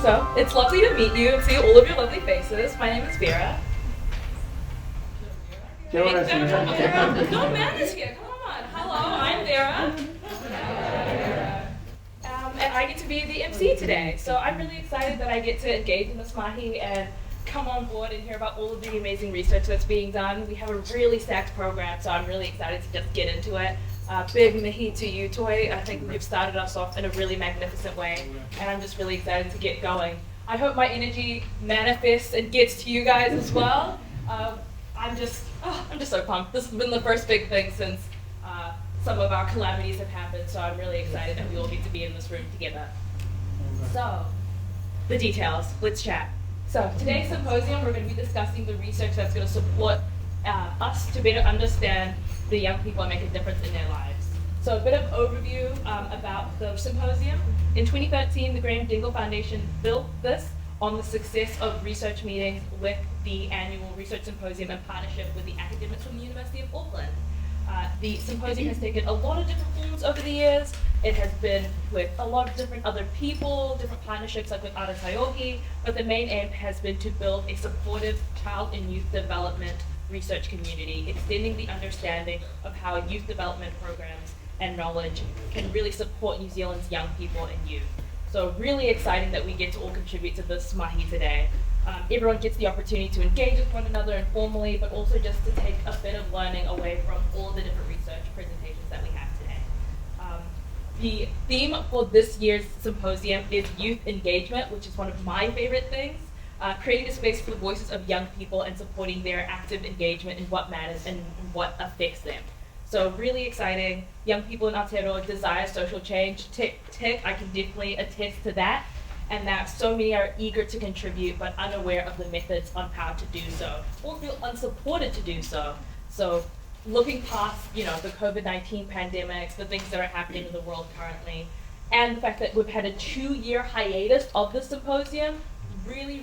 So, it's lovely to meet you and see all of your lovely faces. My name is Vera. Vera's here. No, man is here. Come on. Hello, I'm Vera. And I get to be the MC today. So I'm really excited that I get to engage in this mahi and come on board and hear about all of the amazing research that's being done. We have a really stacked program, so I'm really excited to just get into it. Big mihi to you, Toy. I think you've started us off in a really magnificent way, and I'm just really excited to get going. I hope my energy manifests and gets to you guys as well. I'm just so pumped. This has been the first big thing since some of our calamities have happened, so I'm really excited that we all get to be in this room together. So, the details, let's chat. So, today's symposium, we're going to be discussing the research that's going to support us to better understand the young people and make a difference in their lives. So, a bit of overview about the symposium. In 2013, the Graham Dingle Foundation built this on the success of research meetings with the annual research symposium in partnership with the academics from the University of Auckland. The symposium has taken a lot of different forms over the years. It has been with a lot of different other people, different partnerships like with Ara Taioki, but the main aim has been to build a supportive child and youth development research community, extending the understanding of how youth development programs and knowledge can really support New Zealand's young people and youth. So really exciting that we get to all contribute to this mahi today. Everyone gets the opportunity to engage with one another informally, but also just to take a bit of learning away from all the different research presentations that we have today. The theme for this year's symposium is youth engagement, which is one of my favorite things. Creating a space for the voices of young people and supporting their active engagement in what matters and what affects them. So really exciting. Young people in Aotearoa desire social change. Tick, I can definitely attest to that. And that so many are eager to contribute but unaware of the methods on how to do so, or feel unsupported to do so. So looking past, the COVID-19 pandemics, the things that are happening in the world currently, and the fact that we've had a 2-year hiatus of the symposium, really,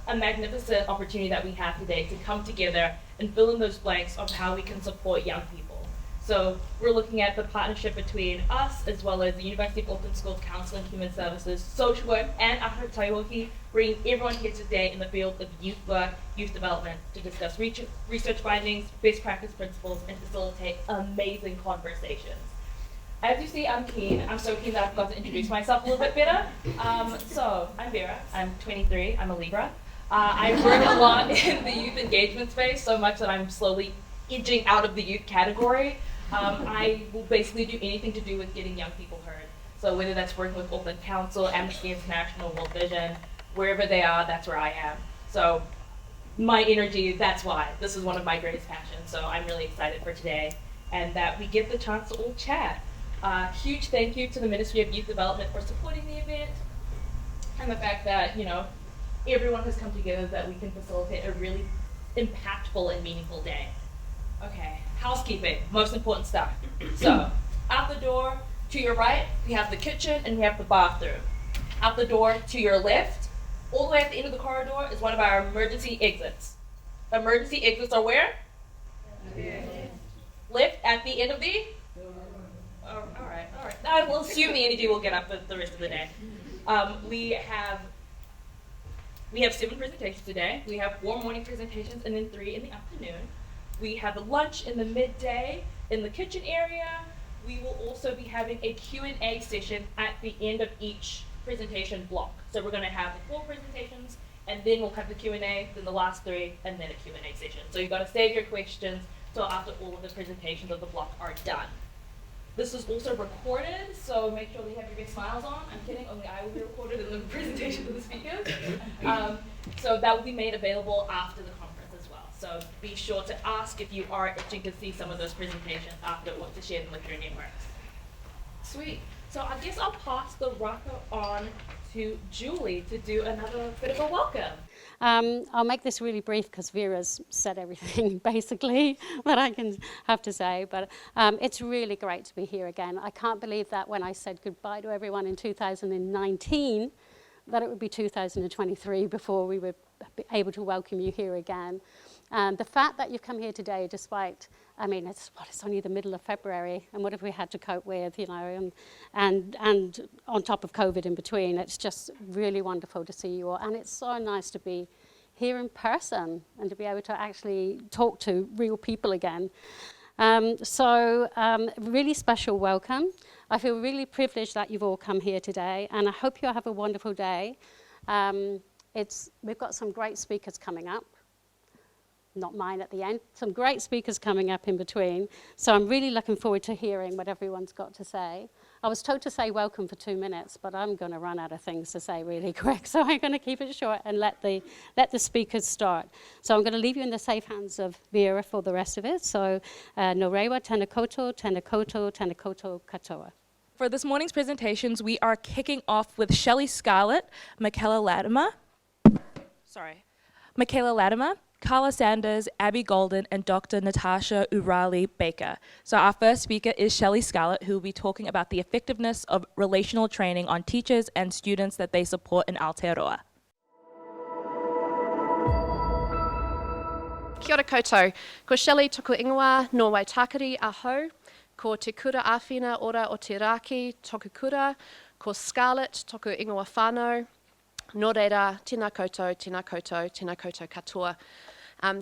a magnificent opportunity that we have today to come together and fill in those blanks of how we can support young people. So we're looking at the partnership between us as well as the University of Auckland School of Counselling, Human Services, Social Work, and Aha Taioki, bringing everyone here today in the field of youth work, youth development, to discuss research findings, best practice principles, and facilitate amazing conversations. As you see, I'm so keen that I've got to introduce myself a little bit better. So, I'm Vera, I'm 23, I'm a Libra. I work a lot in the youth engagement space, so much that I'm slowly edging out of the youth category. I will basically do anything to do with getting young people heard. So whether that's working with Auckland Council, Amnesty International, World Vision, wherever they are, that's where I am. So my energy, that's why. This is one of my greatest passions, so I'm really excited for today and that we get the chance to all chat. Huge thank you to the Ministry of Youth Development for supporting the event and the fact that, everyone has come together that we can facilitate a really impactful and meaningful day. Okay, housekeeping, most important stuff. So, out the door to your right, we have the kitchen and we have the bathroom. Out the door to your left, all the way at the end of the corridor is one of our emergency exits. Emergency exits are where? Left at the end of the? Oh, all right. I will assume the energy will get up the rest of the day. We have 7 presentations today. We have 4 morning presentations and then 3 in the afternoon. We have a lunch in the midday in the kitchen area. We will also be having a Q&A session at the end of each presentation block. So we're going to have the 4 presentations, and then we'll have the Q&A, then the last 3, and then a Q&A session. So you've got to save your questions till after all of the presentations of the block are done. This is also recorded, so make sure that you have your big smiles on. I'm kidding, only I will be recorded in the presentation of the speakers. So that will be made available after the conference as well. So be sure to ask if you are itching to see some of those presentations after or to share them with your networks. Sweet. So I guess I'll pass the raka on to Julie to do another bit of a welcome. I'll make this really brief because Vera's said everything basically that I can have to say, but it's really great to be here again. I can't believe that when I said goodbye to everyone in 2019 that it would be 2023 before we were able to welcome you here again. And the fact that you've come here today, despite, I mean, it's only the middle of February, and what have we had to cope with, you know, and on top of COVID in between, it's just really wonderful to see you all. And it's so nice to be here in person and to be able to actually talk to real people again. Really special welcome. I feel really privileged that you've all come here today, and I hope you'll have a wonderful day. We've got some great speakers coming up. Not mine at the end, some great speakers coming up in between. So I'm really looking forward to hearing what everyone's got to say. I was told to say welcome for 2 minutes, but I'm going to run out of things to say really quick. So I'm going to keep it short and let the speakers start. So I'm going to leave you in the safe hands of Vera for the rest of it. So no rewa, tēnā koutou, tēnā koutou, tēnā koutou katoa. For this morning's presentations, we are kicking off with Shelley Scarlett, Michaela Latimer, Carla Sanders, Abby Golden, and Dr. Natasha Urali Baker. So our first speaker is Shelley Scarlett, who will be talking about the effectiveness of relational training on teachers and students that they support in Aotearoa. Kia ora koutou. Ko Shelley toku ingoa no Waitakere aho. Ko te kura āwhina ora o te raki toku kura. Ko Scarlett toku ingoa whānau. Nō reira, tēnā koutou, tēnā koutou, tēnā koutou katoa.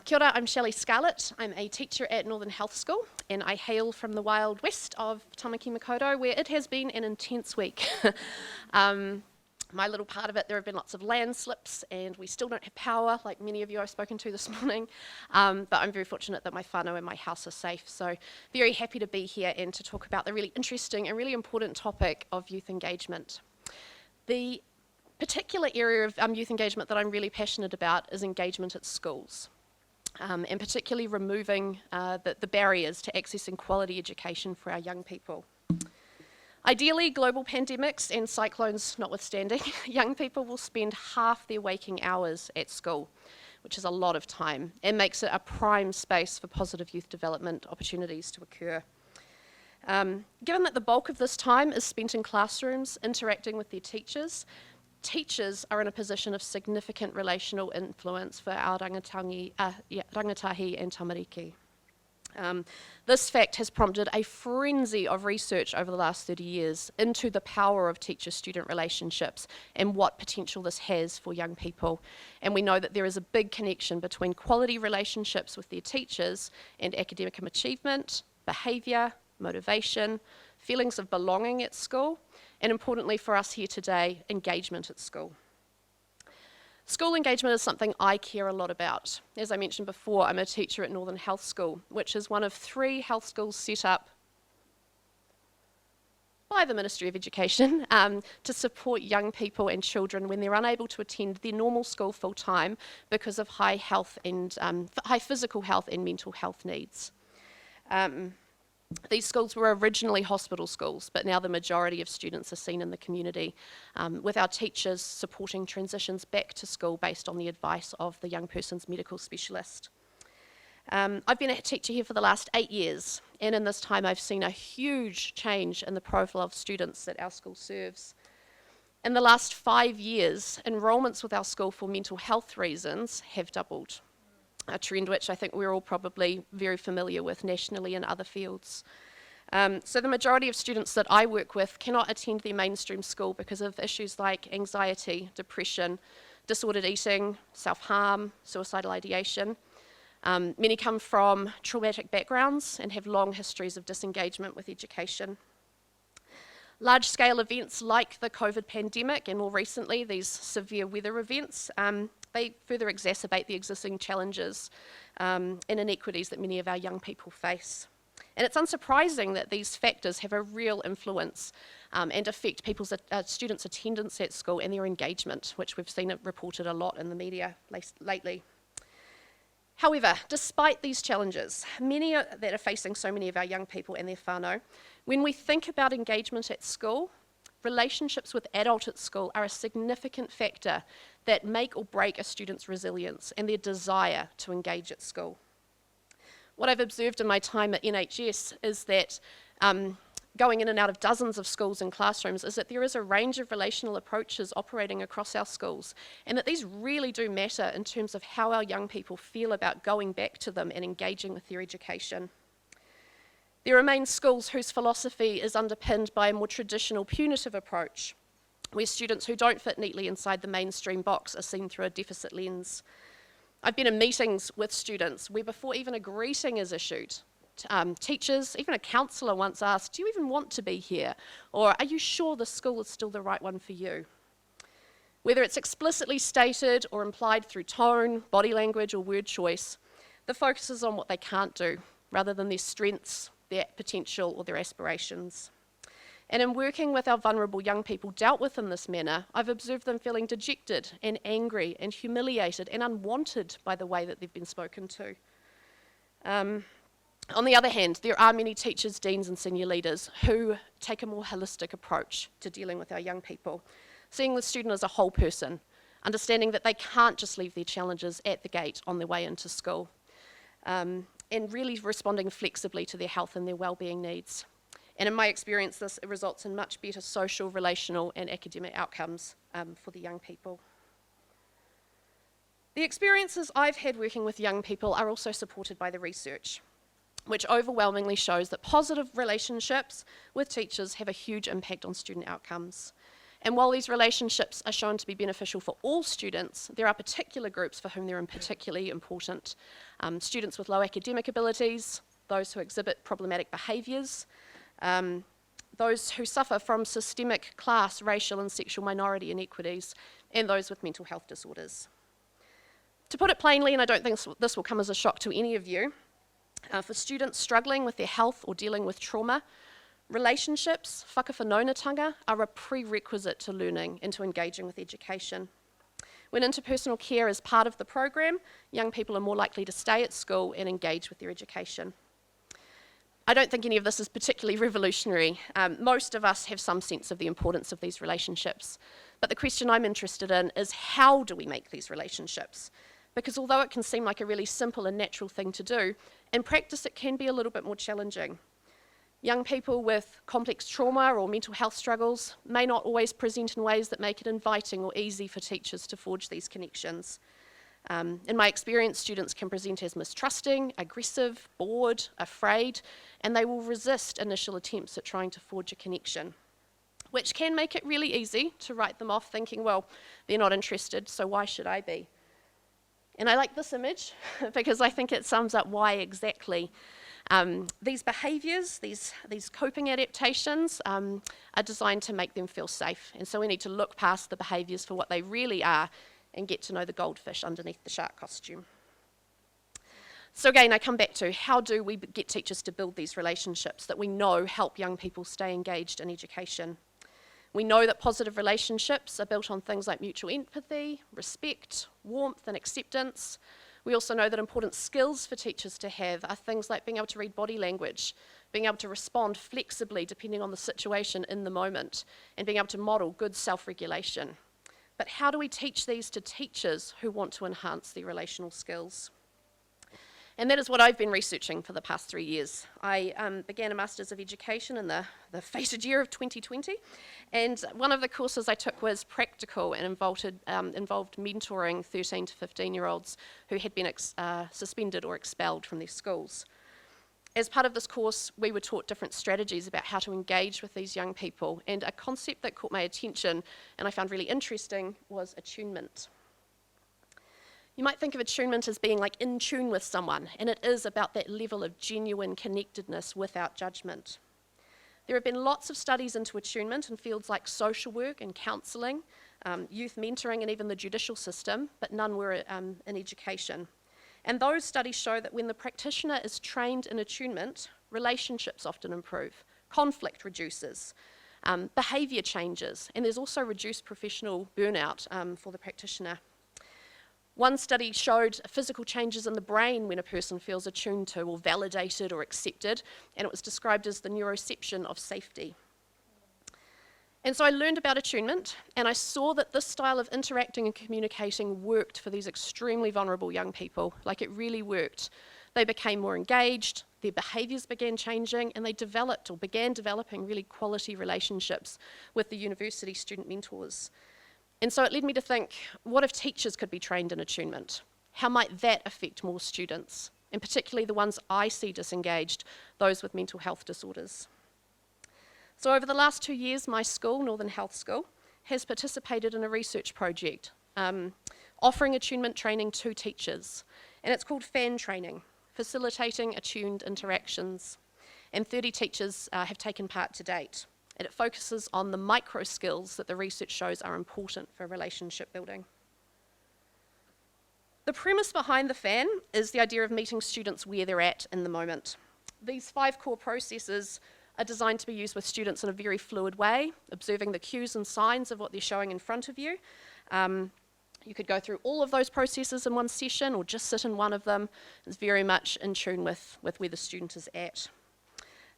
Kia ora, I'm Shelley Scarlett. I'm a teacher at Northern Health School, and I hail from the wild west of Tamaki Makaurau, where it has been an intense week. My little part of it, there have been lots of landslips, and we still don't have power, like many of you I've spoken to this morning. But I'm very fortunate that my whānau and my house are safe. So very happy to be here and to talk about the really interesting and really important topic of youth engagement. The particular area of youth engagement that I'm really passionate about is engagement at schools, and particularly removing the barriers to accessing quality education for our young people. Ideally, global pandemics and cyclones notwithstanding, young people will spend half their waking hours at school, which is a lot of time, and makes it a prime space for positive youth development opportunities to occur. Given that the bulk of this time is spent in classrooms interacting with their teachers, teachers are in a position of significant relational influence for our rangatahi and tamariki. This fact has prompted a frenzy of research over the last 30 years into the power of teacher-student relationships and what potential this has for young people. And we know that there is a big connection between quality relationships with their teachers and academic achievement, behaviour, motivation, feelings of belonging at school, and importantly for us here today, engagement at school. School engagement is something I care a lot about. As I mentioned before, I'm a teacher at Northern Health School, which is one of 3 health schools set up by the Ministry of Education to support young people and children when they're unable to attend their normal school full time because of high physical health and mental health needs. These schools were originally hospital schools, but now the majority of students are seen in the community, with our teachers supporting transitions back to school based on the advice of the young person's medical specialist. I've been a teacher here for the last 8 years, and in this time I've seen a huge change in the profile of students that our school serves. In the last 5 years, enrolments with our school for mental health reasons have doubled. A trend which I think we're all probably very familiar with nationally in other fields. So the majority of students that I work with cannot attend their mainstream school because of issues like anxiety, depression, disordered eating, self-harm, suicidal ideation. Many come from traumatic backgrounds and have long histories of disengagement with education. Large-scale events like the COVID pandemic and more recently these severe weather events, they further exacerbate the existing challenges and inequities that many of our young people face. And it's unsurprising that these factors have a real influence and affect students' attendance at school and their engagement, which we've seen it reported a lot in the media lately. However, despite these challenges, many that are facing so many of our young people and their whānau, when we think about engagement at school, relationships with adults at school are a significant factor that make or break a student's resilience and their desire to engage at school. What I've observed in my time at NHS is that going in and out of dozens of schools and classrooms is that there is a range of relational approaches operating across our schools, and that these really do matter in terms of how our young people feel about going back to them and engaging with their education. There remain schools whose philosophy is underpinned by a more traditional punitive approach, where students who don't fit neatly inside the mainstream box are seen through a deficit lens. I've been in meetings with students where before even a greeting is issued, teachers, even a counsellor once asked, "Do you even want to be here?" Or, "Are you sure the school is still the right one for you?" Whether it's explicitly stated or implied through tone, body language, or word choice, the focus is on what they can't do, rather than their strengths, their potential, or their aspirations. And in working with our vulnerable young people dealt with in this manner, I've observed them feeling dejected and angry and humiliated and unwanted by the way that they've been spoken to. On the other hand, there are many teachers, deans, and senior leaders who take a more holistic approach to dealing with our young people, seeing the student as a whole person, understanding that they can't just leave their challenges at the gate on their way into school, and really responding flexibly to their health and their well-being needs. And in my experience, this results in much better social, relational, and academic outcomes for the young people. The experiences I've had working with young people are also supported by the research, which overwhelmingly shows that positive relationships with teachers have a huge impact on student outcomes. And while these relationships are shown to be beneficial for all students, there are particular groups for whom they're particularly important. Students with low academic abilities, those who exhibit problematic behaviours, those who suffer from systemic class, racial, and sexual minority inequities, and those with mental health disorders. To put it plainly, and I don't think this will come as a shock to any of you, for students struggling with their health or dealing with trauma, relationships, whakawhanaungatanga, are a prerequisite to learning and to engaging with education. When interpersonal care is part of the program, young people are more likely to stay at school and engage with their education. I don't think any of this is particularly revolutionary. Most of us have some sense of the importance of these relationships. But the question I'm interested in is, how do we make these relationships? Because although it can seem like a really simple and natural thing to do, in practice it can be a little bit more challenging. Young people with complex trauma or mental health struggles may not always present in ways that make it inviting or easy for teachers to forge these connections. In my experience, students can present as mistrusting, aggressive, bored, afraid, and they will resist initial attempts at trying to forge a connection, which can make it really easy to write them off thinking, well, they're not interested, so why should I be? And I like this image because I think it sums up why exactly. These behaviours, these coping adaptations are designed to make them feel safe. And so we need to look past the behaviours for what they really are and get to know the goldfish underneath the shark costume. So again, I come back to, how do we get teachers to build these relationships that we know help young people stay engaged in education? We know that positive relationships are built on things like mutual empathy, respect, warmth, and acceptance. We also know that important skills for teachers to have are things like being able to read body language, being able to respond flexibly depending on the situation in the moment, and being able to model good self-regulation. But how do we teach these to teachers who want to enhance their relational skills? And that is what I've been researching for the past 3 years. I began a Masters of Education in the fated year of 2020, and one of the courses I took was practical and involved mentoring 13 to 15-year-olds who had been suspended or expelled from their schools. As part of this course, we were taught different strategies about how to engage with these young people, and a concept that caught my attention and I found really interesting was attunement. You might think of attunement as being like in tune with someone, and it is about that level of genuine connectedness without judgment. There have been lots of studies into attunement in fields like social work and counselling, youth mentoring, and even the judicial system, but none were in education. And those studies show that when the practitioner is trained in attunement, relationships often improve, conflict reduces, behaviour changes, and there's also reduced professional burnout for the practitioner. One study showed physical changes in the brain when a person feels attuned to or validated or accepted, and it was described as the neuroception of safety. And so I learned about attunement, and I saw that this style of interacting and communicating worked for these extremely vulnerable young people. Like, it really worked. They became more engaged, their behaviours began changing, and they developed or began developing really quality relationships with the university student mentors. And so it led me to think, what if teachers could be trained in attunement? How might that affect more students, and particularly the ones I see disengaged, those with mental health disorders? So over the last 2 years, my school, Northern Health School, has participated in a research project offering attunement training to teachers. And it's called FAN training, Facilitating Attuned Interactions. And 30 teachers have taken part to date. And it focuses on the micro skills that the research shows are important for relationship building. The premise behind the FAN is the idea of meeting students where they're at in the moment. These 5 core processes are designed to be used with students in a very fluid way, observing the cues and signs of what they're showing in front of you. You could go through all of those processes in one session or just sit in one of them. It's very much in tune with where the student is at.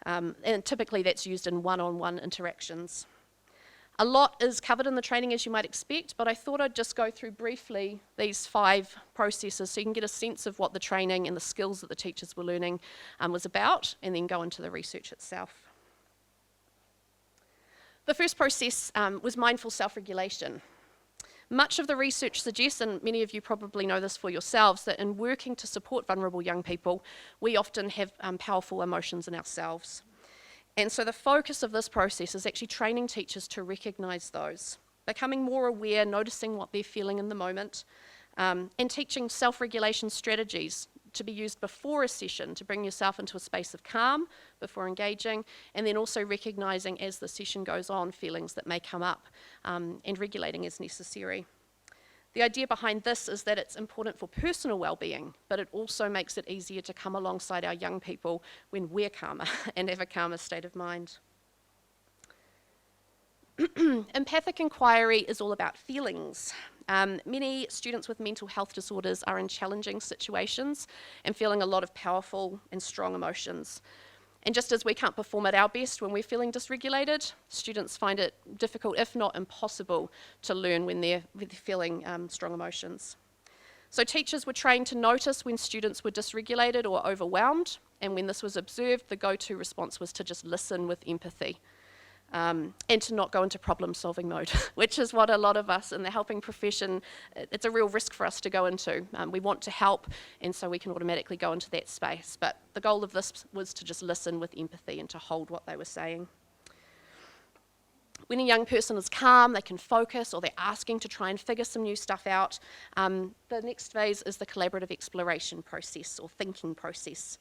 And typically that's used in one-on-one interactions. A lot is covered in the training, as you might expect, but I thought I'd just go through briefly these 5 processes so you can get a sense of what the training and the skills that the teachers were learning was about, and then go into the research itself. The first process was mindful self-regulation. Much of the research suggests, and many of you probably know this for yourselves, that in working to support vulnerable young people, we often have powerful emotions in ourselves. And so the focus of this process is actually training teachers to recognise those, becoming more aware, noticing what they're feeling in the moment, and teaching self-regulation strategies to be used before a session to bring yourself into a space of calm before engaging, and then also recognising as the session goes on feelings that may come up and regulating as necessary. The idea behind this is that it's important for personal well-being, but it also makes it easier to come alongside our young people when we're calmer and have a calmer state of mind. Empathic inquiry is all about feelings. Many students with mental health disorders are in challenging situations and feeling a lot of powerful and strong emotions. And just as we can't perform at our best when we're feeling dysregulated, students find it difficult, if not impossible, to learn when they're feeling strong emotions. So teachers were trained to notice when students were dysregulated or overwhelmed, and when this was observed, the go-to response was to just listen with empathy. And to not go into problem-solving mode, which is what a lot of us in the helping profession, it's a real risk for us to go into. We want to help, and so we can automatically go into that space. But the goal of this was to just listen with empathy and to hold what they were saying. When a young person is calm, they can focus, or they're asking to try and figure some new stuff out. The next phase is the collaborative exploration process, or thinking process.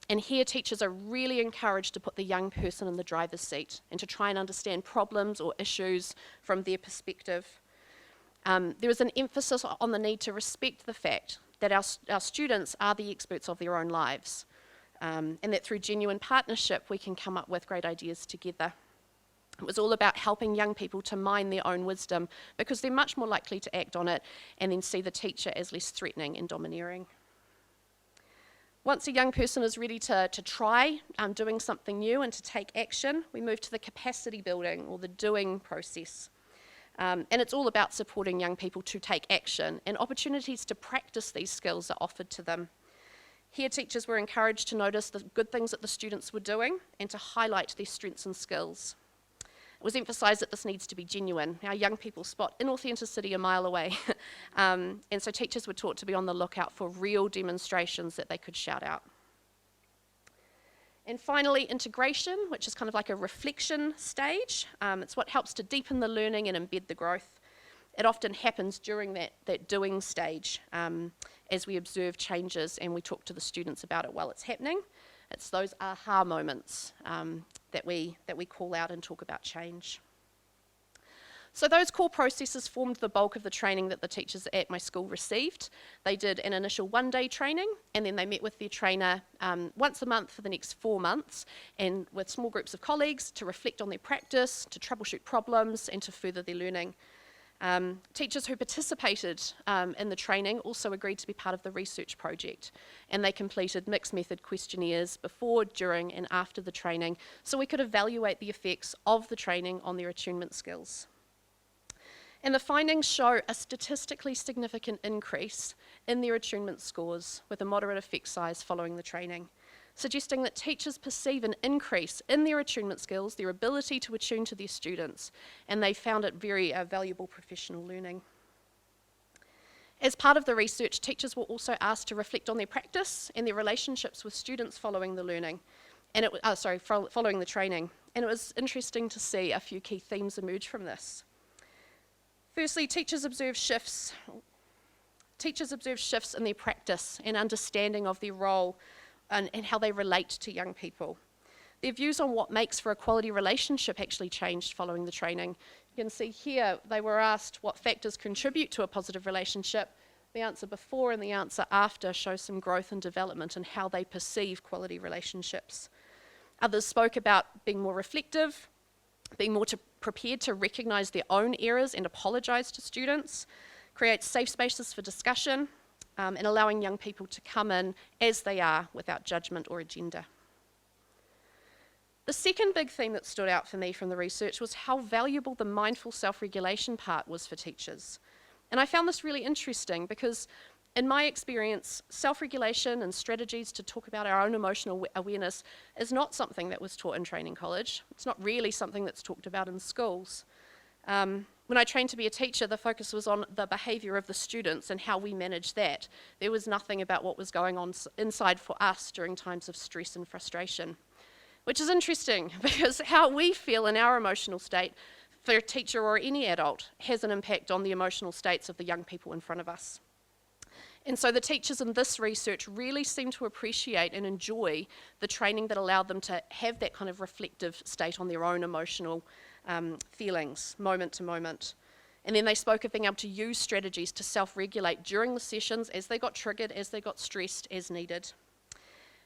And here teachers are really encouraged to put the young person in the driver's seat and to try and understand problems or issues from their perspective. There is an emphasis on the need to respect the fact that our students are the experts of their own lives, and that through genuine partnership we can come up with great ideas together. It was all about helping young people to mine their own wisdom, because they're much more likely to act on it and then see the teacher as less threatening and domineering. Once a young person is ready to try doing something new and to take action, we move to the capacity building, or the doing process. And it's all about supporting young people to take action, and opportunities to practice these skills are offered to them. Here teachers were encouraged to notice the good things that the students were doing and to highlight their strengths and skills. It was emphasised that this needs to be genuine. Our young people spot inauthenticity a mile away. And so teachers were taught to be on the lookout for real demonstrations that they could shout out. And finally, integration, which is kind of like a reflection stage. It's what helps to deepen the learning and embed the growth. It often happens during that doing stage as we observe changes and we talk to the students about it while it's happening. It's those aha moments that we call out and talk about change. So those core processes formed the bulk of the training that the teachers at my school received. They did an initial one-day training, and then they met with their trainer once a month for the next 4 months, and with small groups of colleagues to reflect on their practice, to troubleshoot problems, and to further their learning. Teachers who participated in the training also agreed to be part of the research project, and they completed mixed method questionnaires before, during and after the training, so we could evaluate the effects of the training on their attunement skills. And the findings show a statistically significant increase in their attunement scores with a moderate effect size following the training. suggesting that teachers perceive an increase in their attunement skills, their ability to attune to their students, and they found it very valuable professional learning. As part of the research, teachers were also asked to reflect on their practice and their relationships with students following the learning, and following the training. And it was interesting to see a few key themes emerge from this. Firstly, teachers observed shifts in their practice and understanding of their role and how they relate to young people. Their views on what makes for a quality relationship actually changed following the training. You can see here they were asked what factors contribute to a positive relationship. The answer before and the answer after shows some growth and development in how they perceive quality relationships. Others spoke about being more reflective, being more prepared to recognise their own errors and apologise to students, create safe spaces for discussion, and allowing young people to come in as they are without judgment or agenda. The second big theme that stood out for me from the research was how valuable the mindful self-regulation part was for teachers. And I found this really interesting because in my experience, self-regulation and strategies to talk about our own emotional awareness is not something that was taught in training college. It's not really something that's talked about in schools. When I trained to be a teacher, the focus was on the behaviour of the students and how we manage that. There was nothing about what was going on inside for us during times of stress and frustration. Which is interesting because how we feel in our emotional state for a teacher or any adult has an impact on the emotional states of the young people in front of us. And so the teachers in this research really seem to appreciate and enjoy the training that allowed them to have that kind of reflective state on their own emotional feelings, moment to moment. And then they spoke of being able to use strategies to self-regulate during the sessions as they got triggered, as they got stressed, as needed.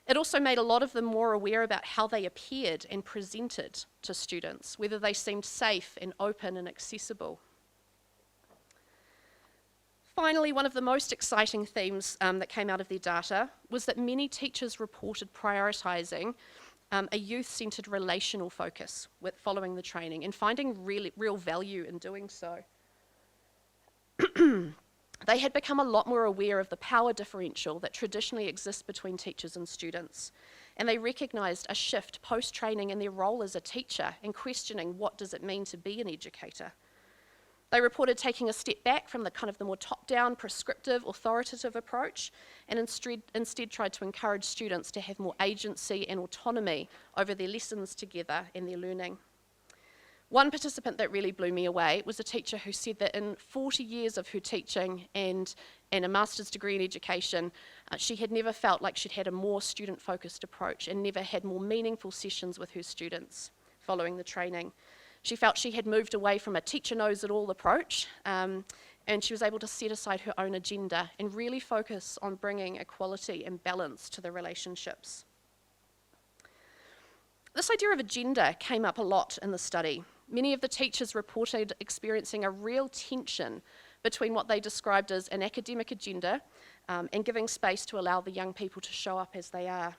It also made a lot of them more aware about how they appeared and presented to students, whether they seemed safe and open and accessible. Finally, one of the most exciting themes that came out of their data was that many teachers reported prioritising a youth-centred relational focus following the training and finding real value in doing so. They had become a lot more aware of the power differential that traditionally exists between teachers and students, and they recognised a shift post-training in their role as a teacher and questioning what does it mean to be an educator. They reported taking a step back from the more top-down, prescriptive, authoritative approach, and instead tried to encourage students to have more agency and autonomy over their lessons together and their learning. One participant that really blew me away was a teacher who said that in 40 years of her teaching and a master's degree in education, she had never felt like she'd had a more student-focused approach and never had more meaningful sessions with her students following the training. She felt she had moved away from a teacher-knows-it-all approach, and she was able to set aside her own agenda and really focus on bringing equality and balance to the relationships. This idea of agenda came up a lot in the study. Many of the teachers reported experiencing a real tension between what they described as an academic agenda and giving space to allow the young people to show up as they are.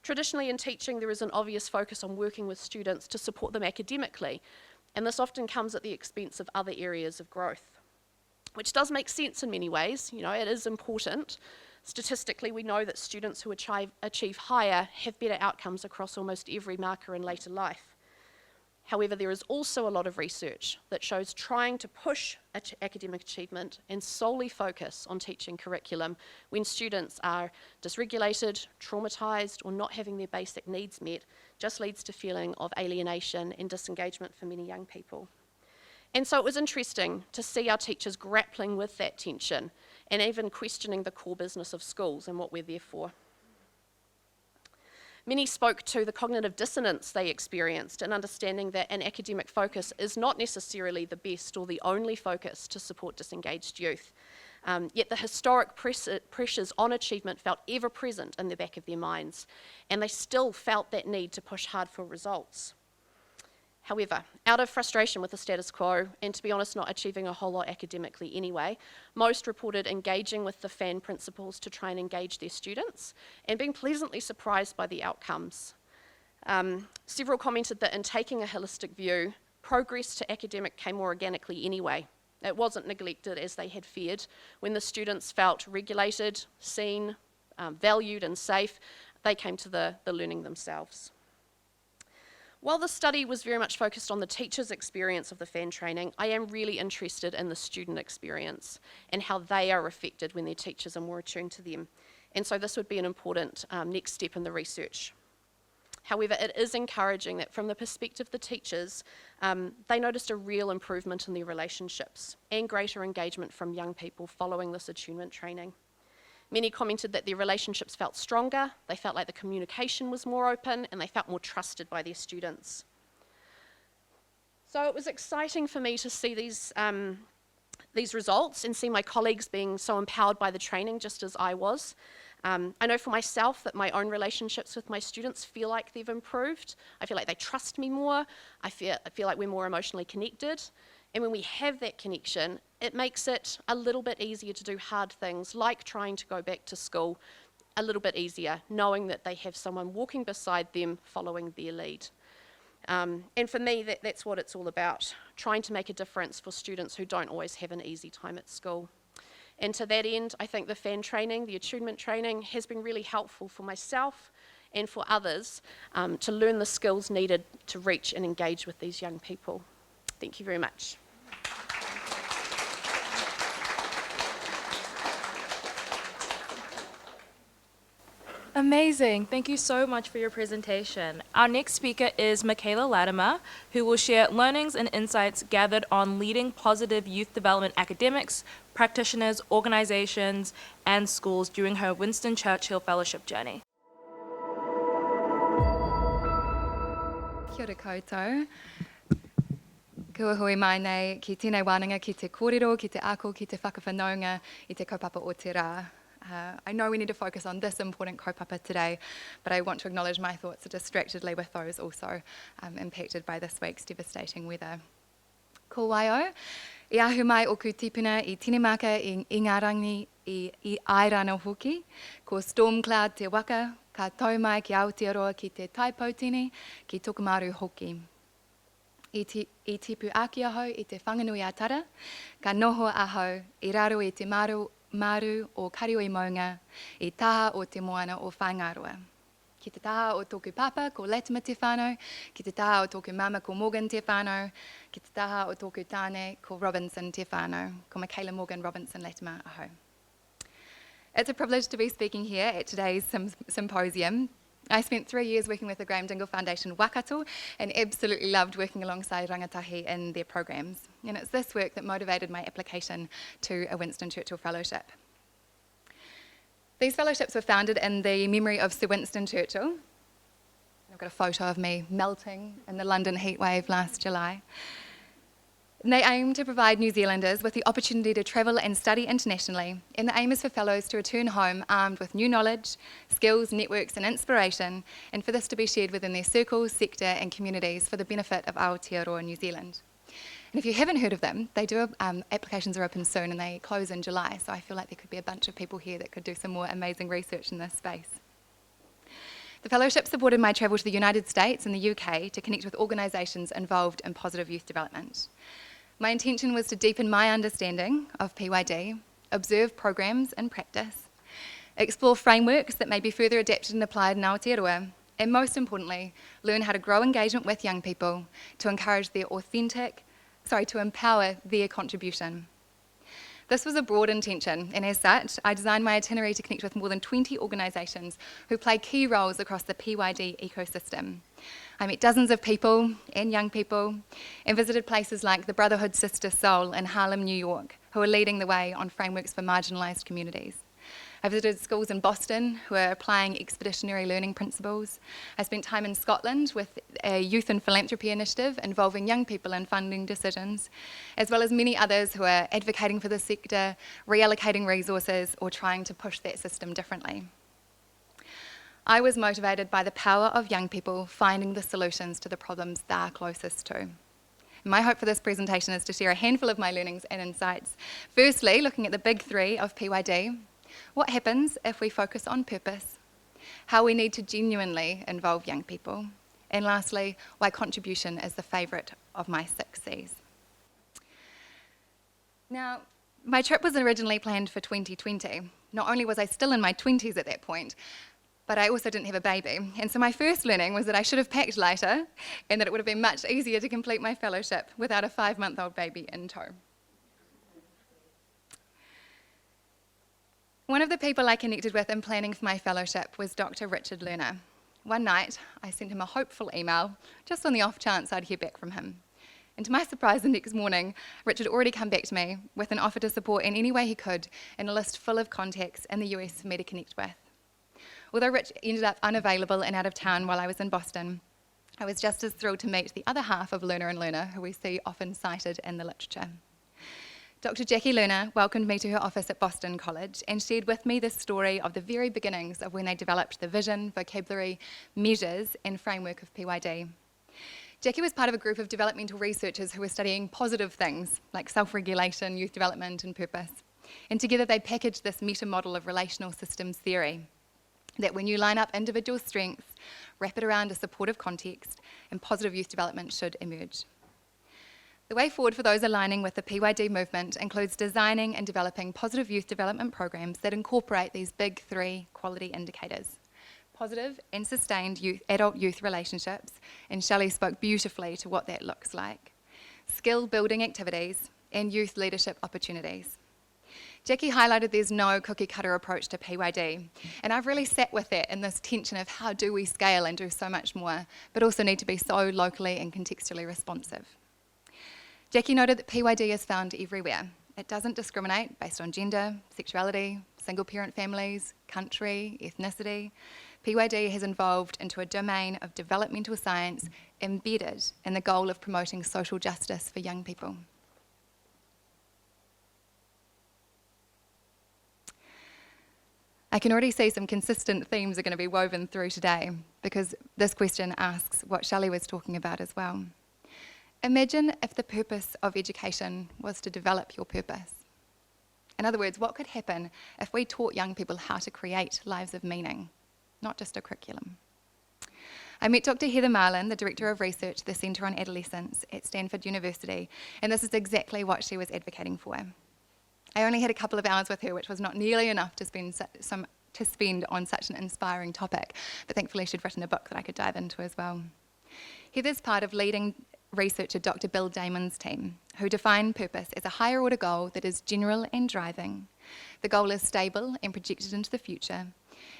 Traditionally in teaching, there is an obvious focus on working with students to support them academically, and this often comes at the expense of other areas of growth, which does make sense in many ways. You know, it is important. Statistically, we know that students who achieve higher have better outcomes across almost every marker in later life. However, there is also a lot of research that shows trying to push academic achievement and solely focus on teaching curriculum when students are dysregulated, traumatised, or not having their basic needs met just leads to feeling of alienation and disengagement for many young people. And so it was interesting to see our teachers grappling with that tension and even questioning the core business of schools and what we're there for. Many spoke to the cognitive dissonance they experienced and understanding that an academic focus is not necessarily the best or the only focus to support disengaged youth. Yet the historic pressures on achievement felt ever present in the back of their minds, and they still felt that need to push hard for results. However, out of frustration with the status quo, and to be honest, not achieving a whole lot academically anyway, most reported engaging with the FAN principles to try and engage their students and being pleasantly surprised by the outcomes. Several commented that in taking a holistic view, progress to academic came more organically anyway. It wasn't neglected as they had feared. When the students felt regulated, seen, valued and safe, they came to the learning themselves. While the study was very much focused on the teacher's experience of the FAN training, I am really interested in the student experience and how they are affected when their teachers are more attuned to them. And so this would be an important next step in the research. However, it is encouraging that from the perspective of the teachers, they noticed a real improvement in their relationships and greater engagement from young people following this attunement training. Many commented that their relationships felt stronger, they felt like the communication was more open, and they felt more trusted by their students. So it was exciting for me to see these results and see my colleagues being so empowered by the training, just as I was. I know for myself that my own relationships with my students feel like they've improved. I feel like they trust me more. I feel like we're more emotionally connected. And when we have that connection, it makes it a little bit easier to do hard things, like trying to go back to school, a little bit easier, knowing that they have someone walking beside them, following their lead. And for me, that's what it's all about, trying to make a difference for students who don't always have an easy time at school. And to that end, I think the FAN training, the attunement training, has been really helpful for myself and for others to learn the skills needed to reach and engage with these young people. Thank you very much. Amazing. Thank you so much for your presentation. Our next speaker is Michaela Latimer, who will share learnings and insights gathered on leading positive youth development academics, practitioners, organizations, and schools during her Winston Churchill Fellowship journey. Kia ora koutou. Kua hui mai nei ki tēnei wānanga, ki te kōrero, ki te ako, ki te whakawhanaunga, i te kaupapa o te rā. I know we need to focus on this important kaupapa today, but I want to acknowledge my thoughts are distractedly with those also impacted by this week's devastating weather. Ko waio, I ahu mai o ku tipuna I Tinemaka I Ingarangi I Airana hoki, ko storm cloud te waka, ka tau mai ki Aotearoa ki te taipotini, ki Tokomaru hoki. I tipu aki ahau I te whanganui atara, ka noho ahau I raro I te maru o karioi maunga, I taha o te moana o whaingaroa. Ki te taha o tōku papa ko Latimer te whānau, ki te taha o tōku mama ko Morgan te whānau, ki te taha o tōku tāne ko Robinson te whānau, ko Michaela Morgan Robinson Latimer ahau. It's a privilege to be speaking here at today's symposium. I spent 3 years working with the Graham Dingle Foundation Waikato and absolutely loved working alongside rangatahi in their programs. And it's this work that motivated my application to a Winston Churchill Fellowship. These fellowships were founded in the memory of Sir Winston Churchill. I've got a photo of me melting in the London heatwave last July. And they aim to provide New Zealanders with the opportunity to travel and study internationally, and the aim is for fellows to return home armed with new knowledge, skills, networks and inspiration, and for this to be shared within their circles, sector and communities for the benefit of Aotearoa New Zealand. And if you haven't heard of them, they do applications are open soon and they close in July, so I feel like there could be a bunch of people here that could do some more amazing research in this space. The fellowship supported my travel to the United States and the UK to connect with organisations involved in positive youth development. My intention was to deepen my understanding of PYD, observe programs in practice, explore frameworks that may be further adapted and applied in Aotearoa, and most importantly, learn how to grow engagement with young people to encourage their to empower their contribution. This was a broad intention, and as such, I designed my itinerary to connect with more than 20 organisations who play key roles across the PYD ecosystem. I met dozens of people and young people and visited places like the Brotherhood Sister Soul in Harlem, New York, who are leading the way on frameworks for marginalised communities. I visited schools in Boston who are applying expeditionary learning principles. I spent time in Scotland with a youth and philanthropy initiative involving young people in funding decisions, as well as many others who are advocating for the sector, reallocating resources, or trying to push that system differently. I was motivated by the power of young people finding the solutions to the problems they're closest to. My hope for this presentation is to share a handful of my learnings and insights. Firstly, looking at the big three of PYD, what happens if we focus on purpose, how we need to genuinely involve young people, and lastly, why contribution is the favourite of my 6 Cs. Now, my trip was originally planned for 2020. Not only was I still in my 20s at that point, but I also didn't have a baby. And so my first learning was that I should have packed lighter and that it would have been much easier to complete my fellowship without a 5-month-old baby in tow. One of the people I connected with in planning for my fellowship was Dr. Richard Lerner. One night, I sent him a hopeful email, just on the off chance I'd hear back from him. And to my surprise, the next morning, Richard had already come back to me with an offer to support in any way he could and a list full of contacts in the US for me to connect with. Although Rich ended up unavailable and out of town while I was in Boston, I was just as thrilled to meet the other half of Lerner and Lerner, who we see often cited in the literature. Dr. Jackie Lerner welcomed me to her office at Boston College and shared with me the story of the very beginnings of when they developed the vision, vocabulary, measures, and framework of PYD. Jackie was part of a group of developmental researchers who were studying positive things like self-regulation, youth development, and purpose. And together they packaged this meta-model of relational systems theory, that when you line up individual strengths, wrap it around a supportive context, and positive youth development should emerge. The way forward for those aligning with the PYD movement includes designing and developing positive youth development programs that incorporate these big 3 quality indicators: positive and sustained adult-youth relationships, and Shelley spoke beautifully to what that looks like, skill-building activities, and youth leadership opportunities. Jackie highlighted there's no cookie-cutter approach to PYD, and I've really sat with that in this tension of how do we scale and do so much more, but also need to be so locally and contextually responsive. Jackie noted that PYD is found everywhere. It doesn't discriminate based on gender, sexuality, single-parent families, country, ethnicity. PYD has evolved into a domain of developmental science embedded in the goal of promoting social justice for young people. I can already see some consistent themes are going to be woven through today, because this question asks what Shelley was talking about as well. Imagine if the purpose of education was to develop your purpose. In other words, what could happen if we taught young people how to create lives of meaning, not just a curriculum? I met Dr. Heather Marlin, the Director of Research at the Centre on Adolescence at Stanford University, and this is exactly what she was advocating for. I only had a couple of hours with her, which was not nearly enough to spend on such an inspiring topic, but thankfully she'd written a book that I could dive into as well. Heather's part of leading researcher Dr. Bill Damon's team, who define purpose as a higher order goal that is general and driving. The goal is stable and projected into the future,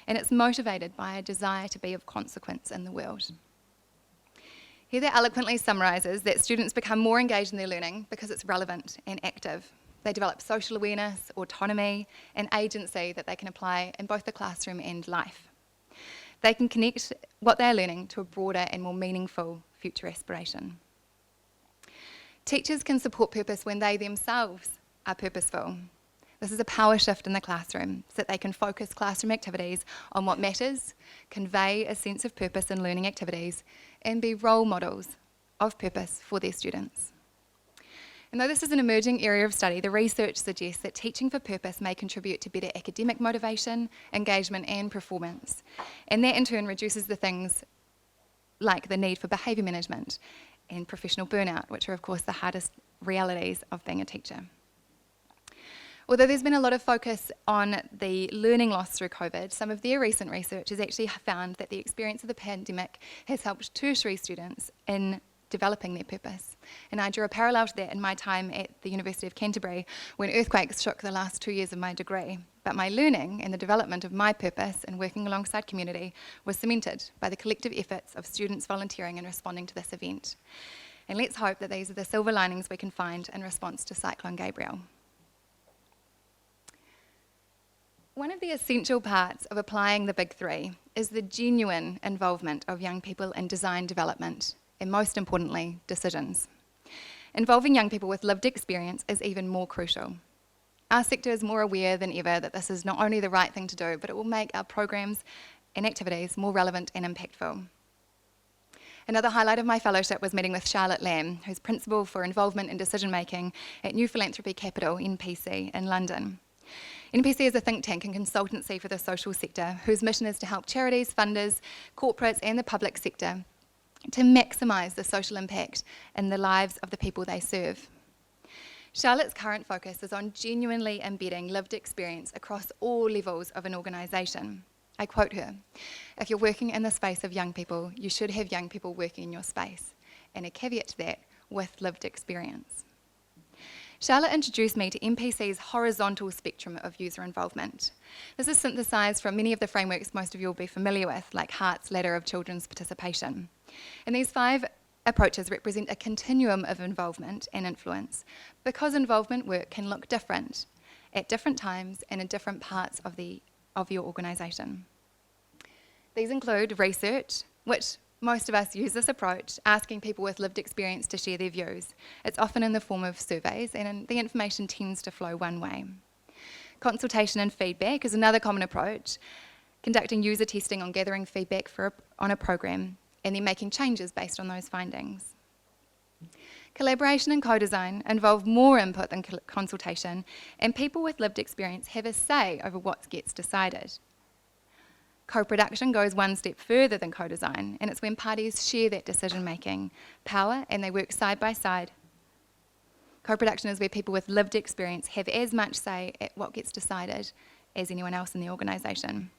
and it's motivated by a desire to be of consequence in the world. Heather eloquently summarises that students become more engaged in their learning because it's relevant and active. They develop social awareness, autonomy, and agency that they can apply in both the classroom and life. They can connect what they're learning to a broader and more meaningful future aspiration. Teachers can support purpose when they themselves are purposeful. This is a power shift in the classroom so that they can focus classroom activities on what matters, convey a sense of purpose in learning activities, and be role models of purpose for their students. And though this is an emerging area of study, the research suggests that teaching for purpose may contribute to better academic motivation, engagement, and performance. And that in turn reduces the things like the need for behaviour management and professional burnout, which are of course the hardest realities of being a teacher. Although there's been a lot of focus on the learning loss through COVID, some of their recent research has actually found that the experience of the pandemic has helped tertiary students in developing their purpose. And I drew a parallel to that in my time at the University of Canterbury when earthquakes shook the last 2 years of my degree. But my learning and the development of my purpose in working alongside community was cemented by the collective efforts of students volunteering and responding to this event. And let's hope that these are the silver linings we can find in response to Cyclone Gabrielle. One of the essential parts of applying the Big Three is the genuine involvement of young people in design development, and most importantly, decisions. Involving young people with lived experience is even more crucial. Our sector is more aware than ever that this is not only the right thing to do, but it will make our programs and activities more relevant and impactful. Another highlight of my fellowship was meeting with Charlotte Lamb, who's Principal for Involvement and Decision Making at New Philanthropy Capital, NPC, in London. NPC is a think tank and consultancy for the social sector, whose mission is to help charities, funders, corporates and the public sector to maximise the social impact in the lives of the people they serve. Charlotte's current focus is on genuinely embedding lived experience across all levels of an organisation. I quote her, "If you're working in the space of young people, you should have young people working in your space." And a caveat to that, with lived experience. Charlotte introduced me to MPC's horizontal spectrum of user involvement. This is synthesised from many of the frameworks most of you will be familiar with, like Hart's ladder of children's participation. And these 5 approaches represent a continuum of involvement and influence, because involvement work can look different at different times and in different parts of your organisation. These include research, which most of us use this approach, asking people with lived experience to share their views. It's often in the form of surveys, and the information tends to flow one way. Consultation and feedback is another common approach, conducting user testing on gathering feedback on a program, and then making changes based on those findings. Collaboration and co-design involve more input than consultation, and people with lived experience have a say over what gets decided. Co-production goes one step further than co-design, and it's when parties share that decision-making power and they work side by side. Co-production is where people with lived experience have as much say at what gets decided as anyone else in the organisation.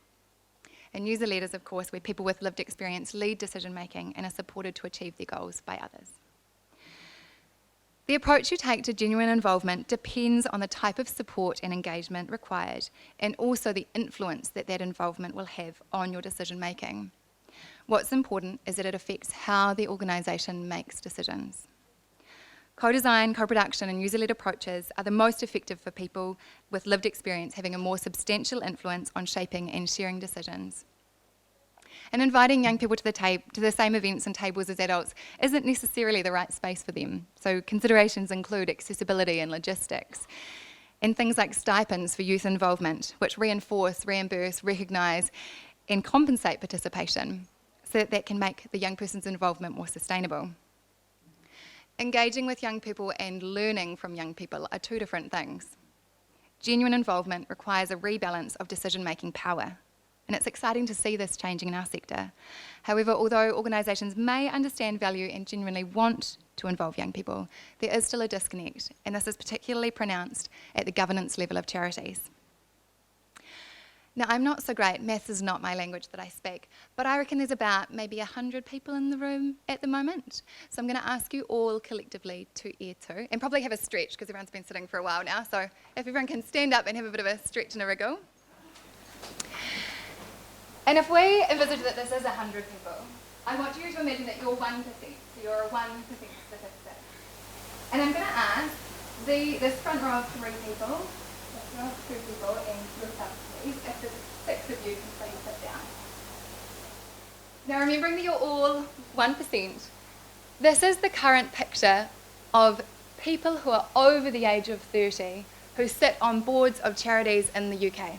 And user-led is, of course, where people with lived experience lead decision-making and are supported to achieve their goals by others. The approach you take to genuine involvement depends on the type of support and engagement required, and also the influence that that involvement will have on your decision making. What's important is that it affects how the organisation makes decisions. Co-design, co-production and user-led approaches are the most effective for people with lived experience having a more substantial influence on shaping and sharing decisions. And inviting young people to the same events and tables as adults isn't necessarily the right space for them. So considerations include accessibility and logistics, and things like stipends for youth involvement, which reinforce, reimburse, recognise and compensate participation so that that can make the young person's involvement more sustainable. Engaging with young people and learning from young people are 2 different things. Genuine involvement requires a rebalance of decision-making power. And it's exciting to see this changing in our sector. However, although organisations may understand value and genuinely want to involve young people, there is still a disconnect, and this is particularly pronounced at the governance level of charities. Now, I'm not so great, maths is not my language that I speak, but I reckon there's about maybe 100 people in the room at the moment. So I'm going to ask you all collectively to ear to, and probably have a stretch because everyone's been sitting for a while now, so if everyone can stand up and have a bit of a stretch and a wriggle. And if we envisage that this is 100 people, I want you to imagine that you're 1%, so you're a 1% statistic. And I'm going to ask this front row of 3 people, this row of 2 people, and yourself please, if there's 6 of you can please sit down. Now remembering that you're all 1%, this is the current picture of people who are over the age of 30 who sit on boards of charities in the UK.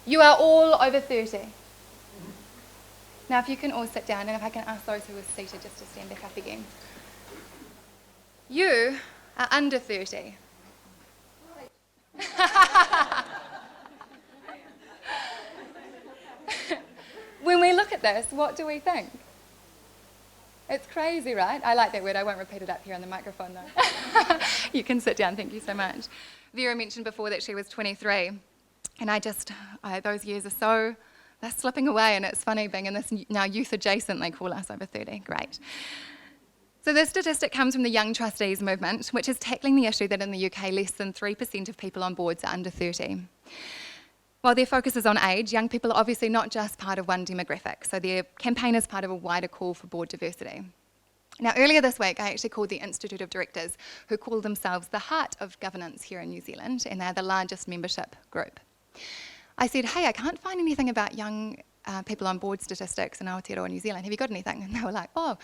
You are all over 30. Now if you can all sit down, and if I can ask those who are seated just to stand back up again. You are under 30. When we look at this, what do we think? It's crazy, right? I like that word. I won't repeat it up here on the microphone though. You can sit down, thank you so much. Vera mentioned before that she was 23. And those years they're slipping away, and it's funny being in this now youth adjacent, they call us over 30, great. So this statistic comes from the Young Trustees movement, which is tackling the issue that in the UK less than 3% of people on boards are under 30. While their focus is on age, young people are obviously not just part of one demographic, so their campaign is part of a wider call for board diversity. Now, earlier this week, I actually called the Institute of Directors, who call themselves the heart of governance here in New Zealand, and they're the largest membership group. I said, hey, I can't find anything about young people on board statistics in Aotearoa, New Zealand. Have you got anything? And they were like, we'll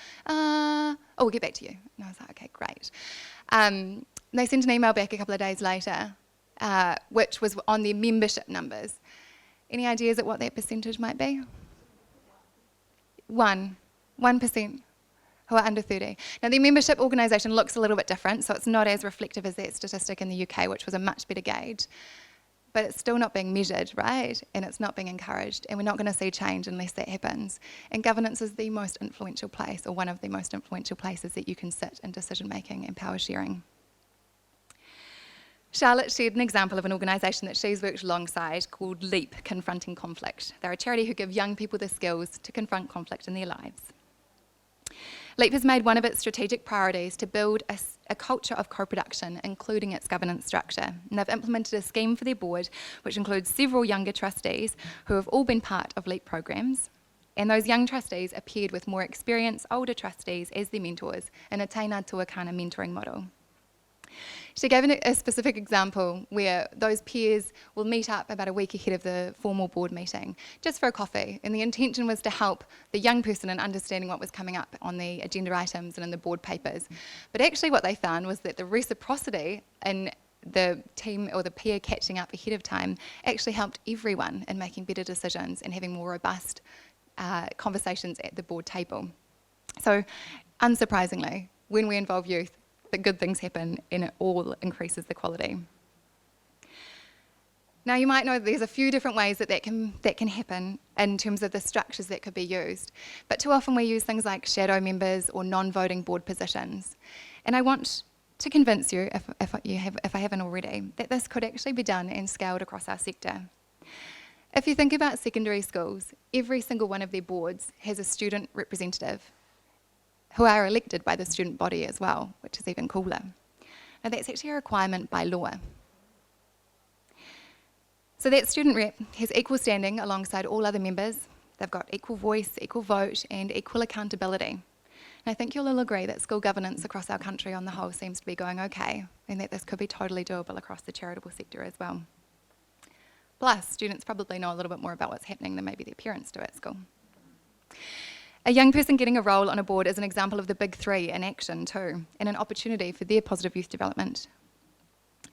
get back to you. And I was like, okay, great. They sent an email back a couple of days later, which was on their membership numbers. Any ideas at what that percentage might be? 1% who are under 30. Now, their membership organisation looks a little bit different, so it's not as reflective as that statistic in the UK, which was a much better gauge. But it's still not being measured, right? And it's not being encouraged, and we're not going to see change unless that happens. And governance is the most influential place, or one of the most influential places that you can sit in decision-making and power sharing. Charlotte shared an example of an organisation that she's worked alongside called LEAP, Confronting Conflict. They're a charity who give young people the skills to confront conflict in their lives. LEAP has made one of its strategic priorities to build a culture of co-production, including its governance structure. And they've implemented a scheme for their board, which includes several younger trustees who have all been part of LEAP programs. And those young trustees are paired with more experienced older trustees as their mentors in a Tēnā Tuakana mentoring model. She gave a specific example where those peers will meet up about a week ahead of the formal board meeting, just for a coffee, and the intention was to help the young person in understanding what was coming up on the agenda items and in the board papers. But actually what they found was that the reciprocity in the team or the peer catching up ahead of time actually helped everyone in making better decisions and having more robust conversations at the board table. So, unsurprisingly, when we involve youth, the good things happen and it all increases the quality. Now you might know that there's a few different ways that can happen in terms of the structures that could be used, but too often we use things like shadow members or non-voting board positions. And I want to convince you, if I haven't already, that this could actually be done and scaled across our sector. If you think about secondary schools, every single one of their boards has a student representative who are elected by the student body as well, which is even cooler. Now that's actually a requirement by law. So that student rep has equal standing alongside all other members. They've got equal voice, equal vote, and equal accountability. And I think you'll all agree that school governance across our country on the whole seems to be going okay, and that this could be totally doable across the charitable sector as well. Plus, students probably know a little bit more about what's happening than maybe their parents do at school. A young person getting a role on a board is an example of the big three in action too, and an opportunity for their positive youth development.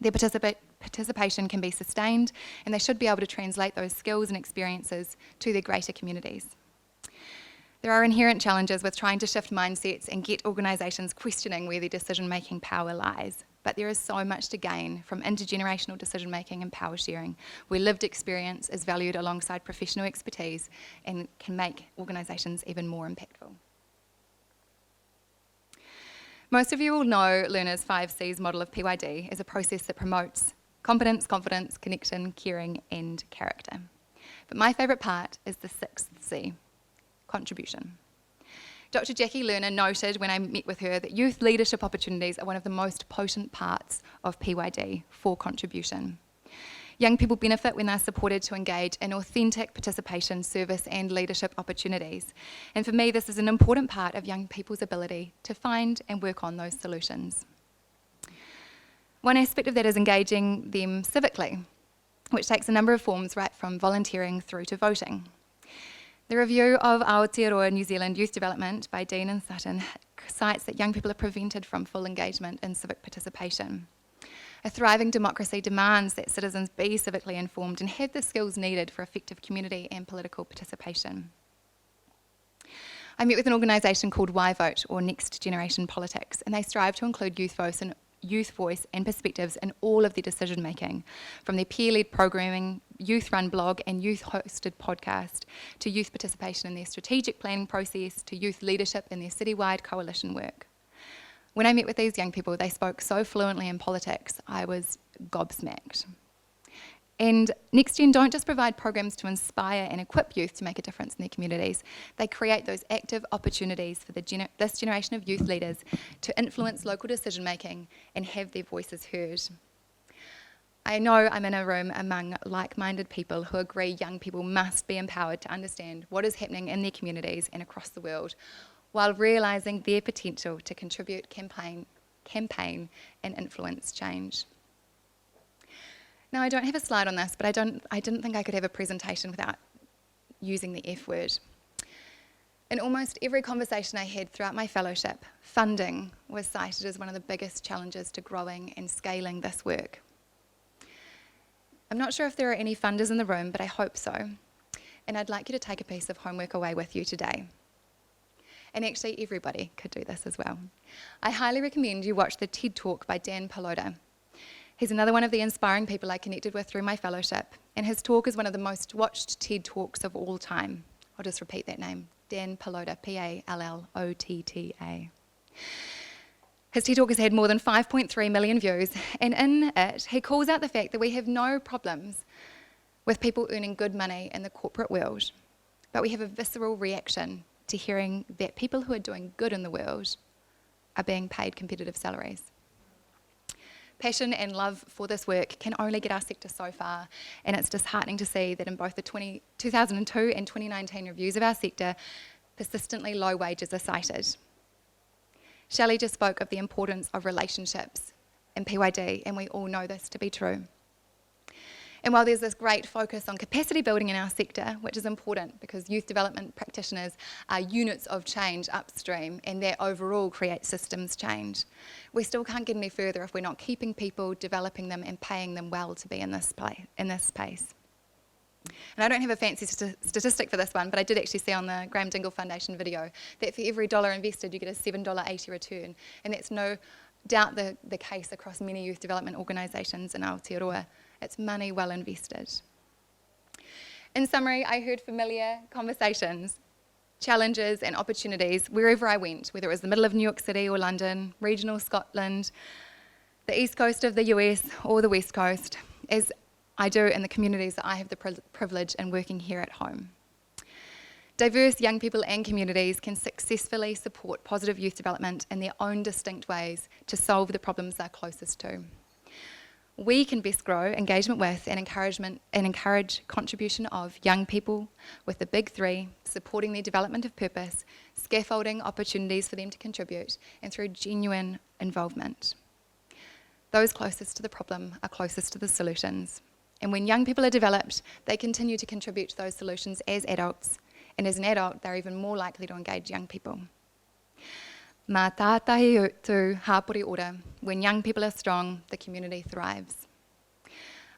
Their participation can be sustained, and they should be able to translate those skills and experiences to their greater communities. There are inherent challenges with trying to shift mindsets and get organisations questioning where their decision-making power lies. But there is so much to gain from intergenerational decision-making and power sharing, where lived experience is valued alongside professional expertise and can make organisations even more impactful. Most of you will know Lerner's 5 C's model of PYD as a process that promotes competence, confidence, connection, caring, and character. But my favourite part is the 6th C, contribution. Dr. Jackie Lerner noted when I met with her that youth leadership opportunities are one of the most potent parts of PYD for contribution. Young people benefit when they're supported to engage in authentic participation, service and leadership opportunities. And for me, this is an important part of young people's ability to find and work on those solutions. One aspect of that is engaging them civically, which takes a number of forms right from volunteering through to voting. The review of Aotearoa New Zealand Youth Development by Dean and Sutton cites that young people are prevented from full engagement in civic participation. A thriving democracy demands that citizens be civically informed and have the skills needed for effective community and political participation. I met with an organisation called Why Vote, or Next Generation Politics, and they strive to include youth voice and perspectives in all of their decision making, from their peer-led programming, youth-run blog and youth-hosted podcast, to youth participation in their strategic planning process, to youth leadership in their citywide coalition work. When I met with these young people, they spoke so fluently in politics, I was gobsmacked. And NextGen don't just provide programs to inspire and equip youth to make a difference in their communities, they create those active opportunities for this generation of youth leaders to influence local decision making and have their voices heard. I know I'm in a room among like-minded people who agree young people must be empowered to understand what is happening in their communities and across the world, while realising their potential to contribute, campaign and influence change. Now, I don't have a slide on this, but I didn't think I could have a presentation without using the F word. In almost every conversation I had throughout my fellowship, funding was cited as one of the biggest challenges to growing and scaling this work. I'm not sure if there are any funders in the room, but I hope so. And I'd like you to take a piece of homework away with you today. And actually, everybody could do this as well. I highly recommend you watch the TED Talk by Dan Pallotta. He's another one of the inspiring people I connected with through my fellowship, and his talk is one of the most watched TED Talks of all time. I'll just repeat that name, Dan Pallotta, Pallotta. His TED Talk has had more than 5.3 million views, and in it, he calls out the fact that we have no problems with people earning good money in the corporate world, but we have a visceral reaction to hearing that people who are doing good in the world are being paid competitive salaries. Passion and love for this work can only get our sector so far, and it's disheartening to see that in both the 2002 and 2019 reviews of our sector, persistently low wages are cited. Shelley just spoke of the importance of relationships in PYD, and we all know this to be true. And while there's this great focus on capacity building in our sector, which is important because youth development practitioners are units of change upstream, and that overall creates systems change, we still can't get any further if we're not keeping people, developing them, and paying them well to be in this space. And I don't have a fancy statistic for this one, but I did actually see on the Graham Dingle Foundation video that for every dollar invested, you get a $7.80 return. And that's no doubt the case across many youth development organisations in Aotearoa. It's money well invested. In summary, I heard familiar conversations, challenges and opportunities wherever I went, whether it was the middle of New York City or London, regional Scotland, the east coast of the US or the west coast, as I do in the communities that I have the privilege in working here at home. Diverse young people and communities can successfully support positive youth development in their own distinct ways to solve the problems they're closest to. We can best grow engagement with and encourage contribution of young people with the big three, supporting their development of purpose, scaffolding opportunities for them to contribute, and through genuine involvement. Those closest to the problem are closest to the solutions. And when young people are developed, they continue to contribute to those solutions as adults. And as an adult, they're even more likely to engage young people. Mā tātahi tū hāpori ora. When young people are strong, the community thrives.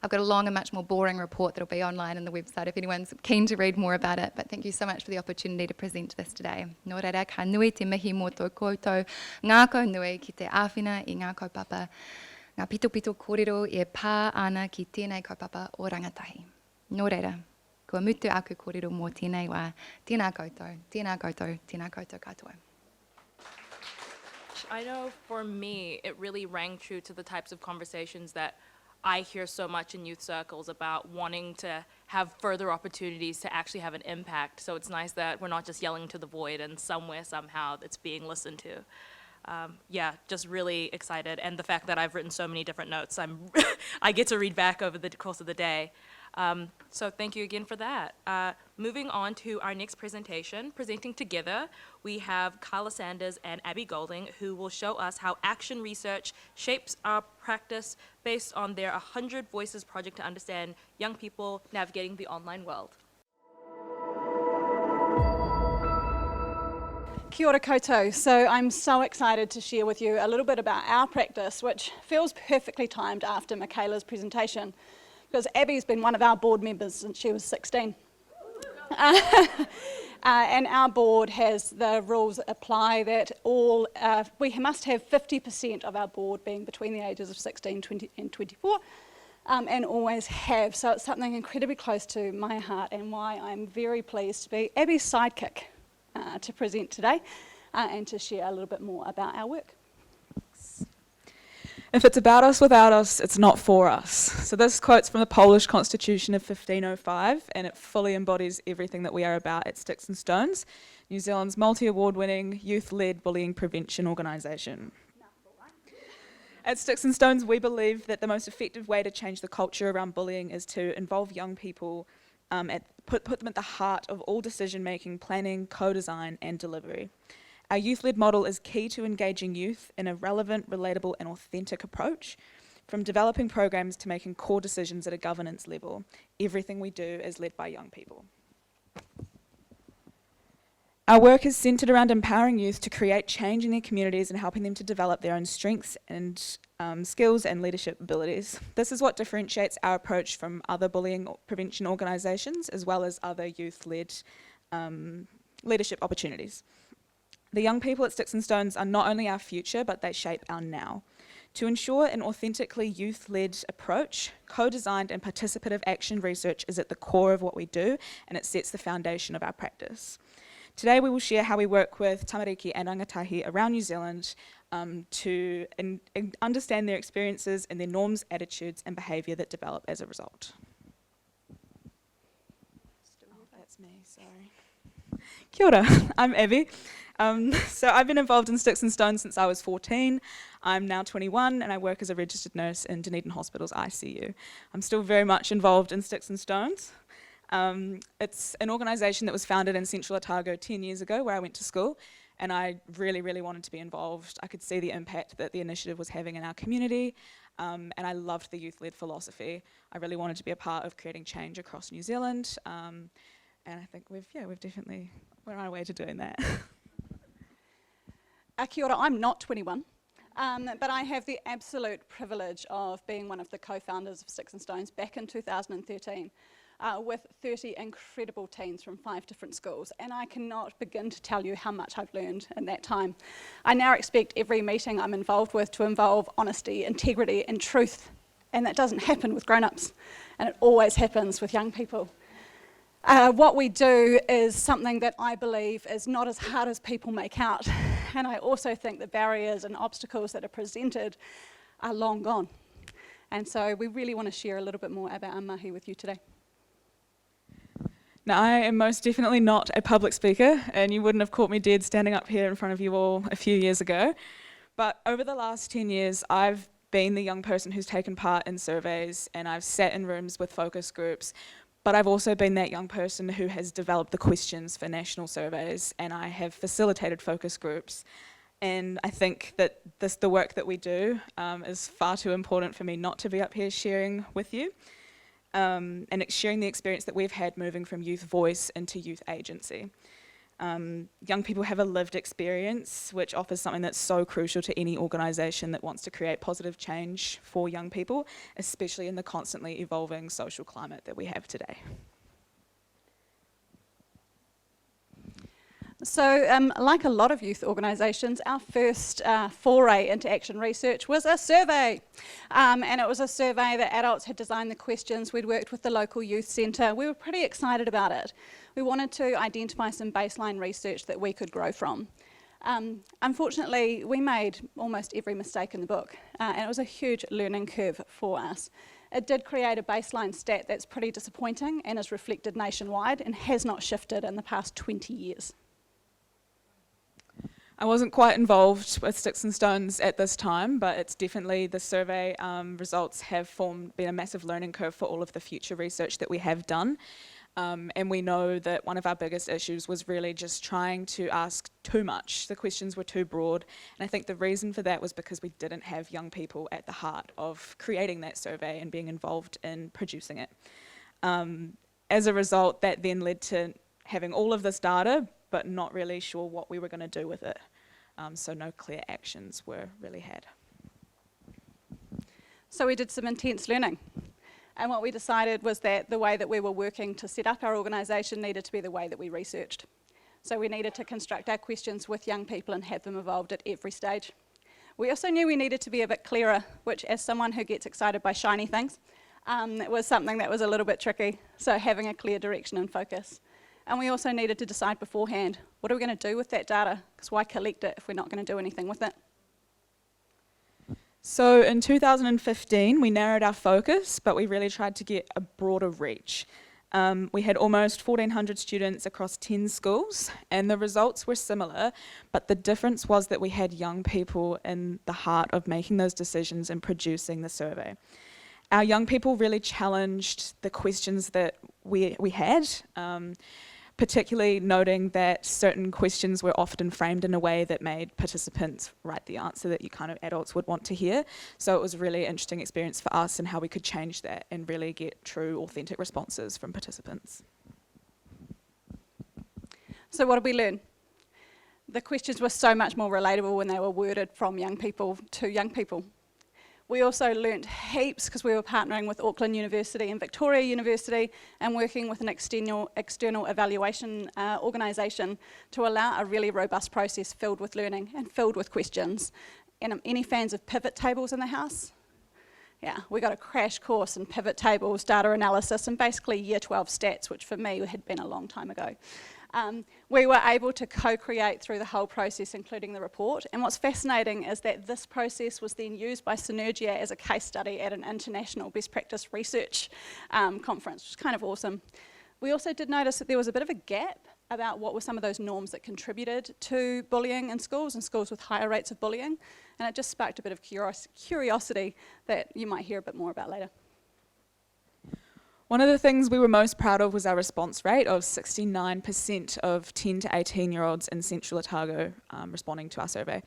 I've got a long and much more boring report that'll be online on the website if anyone's keen to read more about it, but thank you so much for the opportunity to present this today. Nō reira, ka nui te mihi mō tō koutou, ngā kau nui ki te āwhina i ngā kaupapa, ngā pito kōrero e pā ana ki tēnei kaupapa o rangatahi. Nō reira, kua mutu aku kōrero mō tēnei wā, tēnā koutou, tēnā koutou, tēnā koutou katoa. I know for me, it really rang true to the types of conversations that I hear so much in youth circles about wanting to have further opportunities to actually have an impact. So it's nice that we're not just yelling to the void and somewhere, somehow, that's being listened to. Yeah, just really excited. And the fact that I've written so many different notes, I get to read back over the course of the day. So thank you again for that. Moving on to our next presentation. Presenting together, we have Carla Sanders and Abby Golding, who will show us how action research shapes our practice based on their 100 Voices project to understand young people navigating the online world. Kia ora koutou. So I'm so excited to share with you a little bit about our practice, which feels perfectly timed after Michaela's presentation, because Abby's been one of our board members since she was 16. And our board has the rules apply that we must have 50% of our board being between the ages of 16, 20 and 24, and always have. So it's something incredibly close to my heart and why I'm very pleased to be Abby's sidekick to present today and to share a little bit more about our work. If it's about us without us, it's not for us. So this quote's from the Polish Constitution of 1505, and it fully embodies everything that we are about at Sticks and Stones, New Zealand's multi-award-winning youth-led bullying prevention organisation. At Sticks and Stones, we believe that the most effective way to change the culture around bullying is to involve young people, put them at the heart of all decision-making, planning, co-design and delivery. Our youth-led model is key to engaging youth in a relevant, relatable and authentic approach. From developing programs to making core decisions at a governance level, everything we do is led by young people. Our work is centred around empowering youth to create change in their communities and helping them to develop their own strengths and skills and leadership abilities. This is what differentiates our approach from other bullying prevention organisations, as well as other youth-led leadership opportunities. The young people at Sticks and Stones are not only our future, but they shape our now. To ensure an authentically youth-led approach, co-designed and participative action research is at the core of what we do, and it sets the foundation of our practice. Today we will share how we work with tamariki and rangatahi around New Zealand to understand their experiences and their norms, attitudes and behaviour that develop as a result. That's me, sorry. Kia ora, I'm Abby. So I've been involved in Sticks and Stones since I was 14. I'm now 21 and I work as a registered nurse in Dunedin Hospital's ICU. I'm still very much involved in Sticks and Stones. It's an organisation that was founded in Central Otago 10 years ago where I went to school, and I really, really wanted to be involved. I could see the impact that the initiative was having in our community, and I loved the youth-led philosophy. I really wanted to be a part of creating change across New Zealand, and I think we're on our way to doing that. Kia ora, I'm not 21, but I have the absolute privilege of being one of the co-founders of Sticks and Stones back in 2013 with 30 incredible teens from 5 different schools, and I cannot begin to tell you how much I've learned in that time. I now expect every meeting I'm involved with to involve honesty, integrity and truth, and that doesn't happen with grown-ups, and it always happens with young people. What we do is something that I believe is not as hard as people make out, and I also think the barriers and obstacles that are presented are long gone. And so we really want to share a little bit more about our mahi with you today. Now, I am most definitely not a public speaker, and you wouldn't have caught me dead standing up here in front of you all a few years ago. But over the last 10 years, I've been the young person who's taken part in surveys, and I've sat in rooms with focus groups. But I've also been that young person who has developed the questions for national surveys, and I have facilitated focus groups. And I think that the work that we do is far too important for me not to be up here sharing with you. And sharing the experience that we've had moving from youth voice into youth agency. Young people have a lived experience which offers something that's so crucial to any organisation that wants to create positive change for young people, especially in the constantly evolving social climate that we have today. So, like a lot of youth organisations, our first foray into action research was a survey. And it was a survey that adults had designed the questions. We'd worked with the local youth centre. We were pretty excited about it. We wanted to identify some baseline research that we could grow from. Unfortunately, we made almost every mistake in the book, and it was a huge learning curve for us. It did create a baseline stat that's pretty disappointing and is reflected nationwide and has not shifted in the past 20 years. I wasn't quite involved with Sticks and Stones at this time, but it's definitely the survey results have been a massive learning curve for all of the future research that we have done. And we know that one of our biggest issues was really just trying to ask too much. The questions were too broad. And I think the reason for that was because we didn't have young people at the heart of creating that survey and being involved in producing it. As a result, that then led to having all of this data, but not really sure what we were going to do with it. So no clear actions were really had. So we did some intense learning. And what we decided was that the way that we were working to set up our organisation needed to be the way that we researched. So we needed to construct our questions with young people and have them evolved at every stage. We also knew we needed to be a bit clearer, which as someone who gets excited by shiny things, it was something that was a little bit tricky. So having a clear direction and focus. And we also needed to decide beforehand, what are we going to do with that data? Because why collect it if we're not going to do anything with it? So in 2015, we narrowed our focus, but we really tried to get a broader reach. We had almost 1,400 students across 10 schools, and the results were similar, but the difference was that we had young people in the heart of making those decisions and producing the survey. Our young people really challenged the questions that we had, particularly noting that certain questions were often framed in a way that made participants write the answer that you kind of adults would want to hear. So it was a really interesting experience for us and how we could change that and really get true, authentic responses from participants. So what did we learn? The questions were so much more relatable when they were worded from young people to young people. We also learnt heaps because we were partnering with Auckland University and Victoria University and working with an external evaluation organisation to allow a really robust process filled with learning and filled with questions. And any fans of pivot tables in the house? Yeah, we got a crash course in pivot tables, data analysis, and basically year 12 stats, which for me had been a long time ago. We were able to co-create through the whole process, including the report. And what's fascinating is that this process was then used by Synergia as a case study at an international best practice research conference, which is kind of awesome. We also did notice that there was a bit of a gap about what were some of those norms that contributed to bullying in schools and schools with higher rates of bullying. And it just sparked a bit of curiosity that you might hear a bit more about later. One of the things we were most proud of was our response rate of 69% of 10 to 18-year-olds in Central Otago responding to our survey.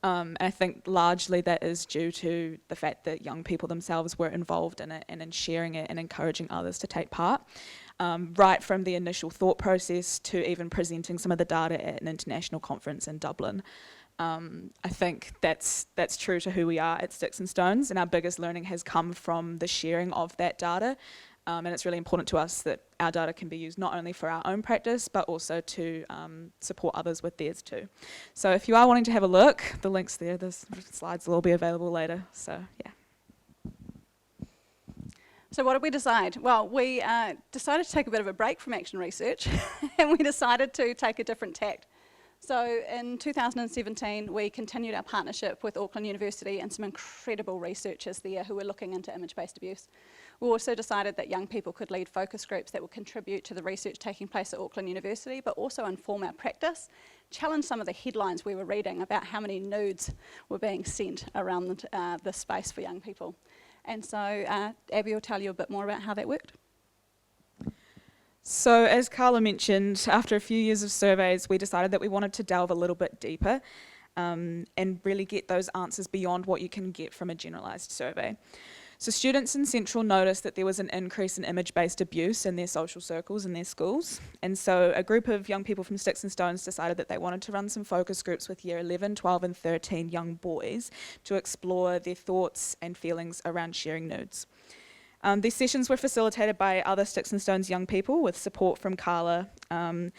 And I think largely that is due to the fact that young people themselves were involved in it and in sharing it and encouraging others to take part. Right from the initial thought process to even presenting some of the data at an international conference in Dublin. I think that's true to who we are at Sticks and Stones, and our biggest learning has come from the sharing of that data. And it's really important to us that our data can be used not only for our own practice, but also to support others with theirs too. So if you are wanting to have a look, the link's there, the slides will all be available later, so yeah. So what did we decide? Well, we decided to take a bit of a break from action research and we decided to take a different tact. So in 2017, we continued our partnership with Auckland University and some incredible researchers there who were looking into image-based abuse. We also decided that young people could lead focus groups that would contribute to the research taking place at Auckland University, but also inform our practice, challenge some of the headlines we were reading about how many nudes were being sent around the space for young people. And so Abby will tell you a bit more about how that worked. So as Carla mentioned, after a few years of surveys, we decided that we wanted to delve a little bit deeper and really get those answers beyond what you can get from a generalised survey. So students in Central noticed that there was an increase in image-based abuse in their social circles in their schools. And so a group of young people from Sticks and Stones decided that they wanted to run some focus groups with year 11, 12 and 13 young boys to explore their thoughts and feelings around sharing nudes. These sessions were facilitated by other Sticks and Stones young people with support from Carla. And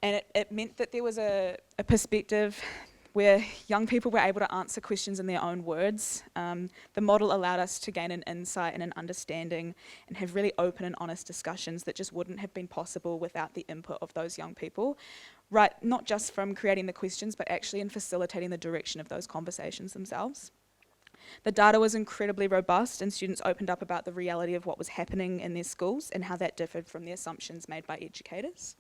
it meant that there was a perspective where young people were able to answer questions in their own words. The model allowed us to gain an insight and an understanding and have really open and honest discussions that just wouldn't have been possible without the input of those young people. Right, not just from creating the questions, but actually in facilitating the direction of those conversations themselves. The data was incredibly robust and students opened up about the reality of what was happening in their schools and how that differed from the assumptions made by educators.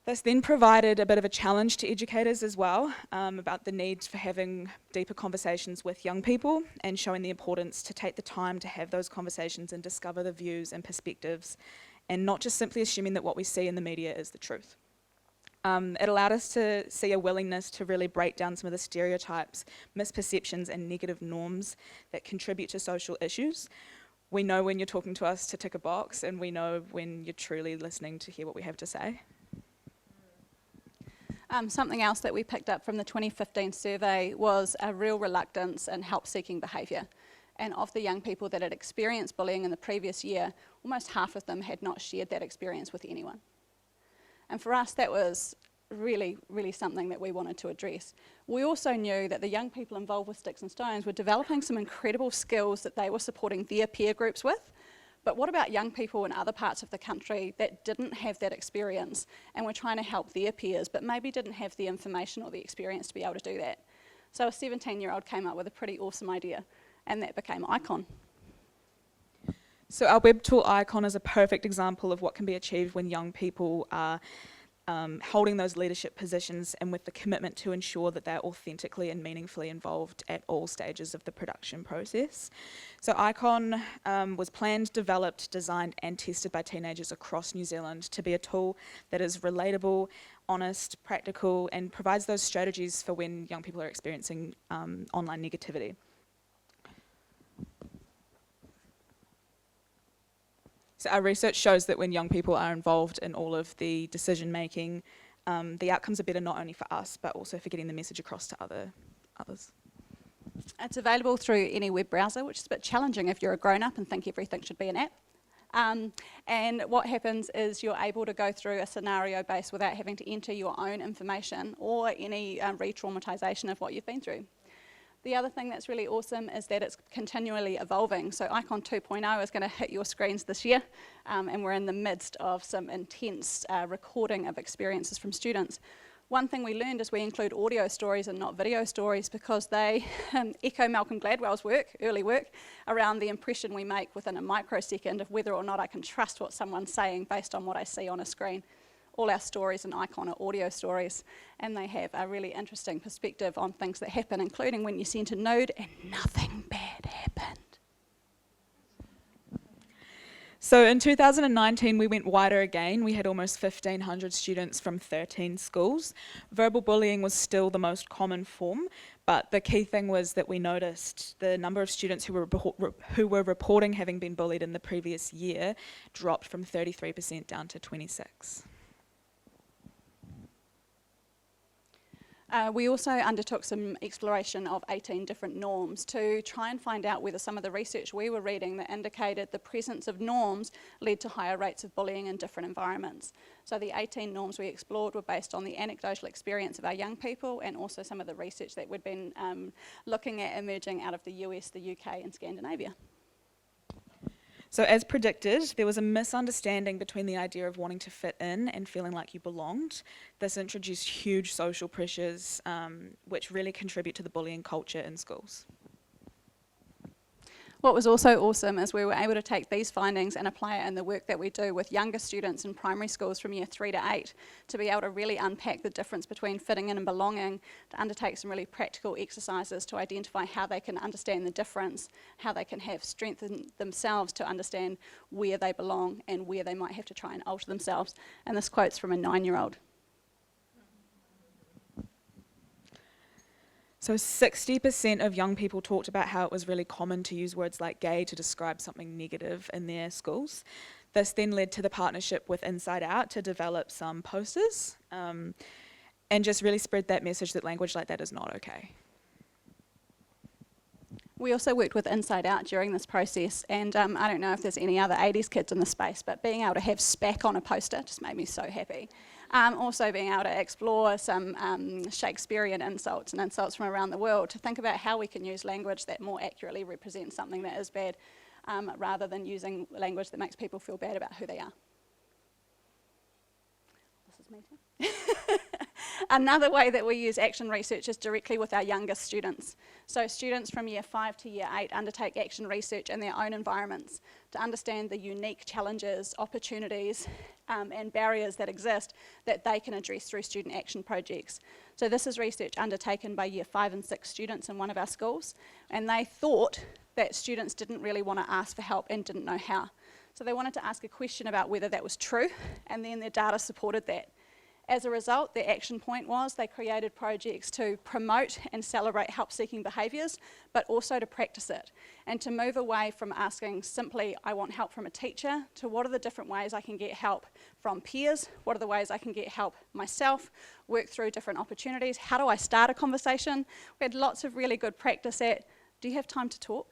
This then provided a bit of a challenge to educators as well about the need for having deeper conversations with young people and showing the importance to take the time to have those conversations and discover the views and perspectives and not just simply assuming that what we see in the media is the truth. It allowed us to see a willingness to really break down some of the stereotypes, misperceptions and negative norms that contribute to social issues. We know when you're talking to us to tick a box, and we know when you're truly listening to hear what we have to say. Something else that we picked up from the 2015 survey was a real reluctance in help-seeking behaviour. And of the young people that had experienced bullying in the previous year, almost half of them had not shared that experience with anyone. And for us, that was really, really something that we wanted to address. We also knew that the young people involved with Sticks and Stones were developing some incredible skills that they were supporting their peer groups with. But what about young people in other parts of the country that didn't have that experience and were trying to help their peers, but maybe didn't have the information or the experience to be able to do that? So a 17-year-old came up with a pretty awesome idea, and that became Icon. So our web tool Icon is a perfect example of what can be achieved when young people are holding those leadership positions and with the commitment to ensure that they're authentically and meaningfully involved at all stages of the production process. So Icon was planned, developed, designed and tested by teenagers across New Zealand to be a tool that is relatable, honest, practical and provides those strategies for when young people are experiencing online negativity. So our research shows that when young people are involved in all of the decision making, the outcomes are better not only for us, but also for getting the message across to others. It's available through any web browser, which is a bit challenging if you're a grown-up and think everything should be an app. And what happens is you're able to go through a scenario base without having to enter your own information or any re-traumatisation of what you've been through. The other thing that's really awesome is that it's continually evolving. So Icon 2.0 is going to hit your screens this year, and we're in the midst of some intense recording of experiences from students. One thing we learned is we include audio stories and not video stories because they echo Malcolm Gladwell's early work, around the impression we make within a microsecond of whether or not I can trust what someone's saying based on what I see on a screen. All our stories in Icon are audio stories, and they have a really interesting perspective on things that happen, including when you sent a node and nothing bad happened. So in 2019, we went wider again. We had almost 1,500 students from 13 schools. Verbal bullying was still the most common form, but the key thing was that we noticed the number of students who were reporting having been bullied in the previous year dropped from 33% down to 26%. We also undertook some exploration of 18 different norms to try and find out whether some of the research we were reading that indicated the presence of norms led to higher rates of bullying in different environments. So the 18 norms we explored were based on the anecdotal experience of our young people and also some of the research that we'd been looking at emerging out of the US, the UK and Scandinavia. So as predicted, there was a misunderstanding between the idea of wanting to fit in and feeling like you belonged. This introduced huge social pressures, which really contribute to the bullying culture in schools. What was also awesome is we were able to take these findings and apply it in the work that we do with younger students in primary schools from year 3 to 8 to be able to really unpack the difference between fitting in and belonging, to undertake some really practical exercises to identify how they can understand the difference, how they can have strength in themselves to understand where they belong and where they might have to try and alter themselves. And this quote's from a 9-year-old. So 60% of young people talked about how it was really common to use words like gay to describe something negative in their schools. This then led to the partnership with Inside Out to develop some posters and just really spread that message that language like that is not okay. We also worked with Inside Out during this process, and I don't know if there's any other 80s kids in the space, but being able to have SPAC on a poster just made me so happy. Also being able to explore some Shakespearean insults and insults from around the world to think about how we can use language that more accurately represents something that is bad, rather than using language that makes people feel bad about who they are. This is me too. Another way that we use action research is directly with our youngest students. So students from year 5 to year 8 undertake action research in their own environments to understand the unique challenges, opportunities and barriers that exist that they can address through student action projects. So this is research undertaken by year 5 and 6 students in one of our schools, and they thought that students didn't really want to ask for help and didn't know how. So they wanted to ask a question about whether that was true, and then their data supported that. As a result, their action point was they created projects to promote and celebrate help-seeking behaviours, but also to practice it, and to move away from asking simply, I want help from a teacher, to what are the different ways I can get help from peers, what are the ways I can get help myself, work through different opportunities, how do I start a conversation? We had lots of really good practice at, do you have time to talk?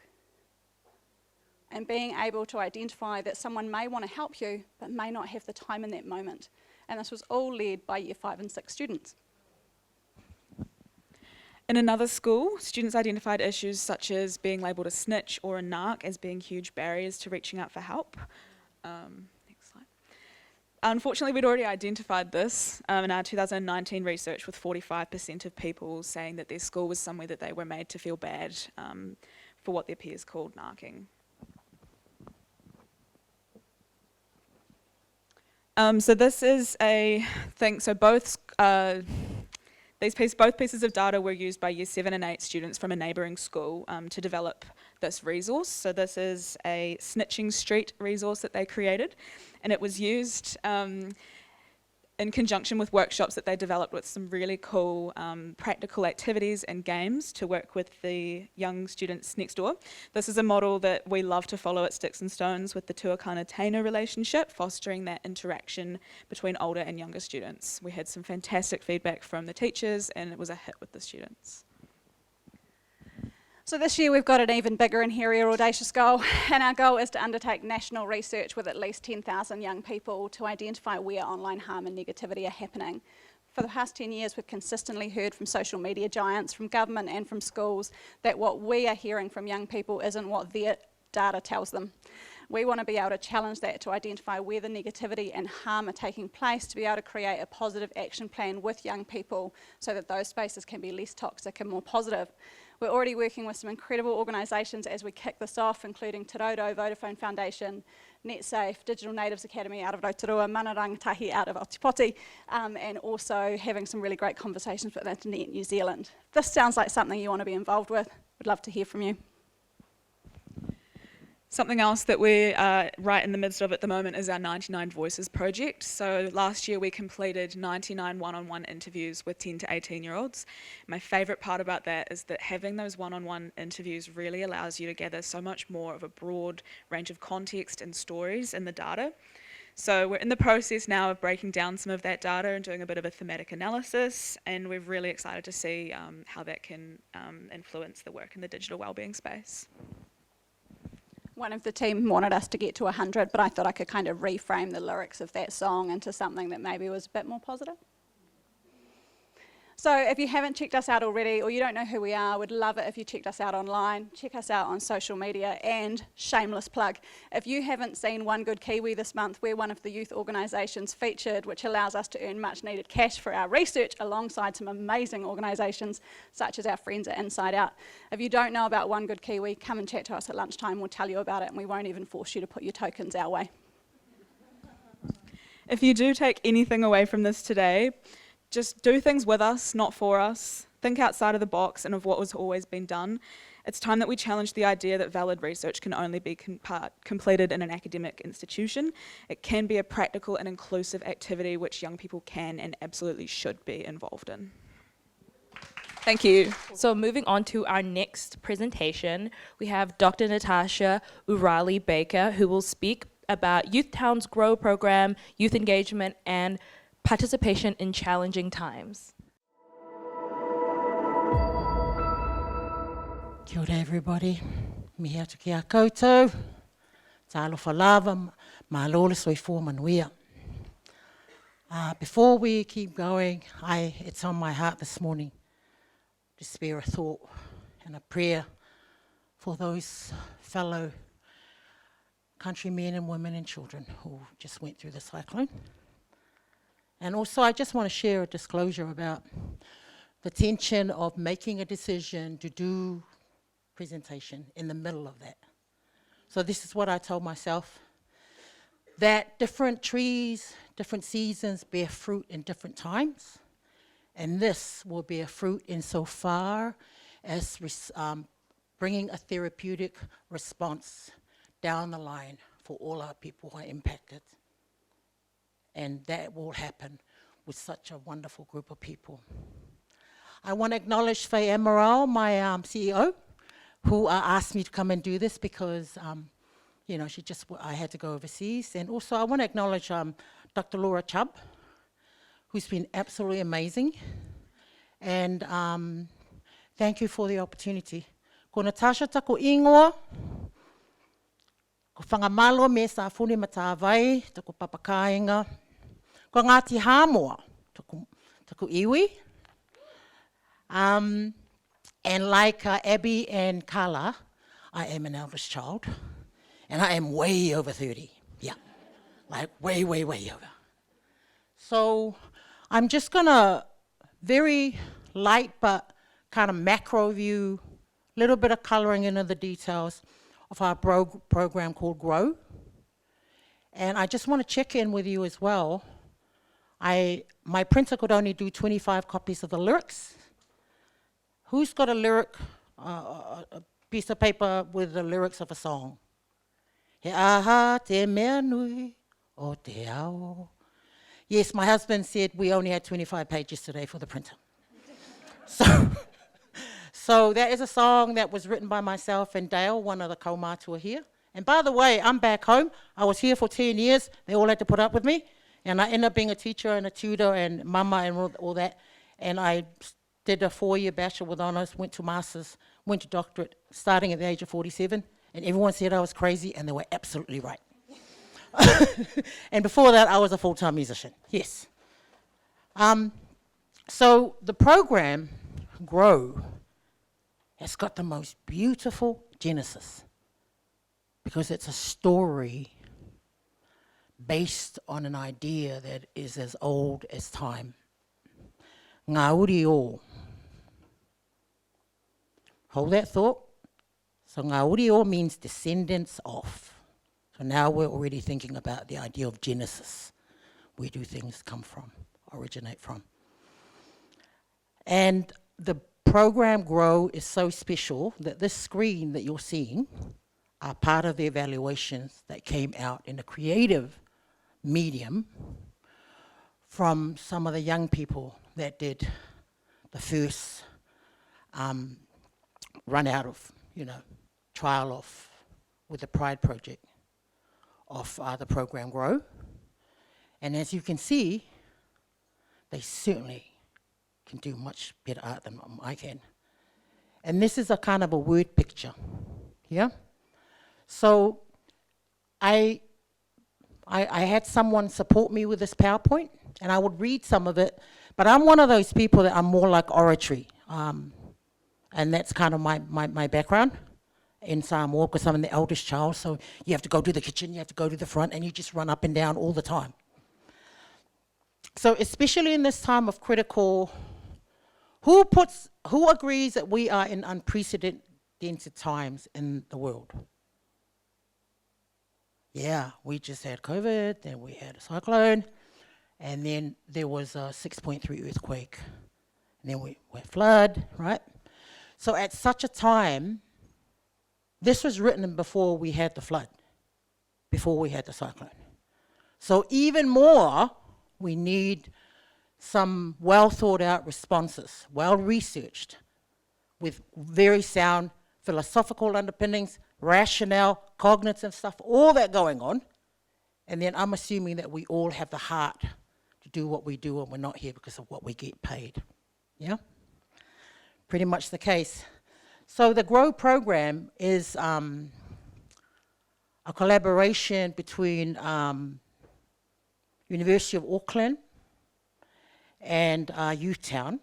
And being able to identify that someone may want to help you, but may not have the time in that moment. And this was all led by year 5 and 6 students. In another school, students identified issues such as being labelled a snitch or a narc as being huge barriers to reaching out for help. Next slide. Unfortunately, we'd already identified this in our 2019 research, with 45% of people saying that their school was somewhere that they were made to feel bad for what their peers called narking. So this is a thing, so both pieces of data were used by year 7 and 8 students from a neighbouring school to develop this resource. So this is a snitching street resource that they created, and it was used in conjunction with workshops that they developed with some really cool practical activities and games to work with the young students next door. This is a model that we love to follow at Sticks and Stones with the tuakana-taina relationship, fostering that interaction between older and younger students. We had some fantastic feedback from the teachers, and it was a hit with the students. So this year we've got an even bigger and hairier audacious goal, and our goal is to undertake national research with at least 10,000 young people to identify where online harm and negativity are happening. For the past 10 years, we've consistently heard from social media giants, from government and from schools, that what we are hearing from young people isn't what their data tells them. We want to be able to challenge that, to identify where the negativity and harm are taking place, to be able to create a positive action plan with young people so that those spaces can be less toxic and more positive. We're already working with some incredible organisations as we kick this off, including Te Raudo, Vodafone Foundation, NetSafe, Digital Natives Academy out of Rotorua, Mana Rangatahi out of Otipoti, and also having some really great conversations with Internet New Zealand. If this sounds like something you want to be involved with, we'd love to hear from you. Something else that we're right in the midst of at the moment is our 99 Voices project. So last year we completed 99 one-on-one interviews with 10 to 18-year-olds. My favourite part about that is that having those one-on-one interviews really allows you to gather so much more of a broad range of context and stories in the data. So we're in the process now of breaking down some of that data and doing a bit of a thematic analysis, and we're really excited to see how that can influence the work in the digital wellbeing space. One of the team wanted us to get to 100, but I thought I could kind of reframe the lyrics of that song into something that maybe was a bit more positive. So if you haven't checked us out already, or you don't know who we are, we'd love it if you checked us out online, check us out on social media, and shameless plug, if you haven't seen One Good Kiwi this month, we're one of the youth organisations featured, which allows us to earn much needed cash for our research alongside some amazing organisations such as our friends at Inside Out. If you don't know about One Good Kiwi, come and chat to us at lunchtime, we'll tell you about it, and we won't even force you to put your tokens our way. If you do take anything away from this today, just do things with us, not for us. Think outside of the box and of what was always been done. It's time that we challenge the idea that valid research can only be completed in an academic institution. It can be a practical and inclusive activity which young people can and absolutely should be involved in. Thank you. So moving on to our next presentation, we have Dr. Natasha Urali-Baker, who will speak about Youth Towns Grow program, youth engagement, and participation in challenging times. Kia ora everybody, mihi atu ki a koutou, tā alofa lava, mā lole soifua manuia. Before we keep going, it's on my heart this morning to spare a thought and a prayer for those fellow countrymen and women and children who just went through the cyclone. And also I just want to share a disclosure about the tension of making a decision to do presentation in the middle of that. So this is what I told myself, that different trees, different seasons bear fruit in different times, and this will bear fruit insofar as bringing a therapeutic response down the line for all our people who are impacted. And that will happen with such a wonderful group of people. I want to acknowledge Faye Amaral, my CEO, who asked me to come and do this because, you know, I had to go overseas. And also I want to acknowledge Dr. Laura Chubb, who's been absolutely amazing. And thank you for the opportunity. Ko Natasha tako ingoa, ko whangamalo me sa funi matawai, tako papakainga, ko Ngāti Hāmoa, tako iwi. And like Abby and Carla, I am an eldest child, and I am way over 30, yeah, like way, way, way over. So I'm just gonna very light but kind of macro view, little bit of coloring into the details of our program called Grow. And I just want to check in with you as well. My printer could only do 25 copies of the lyrics. Who's got a lyric, a piece of paper with the lyrics of a song? He aha te mea nui o te ao. Yes, my husband said we only had 25 pages today for the printer. So that is a song that was written by myself and Dale, one of the kaumātua here. And by the way, I'm back home. I was here for 10 years. They all had to put up with me. And I ended up being a teacher and a tutor and mama and all that. And I did a 4-year bachelor with honours, went to masters, went to doctorate, starting at the age of 47. And everyone said I was crazy, and they were absolutely right. And before that, I was a full-time musician, yes. So the program, Grow, has got the most beautiful genesis because it's a story based on an idea that is as old as time. Ngā uri o. Hold that thought. So ngā uri o means descendants of. So now we're already thinking about the idea of genesis. Where do things come from, originate from? And the program Grow is so special that this screen that you're seeing are part of the evaluations that came out in a creative medium from some of the young people that did the first run out of, trial of with the Pride Project of the program Grow. And as you can see, they certainly can do much better art than I can. And this is a kind of a word picture, yeah? So I had someone support me with this PowerPoint, and I would read some of it, but I'm one of those people that I'm more like oratory, and that's kind of my background in Samoa, because I'm the eldest child, so you have to go to the kitchen, you have to go to the front, and you just run up and down all the time. So especially in this time of critical, who agrees that we are in unprecedented times in the world? Yeah, we just had COVID, then we had a cyclone, and then there was a 6.3 earthquake, and then we had flood, right? So at such a time, this was written before we had the flood, before we had the cyclone. So even more, we need some well thought out responses, well researched, with very sound philosophical underpinnings, rationale, cognitive stuff, all that going on. And then I'm assuming that we all have the heart to do what we do and we're not here because of what we get paid. Yeah? Pretty much the case. So the GROW program is a collaboration between University of Auckland and Youth Town.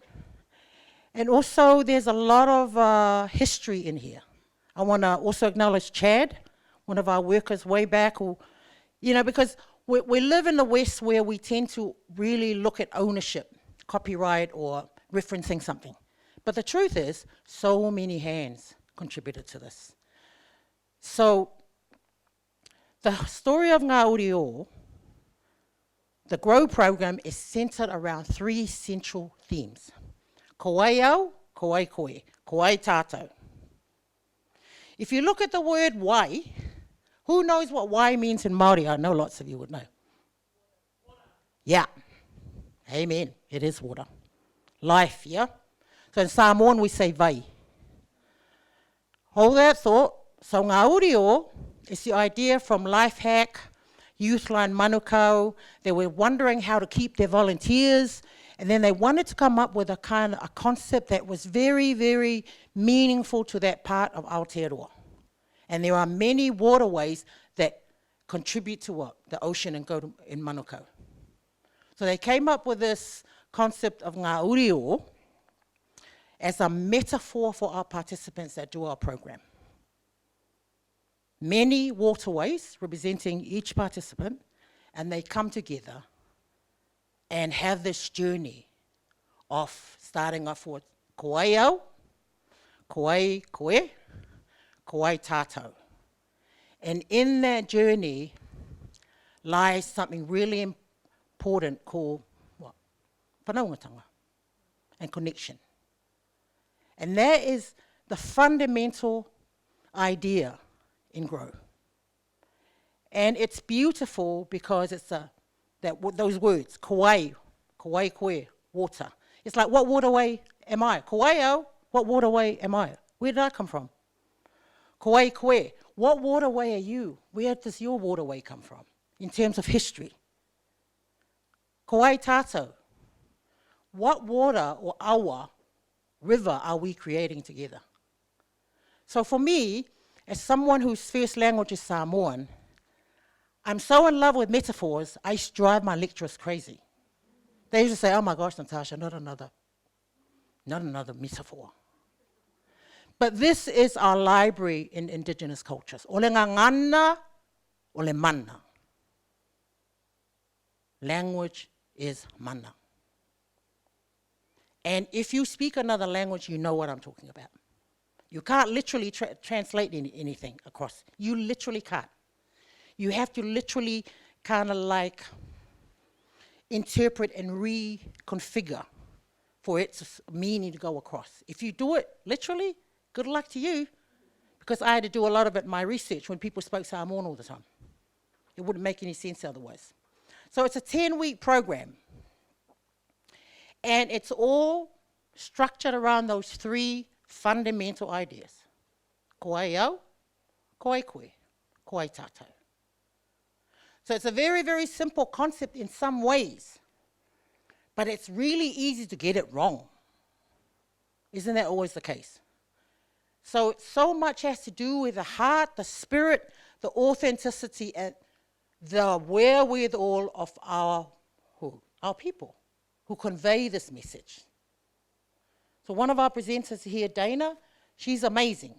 And also there's a lot of history in here. I want to also acknowledge Chad, one of our workers way back, who, because we live in the West where we tend to really look at ownership, copyright or referencing something. But the truth is, so many hands contributed to this. So the story of Ngā Uri O, the GROW program is centered around 3 central themes. Ko ai au, ko ai koe, ko ai tātou. If you look at the word wai, who knows what wai means in Māori? I know lots of you would know. Water. Yeah. Amen. It is water. Life, yeah? So in Samoan we say vai. Hold that thought. So Ngā Uri O is the idea from Life Hack, Youthline Manukau. They were wondering how to keep their volunteers, and then they wanted to come up with a concept that was very, very meaningful to that part of Aotearoa. And there are many waterways that contribute to what? The ocean and go to, in Manukau. So they came up with this concept of Ngā Uri O as a metaphor for our participants that do our program. Many waterways representing each participant, and they come together and have this journey of starting off with ko ai au, ko ai koe, ko ai tātou. And in that journey lies something really important called what? Whanaungatanga and connection. And that is the fundamental idea in GROW. And it's beautiful because it's those words, ko ai koe, water. It's like, what waterway am I? Ko ai au, what waterway am I? Where did I come from? Ko ai koe, what waterway are you? Where does your waterway come from in terms of history? Ko ai tātou, what water or awa, river are we creating together? So for me, as someone whose first language is Samoan, I'm so in love with metaphors, I drive my lecturers crazy. They used to say, oh my gosh, Natasha, not another metaphor. But this is our library in indigenous cultures. Ole ngā ngana, ole mana. Language is mana. And if you speak another language, you know what I'm talking about. You can't literally translate anything across. You literally can't. You have to literally kind of like interpret and reconfigure for its meaning to go across. If you do it literally, good luck to you, because I had to do a lot of it in my research when people spoke Samoan all the time. It wouldn't make any sense otherwise. So it's a 10-week program. And it's all structured around those 3 fundamental ideas. Ko ai au, ko ai koe, ko ai tātou. So it's a very, very simple concept in some ways, but it's really easy to get it wrong. Isn't that always the case? So much has to do with the heart, the spirit, the authenticity, and the wherewithal of our people who convey this message. So one of our presenters here, Dana, she's amazing.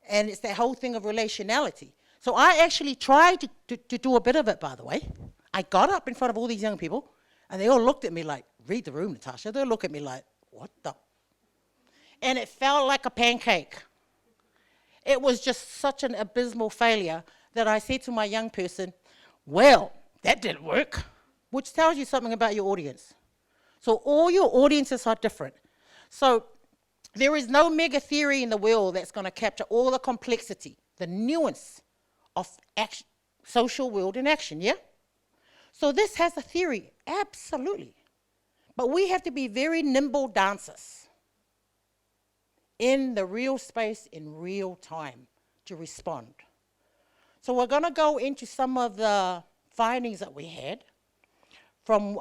And it's that whole thing of relationality. So I actually tried to do a bit of it, by the way. I got up in front of all these young people, and they all looked at me like, read the room, Natasha. They'll look at me like, what the? And it felt like a pancake. It was just such an abysmal failure that I said to my young person, well, that didn't work, which tells you something about your audience. So all your audiences are different. So there is no mega theory in the world that's going to capture all the complexity, the nuance of action, social world in action, yeah? So this has a theory, absolutely. But we have to be very nimble dancers in the real space in real time to respond. So we're going to go into some of the findings that we had from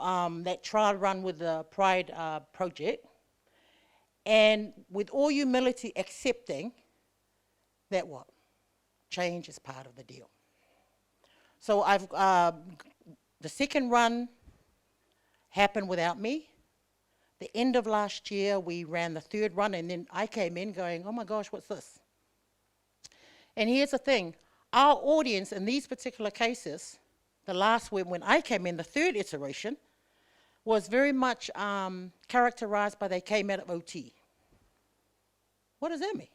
that trial run with the Pride project, and with all humility accepting that what? Change is part of the deal. So the second run happened without me. The end of last year, we ran the third run, and then I came in going, oh my gosh, what's this? And here's the thing, our audience in these particular cases, the last one when I came in, the third iteration, was very much characterized by they came out of OT. What does that mean?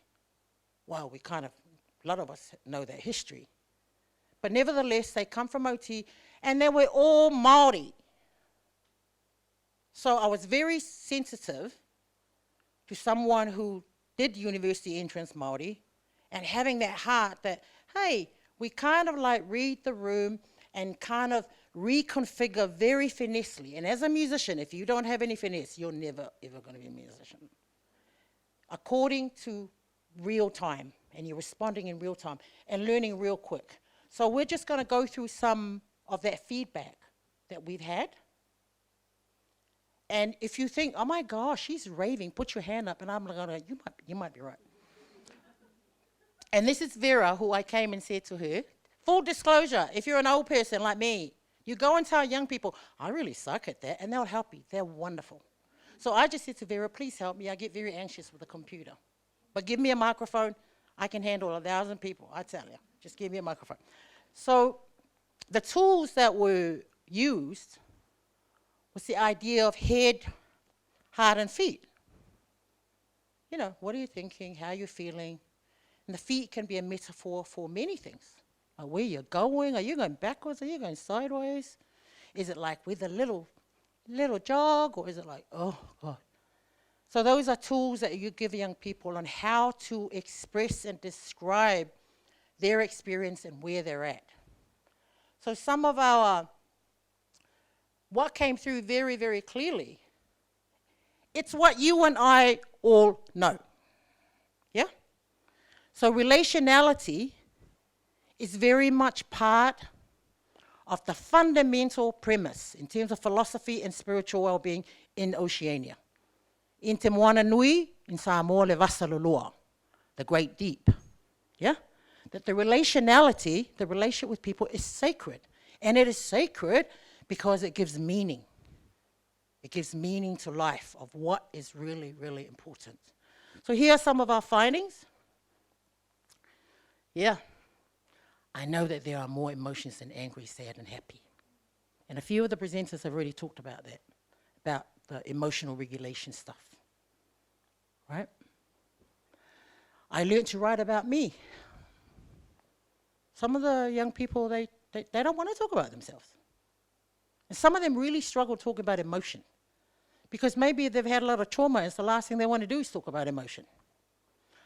Well, a lot of us know that history. But nevertheless, they come from OT, and they were all Māori. So I was very sensitive to someone who did university entrance Māori, and having that heart that, hey, we kind of like read the room and kind of reconfigure very finessely. And as a musician, if you don't have any finesse, you're never, ever going to be a musician. According to real time, and you're responding in real time and learning real quick. So we're just going to go through some of that feedback that we've had. And if you think, oh my gosh, she's raving, put your hand up, and I'm going to, you might be right. And this is Vera, who I came and said to her, full disclosure, if you're an old person like me, you go and tell young people, I really suck at that, and they'll help you. They're wonderful. So I just said to Vera, please help me. I get very anxious with a computer. But give me a microphone. I can handle 1,000 people, I tell you. Just give me a microphone. So the tools that were used was the idea of head, heart, and feet. You know, what are you thinking? How are you feeling? And the feet can be a metaphor for many things. Where you're going? Are you going backwards? Are you going sideways? Is it like with a little jog, or is it like, oh God? So those are tools that you give young people on how to express and describe their experience and where they're at. So some of our, what came through very, very clearly, it's what you and I all know. Yeah? So relationality is very much part of the fundamental premise in terms of philosophy and spiritual well-being in Oceania. In Te Moana Nui, in Samoa le Vasaloloa, the great deep. Yeah? That the relationality, the relationship with people is sacred. And it is sacred because it gives meaning. It gives meaning to life of what is really, really important. So here are some of our findings. Yeah, I know that there are more emotions than angry, sad, and happy. And a few of the presenters have already talked about that, about the emotional regulation stuff, right? I learned to write about me. Some of the young people, they don't want to talk about themselves. And some of them really struggle talking about emotion because maybe they've had a lot of trauma and it's the last thing they want to do is talk about emotion.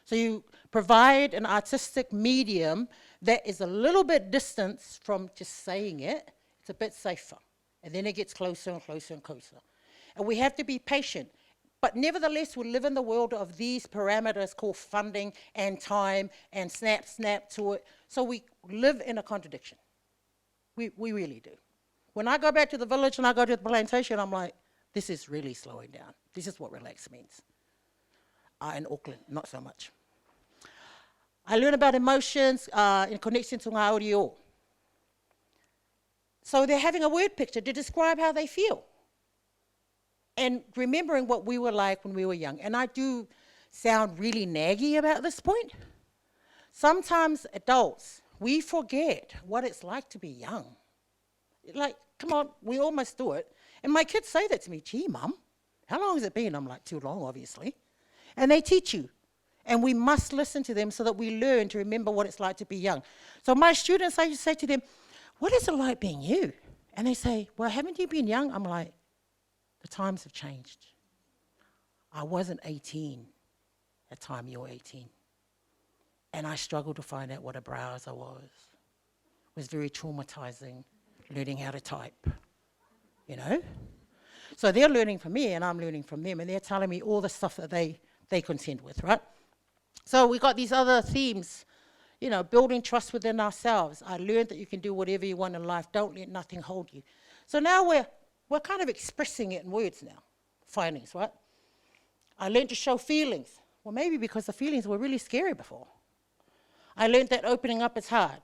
So you provide an artistic medium that is a little bit distant from just saying it. It's a bit safer. And then it gets closer and closer and closer. And we have to be patient. But nevertheless, we live in the world of these parameters called funding and time and snap to it. So we live in a contradiction. We really do. When I go back to the village and I go to the plantation, I'm like, this is really slowing down. This is what relax means. In Auckland, not so much. I learn about emotions in connection to ngā ori o. So they're having a word picture to describe how they feel. And remembering what we were like when we were young. And I do sound really naggy about this point. Sometimes adults, we forget what it's like to be young. Like, come on, we almost do it. And my kids say that to me, gee, Mum, how long has it been? I'm like, too long, obviously. And they teach you. And we must listen to them so that we learn to remember what it's like to be young. So my students, I used to say to them, what is it like being you? And they say, well, haven't you been young? I'm like, the times have changed. I wasn't 18 at the time you were 18. And I struggled to find out what a browser was. It was very traumatizing, learning how to type, you know? So they're learning from me and I'm learning from them and they're telling me all the stuff that they contend with, right? So we got these other themes, you know, building trust within ourselves. I learned that you can do whatever you want in life. Don't let nothing hold you. So now we're kind of expressing it in words now, findings, right? I learned to show feelings. Well, maybe because the feelings were really scary before. I learned that opening up is hard.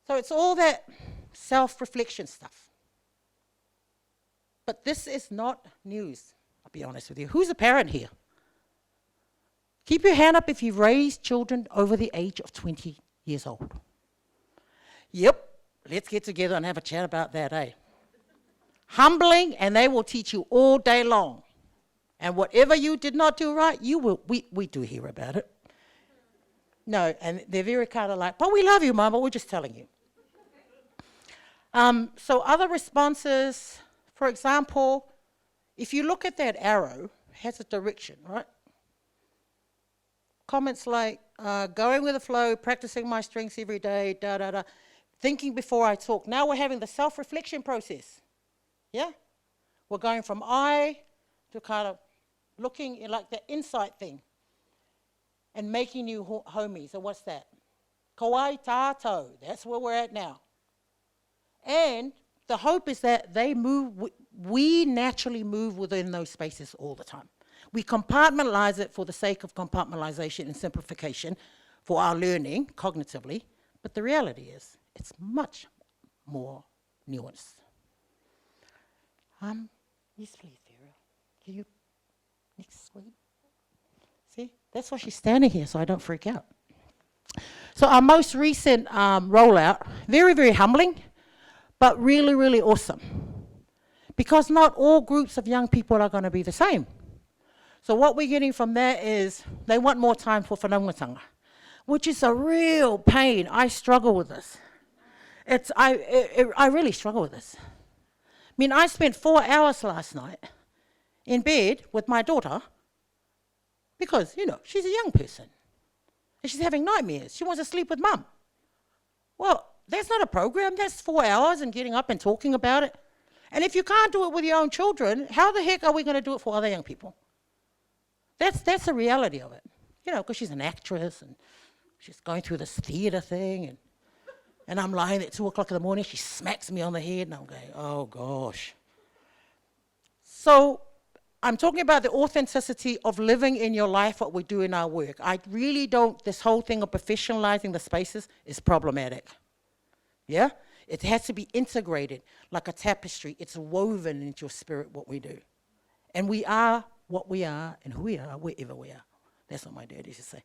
So it's all that self-reflection stuff. But this is not news, I'll be honest with you. Who's a parent here? Keep your hand up if you've raised children over the age of 20 years old. Yep, let's get together and have a chat about that, eh? Humbling, and they will teach you all day long. And whatever you did not do right, we do hear about it. No, and they're very kind of like, but we love you, Mum, but we're just telling you. So other responses, for example, if you look at that arrow, it has a direction, right? Comments like, going with the flow, practicing my strengths every day, thinking before I talk. Now we're having the self-reflection process, yeah? We're going from I to kind of looking in like the insight thing and making new homies. And what's that? Kawai tātou, that's where we're at now. And the hope is that they move, we naturally move within those spaces all the time. We compartmentalize it for the sake of compartmentalization and simplification for our learning cognitively, but the reality is it's much more nuanced. Yes, please, Vera. Can you, next screen? See, that's why she's standing here, so I don't freak out. So our most recent rollout, very, very humbling, but really, really awesome. Because not all groups of young people are going to be the same. So what we're getting from that is they want more time for whanaungatanga, which is a real pain. I struggle with this. I really struggle with this. I mean, I spent 4 hours last night in bed with my daughter because, you know, she's a young person and she's having nightmares. She wants to sleep with Mum. Well, that's not a program. That's 4 hours and getting up and talking about it. And if you can't do it with your own children, how the heck are we going to do it for other young people? That's the reality of it. You know, because she's an actress and she's going through this theatre thing and I'm lying at 2 o'clock in the morning, she smacks me on the head and I'm going, oh gosh. So I'm talking about the authenticity of living in your life what we do in our work. I really don't, this whole thing of professionalizing the spaces is problematic. Yeah? It has to be integrated like a tapestry. It's woven into your spirit, what we do. And we are what we are and who we are wherever we are. That's what my dad used to say.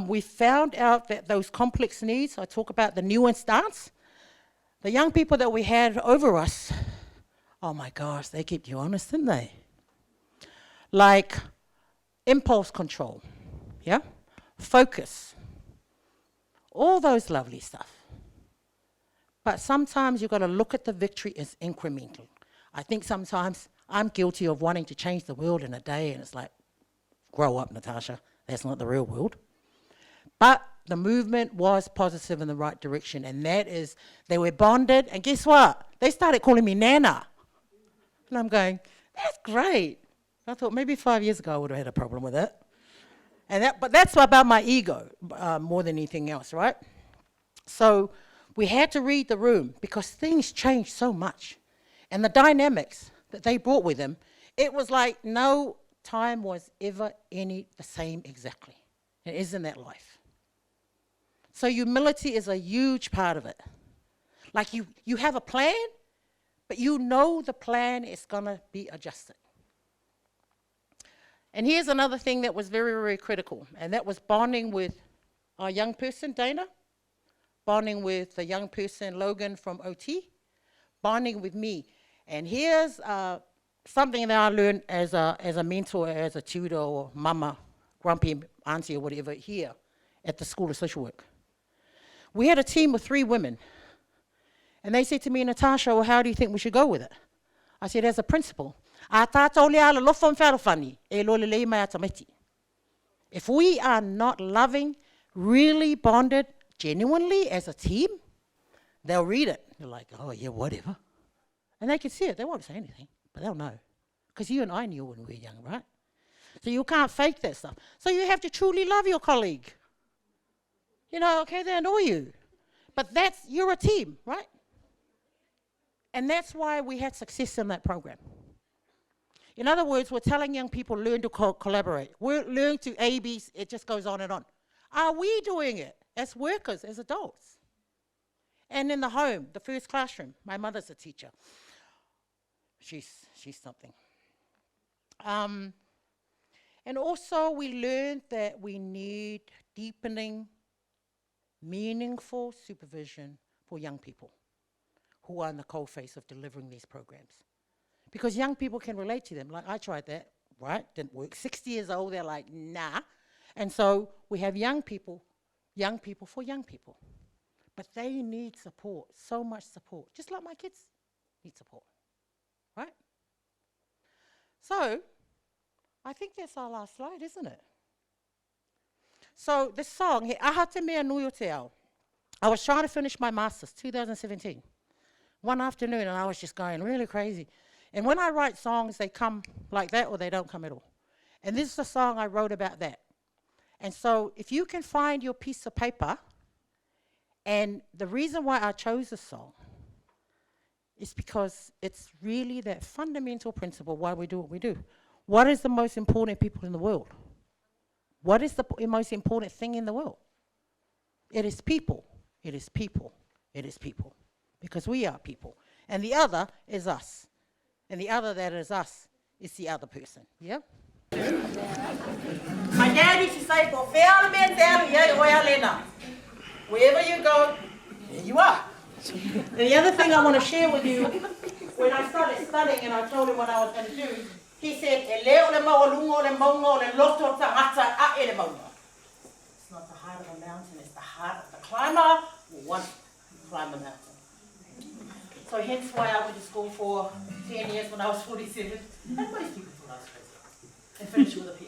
We found out that those complex needs, I talk about the nuanced dance, the young people that we had over us, oh my gosh, they kept you honest, didn't they? Like impulse control, yeah? Focus, all those lovely stuff. But sometimes you've got to look at the victory as incremental. I think sometimes I'm guilty of wanting to change the world in a day, and it's like, grow up, Natasha. That's not the real world. But the movement was positive in the right direction, and that is, they were bonded, and guess what? They started calling me Nana. And I'm going, that's great. I thought maybe 5 years ago I would have had a problem with it. But that's about my ego more than anything else, right? So we had to read the room because things changed so much. And the dynamics that they brought with them, it was like no time was ever the same exactly. It is in that life. So humility is a huge part of it. Like you have a plan, but you know the plan is going to be adjusted. And here's another thing that was very, very critical, and that was bonding with our young person, Dana, bonding with the young person, Logan from OT, bonding with me. And here's something that I learned as a mentor, as a tutor or mama, grumpy auntie or whatever here at the School of Social Work. We had a team of 3 women, and they said to me, Natasha, well, how do you think we should go with it? I said, as a principal, if we are not loving, really bonded, genuinely as a team, they'll read it. They're like, oh yeah, whatever. And they can see it. They won't say anything, but they'll know. Because you and I knew when we were young, right? So you can't fake that stuff. So you have to truly love your colleague. You know, okay, they annoy you. But you're a team, right? And that's why we had success in that program. In other words, we're telling young people, learn to collaborate. Learn to ABs, it just goes on and on. Are we doing it as workers, as adults? And in the home, the first classroom, my mother's a teacher. She's something. And also we learned that we need deepening, meaningful supervision for young people who are in the coalface of delivering these programs. Because young people can relate to them. Like, I tried that, right? Didn't work. 60 years old, they're like, nah. And so we have young people for young people. But they need support, so much support. Just like my kids need support, right? So, I think that's our last slide, isn't it? So, this song, He Aha Te Mea Nui o Te Ao. I was trying to finish my master's, 2017. One afternoon, and I was just going really crazy. And when I write songs, they come like that or they don't come at all. And this is a song I wrote about that. And so if you can find your piece of paper, and the reason why I chose this song is because it's really that fundamental principle why we do what we do. What is the most important people in the world? What is the most important thing in the world? It is people. It is people. It is people. Because we are people. And the other is us. And the other that is us is the other person. Yeah? My dad used to say, wherever you go, there you are. And the other thing I want to share with you, when I started studying and I told him what I was going to do, he said, it's not the heart of a mountain, it's the heart of the climber who wants to climb the mountain. So hence why I went to school for 10 years when I was 47. And most people thought I was crazy. And finished with a PhD.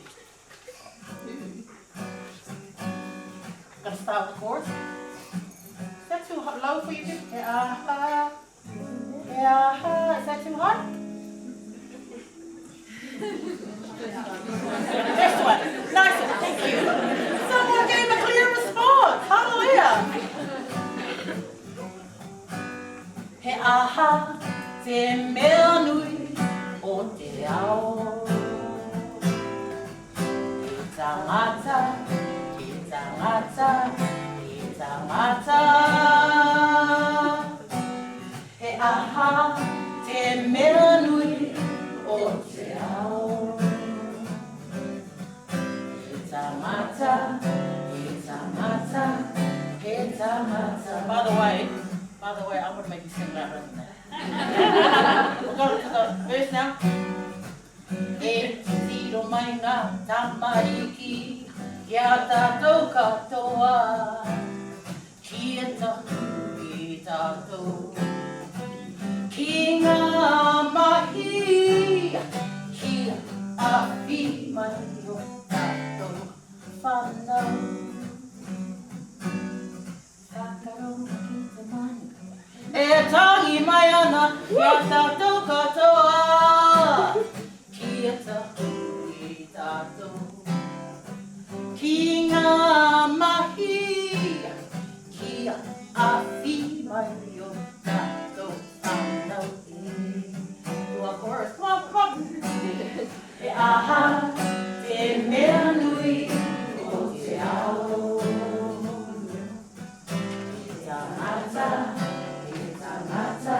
Gonna start with the chorus. Is that too low for you? Is that too high? This one. Nice one. Thank you. Someone gave a clear response. Hallelujah. He aha te mea nui o te ao. Ki tangata, ki tangata, ki tangata. E tiro mai ngā tamariki kia tātou katoa kia tahu i tātou ki ngā mahi kia awhi mai o tātou whanau whakarau ki te manu e tangi mai ana kia tātou katoa kia tahu i tātou ki ngā mahi kia awhi mai o tātou whanau Tua chorus, come on E aha te mea nui o te ao E tangata, e tangata,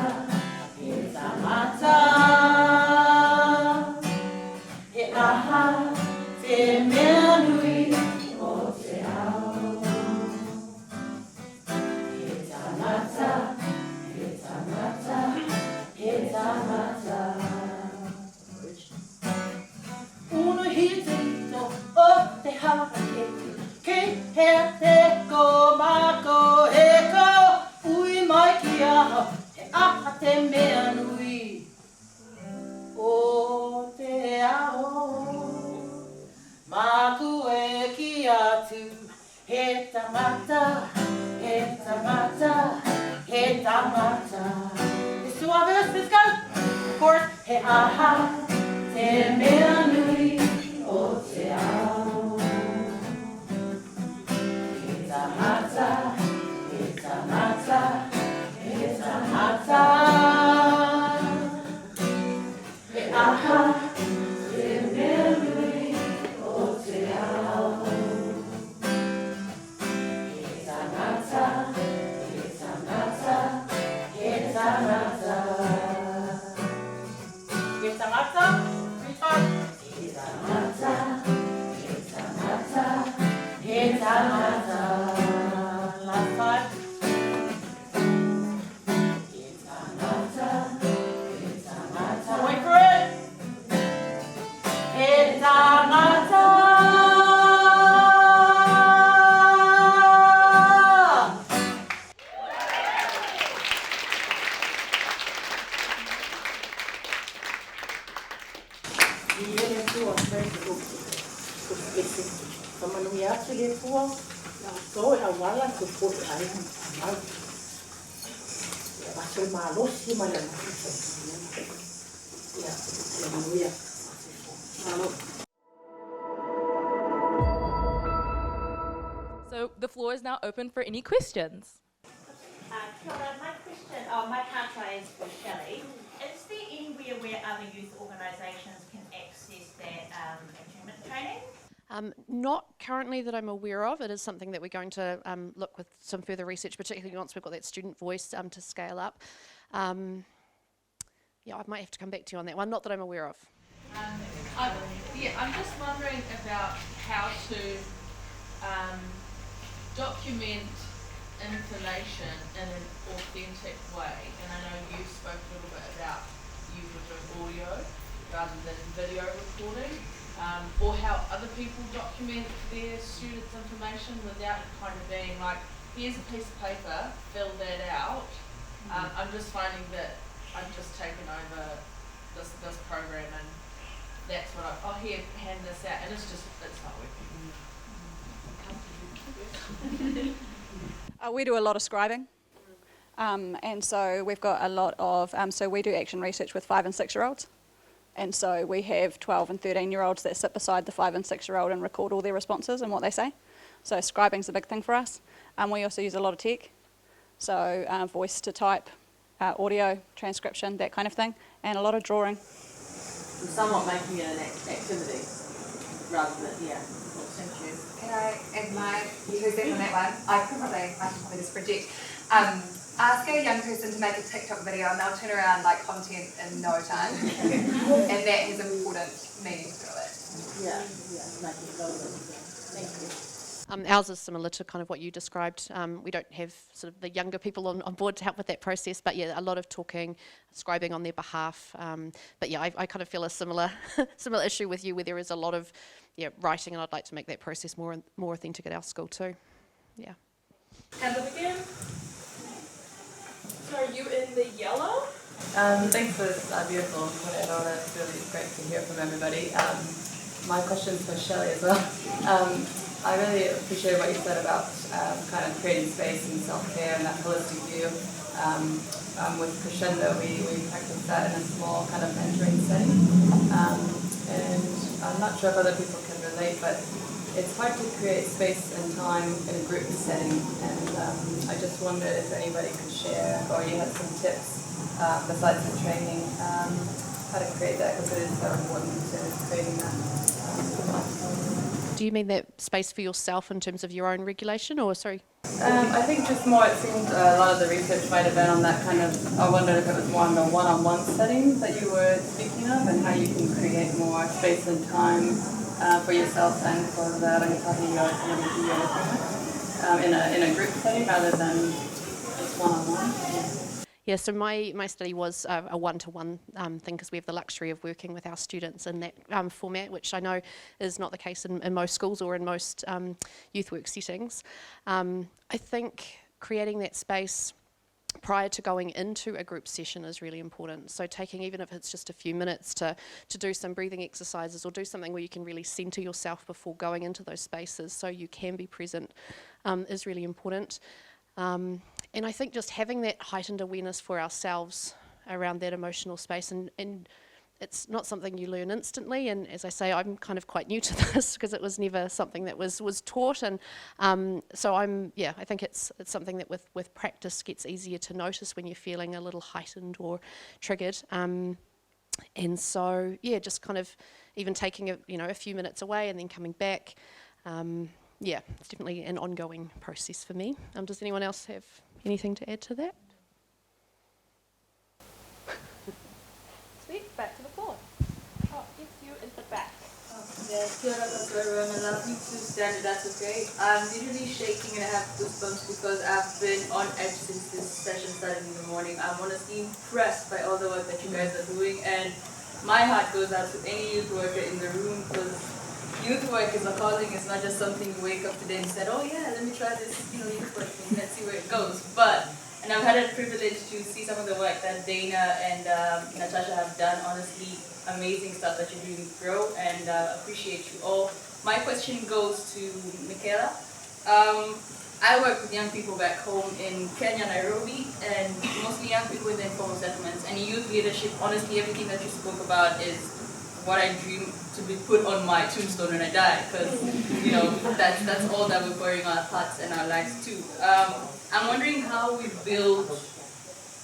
e tangata E aha te mea nui o te ao E tangata, e tangata, e tangata Unu hi te ito o te hawaketi Kei he te ko mako he ko Ui mai ki aha he aha te mea nui O te ao Maku e ki atu He tangata, he tangata, he tangata Let's do our verse, let's go Chorus, he aha Te mea nui o te ao He tangata, he tangata, he tangata He aha, te mea nui o te ao He tangata, he tangata, he tangata He tangata He tangata, he tangata, he tangata Last time He tangata, he tangata Wait for it He tangata Kamanui atu le tua, so e awala ko po e ai mau. E aso e malosi ma le makusa. Ya, le manuia. Malo. So the floor is now open for any questions. Kia ora, my part is for Shelley. Is there anywhere where other youth organisations can access that attunement training? Not currently that I'm aware of. It is something that we're going to look with some further research, particularly once we've got that student voice to scale up. Yeah, I might have to come back to you on that one, not that I'm aware of. I'm just wondering about how to document information in an authentic way. And I know you spoke a little bit about you were doing audio rather than video recording, or how other people document their students' information without it kind of being like, here's a piece of paper, fill that out. I'm just finding that I've just taken over this program and that's what here, hand this out, and it's not working. We do a lot of scribing, and so we've got a lot of, so we do action research with 5 and 6-year-olds, and so we have 12 and 13-year-olds that sit beside the 5 and 6-year-old and record all their responses and what they say. So scribing's a big thing for us. We also use a lot of tech, so voice to type, audio, transcription, that kind of thing, and a lot of drawing. And somewhat making it an activity rather than, yeah. Well, thank you. Can I add my two cents on that one? I can probably just project. Ask a young person to make a TikTok video and they'll turn around like content in no time. And that has important meaning to it. Yeah, making it relevant. Thank you. Ours is similar to kind of what you described. We don't have sort of the younger people on board to help with that process, but yeah, a lot of talking, scribing on their behalf. But yeah, I kind of feel a similar similar issue with you, where there is a lot of writing, and I'd like to make that process more authentic at our school too. Yeah. Hands up again. So are you in the yellow? Thanks for this beautiful panel. That's really great to hear from everybody. My question is for Shelley as well. I really appreciate what you said about kind of creating space and self-care and that holistic view. With Crescendo, we practice that in a small kind of mentoring setting. And I'm not sure if other people can relate, but it's hard to create space and time in a group setting. And I just wondered if anybody could share, or you had some tips besides the training, how to create that, because it is so important to creating that. Do you mean that space for yourself in terms of your own regulation, or sorry? I think just more, it seemed a lot of the research might have been on that kind of, I wondered if it was more on the one-on-one setting that you were speaking of, and how you can create more space and time for yourself and for the rangatahi or somebody who you're working with in a group setting rather than just one-on-one. Yeah, so my study was a one-to-one thing, because we have the luxury of working with our students in that format, which I know is not the case in most schools or in most youth work settings. I think creating that space prior to going into a group session is really important. So taking, even if it's just a few minutes, to do some breathing exercises or do something where you can really centre yourself before going into those spaces so you can be present is really important. And I think just having that heightened awareness for ourselves around that emotional space, and it's not something you learn instantly, and as I say, I'm kind of quite new to this because it was never something that was taught, and so I think it's something that with practice gets easier to notice when you're feeling a little heightened or triggered. And so just kind of even taking a few minutes away and then coming back. It's definitely an ongoing process for me. Does anyone else have anything to add to that? Sweet, back to the floor. Oh, yes, you in the back. Yeah, kia ora koutou everyone. Allow me to stand if that's okay. I'm literally shaking and I have goosebumps because I've been on edge since this session started in the morning. I'm honestly impressed by all the work that you guys are doing, and my heart goes out to any youth worker in the room, because youth work is a calling. It's not just something you wake up today and said, oh yeah, let me try this youth work thing, let's see where it goes. And I've had a privilege to see some of the work that Dana and Natasha have done. Honestly, amazing stuff that you're doing, grow, and appreciate you all. My question goes to Michaela. I work with young people back home in Kenya, Nairobi, and mostly young people in the informal settlements. And youth leadership, honestly, everything that you spoke about is what I dream to be put on my tombstone when I die, because that's all that we're pouring our hearts and our lives to. I'm wondering how we build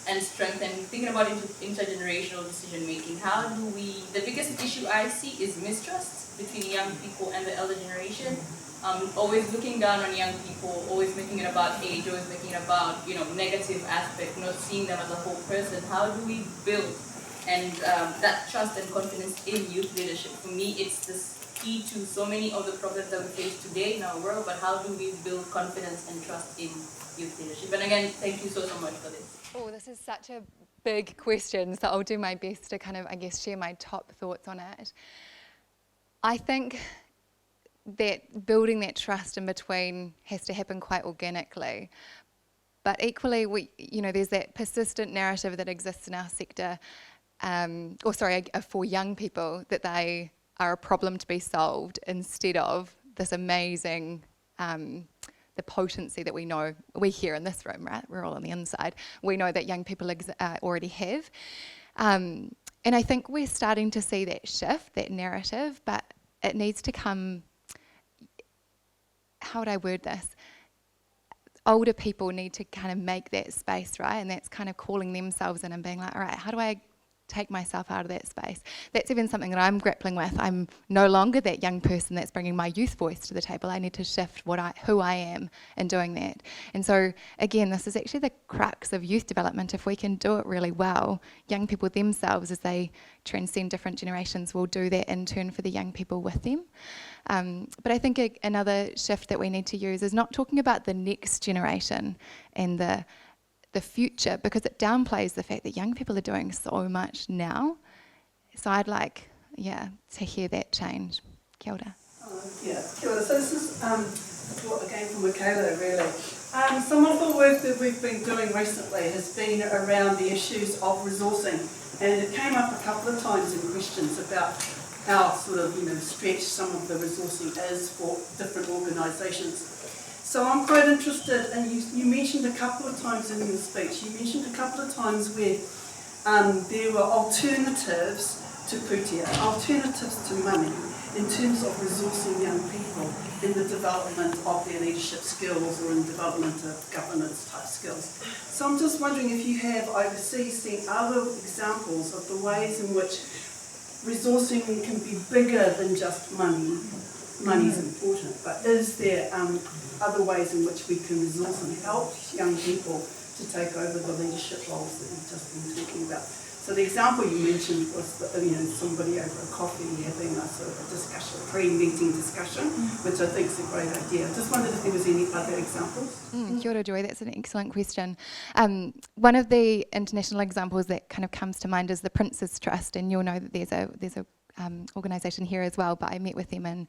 and strengthen, thinking about intergenerational decision making. How do we? The biggest issue I see is mistrust between young people and the elder generation. Always looking down on young people, always making it about age, always making it about negative aspect, not seeing them as a whole person. How do we build and that trust and confidence in youth leadership? For me, it's the key to so many of the problems that we face today in our world, but how do we build confidence and trust in youth leadership? And again, thank you so much for this. Oh, this is such a big question, so I'll do my best to kind of, share my top thoughts on it. I think that building that trust in between has to happen quite organically. But equally, there's that persistent narrative that exists in our sector, for young people, that they are a problem to be solved instead of this amazing, the potency that we hear in this room, right? We're all on the inside. We know that young people already have. And I think we're starting to see that shift, that narrative, but it needs to come, how would I word this? Older people need to kind of make that space, right? And that's kind of calling themselves in and being like, all right, how do I take myself out of that space. That's even something that I'm grappling with. I'm no longer that young person that's bringing my youth voice to the table. I need to shift who I am in doing that. And so, again, this is actually the crux of youth development. If we can do it really well, young people themselves, as they transcend different generations, will do that in turn for the young people with them. But I think another shift that we need to use is not talking about the next generation and the future, because it downplays the fact that young people are doing so much now. So I'd like, to hear that change. Kia ora. Kia ora. So this is again from Michaela, really. Some of the work that we've been doing recently has been around the issues of resourcing, and it came up a couple of times in questions about how sort of stretched some of the resourcing is for different organisations. So I'm quite interested, and you mentioned a couple of times in your speech, you mentioned a couple of times where there were alternatives to putia, alternatives to money, in terms of resourcing young people in the development of their leadership skills or in development of governance type skills. So I'm just wondering if you have overseas seen other examples of the ways in which resourcing can be bigger than just money. Money is important, but is there other ways in which we can resource and help young people to take over the leadership roles that we've just been talking about? So the example you mentioned was somebody over a coffee having a sort of a discussion, pre-meeting discussion, which I think is a great idea. I just wondered if there was any other examples. Kia ora, Joy, that's an excellent question. One of the international examples that kind of comes to mind is the Prince's Trust, and you'll know that there's a organisation here as well, but I met with them in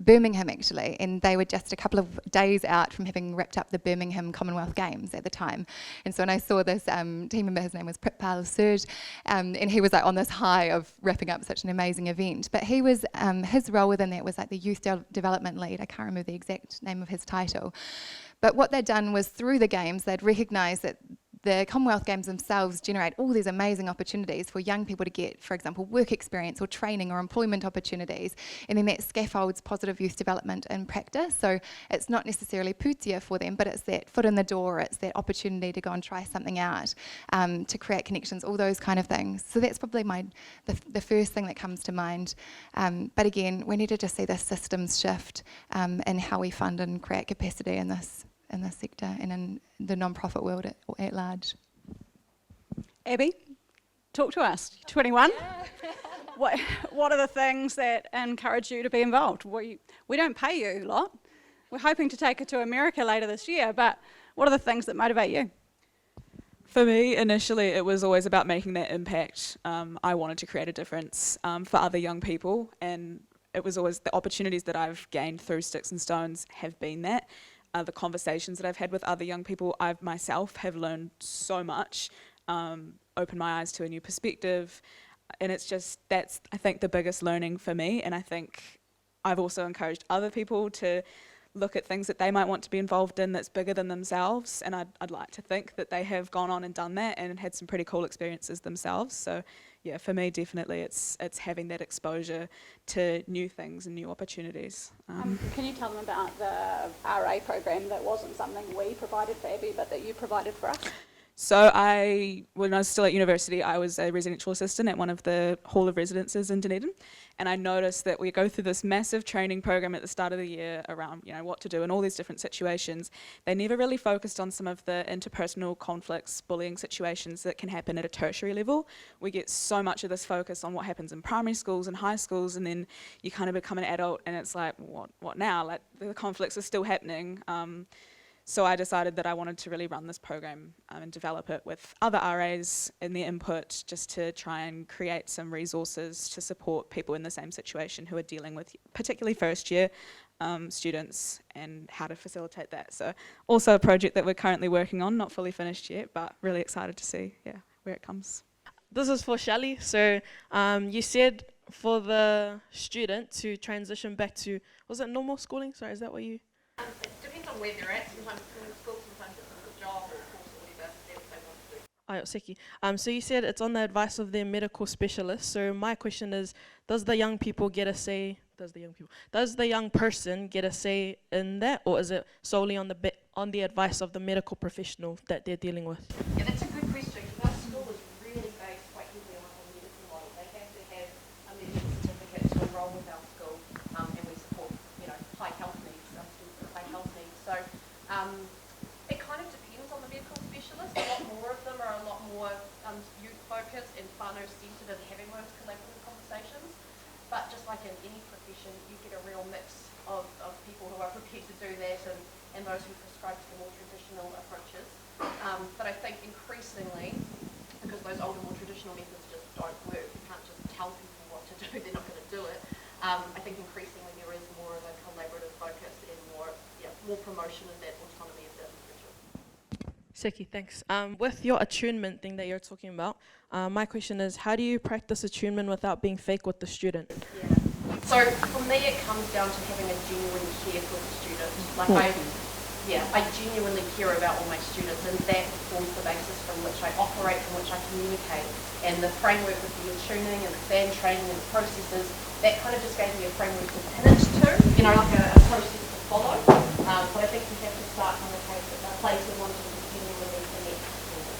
Birmingham actually, and they were just a couple of days out from having wrapped up the Birmingham Commonwealth Games at the time. And so when I saw this team member, his name was Pritpal Serge, and he was like on this high of wrapping up such an amazing event. But he was, his role within that was like the youth development lead. I can't remember the exact name of his title. But what they'd done was through the games, they'd recognised that the Commonwealth Games themselves generate all these amazing opportunities for young people to get, for example, work experience or training or employment opportunities, and then that scaffolds positive youth development in practice. So it's not necessarily putia for them, but it's that foot in the door, it's that opportunity to go and try something out, to create connections, all those kind of things. So that's probably the first thing that comes to mind. But again, we need to just see this systems shift in how we fund and create capacity in this sector and in the non-profit world at large. Abby, talk to us. You're 21. What are the things that encourage you to be involved? We don't pay you a lot. We're hoping to take it to America later this year, but what are the things that motivate you? For me, initially, it was always about making that impact. I wanted to create a difference for other young people, and it was always the opportunities that I've gained through Sticks and Stones have been that. The conversations that I've had with other young people, I myself have learned so much, opened my eyes to a new perspective, and it's just, that's, I think, the biggest learning for me, and I think I've also encouraged other people to look at things that they might want to be involved in that's bigger than themselves, and I'd like to think that they have gone on and done that and had some pretty cool experiences themselves. So yeah, for me, definitely it's having that exposure to new things and new opportunities. Can you tell them about the RA program that wasn't something we provided for Abby, but that you provided for us? So when I was still at university, I was a residential assistant at one of the Hall of Residences in Dunedin, and I noticed that we go through this massive training program at the start of the year around what to do in all these different situations. They never really focused on some of the interpersonal conflicts, bullying situations that can happen at a tertiary level. We get so much of this focus on what happens in primary schools and high schools, and then you kind of become an adult and it's like, what now? Like, the conflicts are still happening. So I decided that I wanted to really run this program and develop it with other RAs and their input, just to try and create some resources to support people in the same situation who are dealing with particularly first year students, and how to facilitate that. So also a project that we're currently working on, not fully finished yet, but really excited to see where it comes. This is for Shelley. So you said for the student to transition back to, was it normal schooling? Sorry, is that what you... It depends on where they're at. Sometimes it's in school, sometimes it's a job or course or whatever they want to do. So you said it's on the advice of their medical specialist. So my question is, does the young people get a say? Does the young person get a say in that, or is it solely on the advice of the medical professional that they're dealing with? Yeah, that's a good question, because our school is really based quite in any profession, you get a real mix of people who are prepared to do that and those who prescribe to the more traditional approaches. But I think increasingly, because those older, more traditional methods just don't work, you can't just tell people what to do, they're not going to do it. I think increasingly there is more of a collaborative focus and more promotion of that autonomy of the individual. Seki, thanks. With your attunement thing that you're talking about, my question is, how do you practice attunement without being fake with the student? Yeah. So for me, it comes down to having a genuine care for the student. Like I genuinely care about all my students, and that forms the basis from which I operate, from which I communicate. And the framework of the attuning and the fan training and the processes, that kind of just gave me a framework to pin it to, like a process to follow. But I think you have to start from a place of wanting to genuinely connect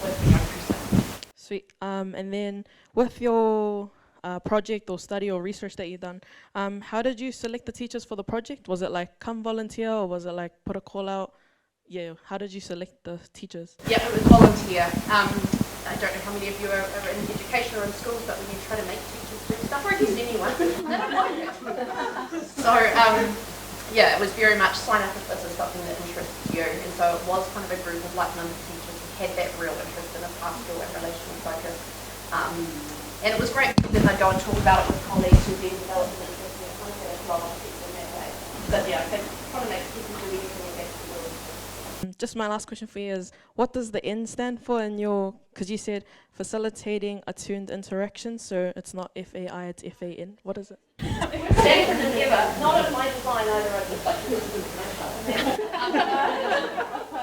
with the young person. Sweet. And then with your project or study or research that you've done, how did you select the teachers for the project? Was it like come volunteer, or was it like put a call out? Yeah, how did you select the teachers? Yeah, it was volunteer. I don't know how many of you are in education or in schools, but when you try to make teachers do stuff, or I guess anyone, they don't like it. So, it was very much sign up if this is something that interests you. And so it was kind of a group of like-minded teachers who had that real interest in a pastoral and relational focus. And it was great because then I'd go and talk about it with colleagues who then developed an interest in it, kind of get a flow on people in that way. But yeah, I think trying to make people do anything with that is really important. Just my last question for you is, what does the N stand for in your, because you said facilitating attuned interactions, so it's not FAI, it's FAN. What is it? Stanford and Eva, not of my design either, I just like to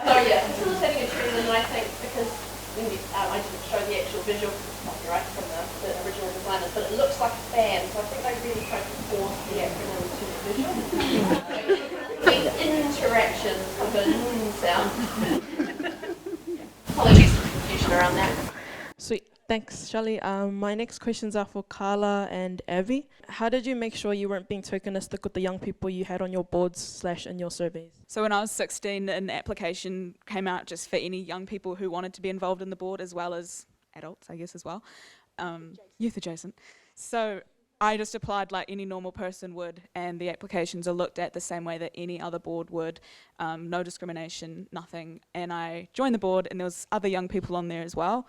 So yeah, facilitating attuned, and I think because I didn't show the actual visual copyright from the original designers, but it looks like a fan, so I think they really tried to force the acronym to the visual. Interactions with an sound. Apologies for the confusion around that. Sweet. Thanks, Shelley. My next questions are for Carla and Avi. How did you make sure you weren't being tokenistic with the young people you had on your boards / in your surveys? So when I was 16, an application came out just for any young people who wanted to be involved in the board, as well as adults, I guess, as well, youth adjacent. So I just applied like any normal person would, and the applications are looked at the same way that any other board would. No discrimination, nothing. And I joined the board, and there was other young people on there as well.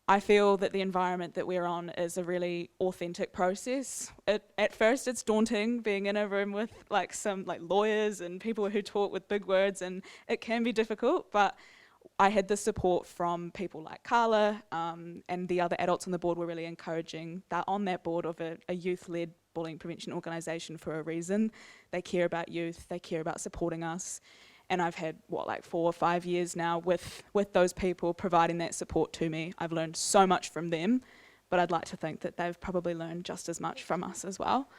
I feel that the environment that we're on is a really authentic process. At first it's daunting being in a room with some lawyers and people who talk with big words, and it can be difficult, but I had the support from people like Carla, and the other adults on the board were really encouraging. They're on that board of a youth-led bullying prevention organisation for a reason. They care about youth, they care about supporting us. And I've had, 4 or 5 years now with those people providing that support to me. I've learned so much from them, but I'd like to think that they've probably learned just as much from us as well.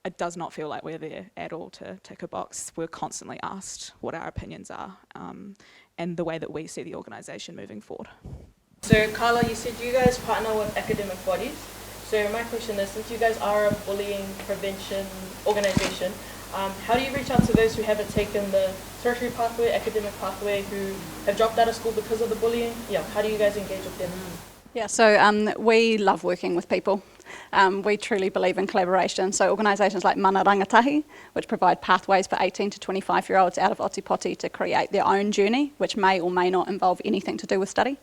It does not feel like we're there at all to tick a box. We're constantly asked what our opinions are, and the way that we see the organisation moving forward. So Carla, you said you guys partner with academic bodies. So my question is, since you guys are a bullying prevention organisation, how do you reach out to those who haven't taken the tertiary pathway, academic pathway, who have dropped out of school because of the bullying? Yeah, how do you guys engage with them? Yeah, so we love working with people. We truly believe in collaboration. So organisations like Mana Rangatahi, which provide pathways for 18 to 25-year-olds out of Otipoti to create their own journey, which may or may not involve anything to do with study.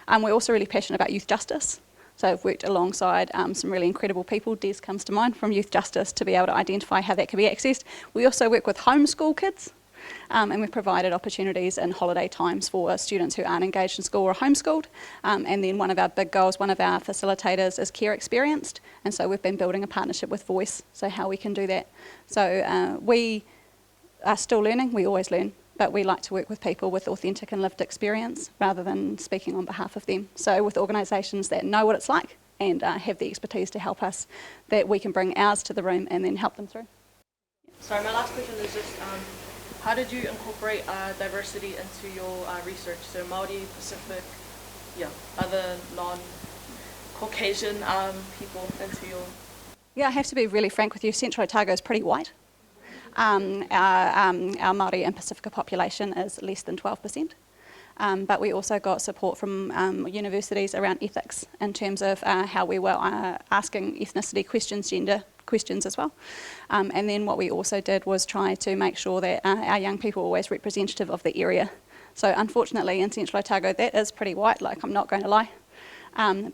We're also really passionate about youth justice. So I've worked alongside some really incredible people. Des comes to mind from Youth Justice to be able to identify how that can be accessed. We also work with homeschool kids, and we've provided opportunities in holiday times for students who aren't engaged in school or homeschooled. And then one of our big goals, one of our facilitators is care experienced, and so we've been building a partnership with Voice, so how we can do that. So we are still learning, we always learn. But we like to work with people with authentic and lived experience rather than speaking on behalf of them. So with organisations that know what it's like and have the expertise to help us, that we can bring ours to the room and then help them through. Sorry, my last question is just, how did you incorporate diversity into your research? So Māori, Pacific, other non-Caucasian people into your... Yeah, I have to be really frank with you, Central Otago is pretty white. Our Māori and Pacifica population is less than 12%. But we also got support from universities around ethics in terms of how we were asking ethnicity questions, gender questions as well. And then what we also did was try to make sure that our young people were always representative of the area. So unfortunately in Central Otago that is pretty white, like I'm not going to lie.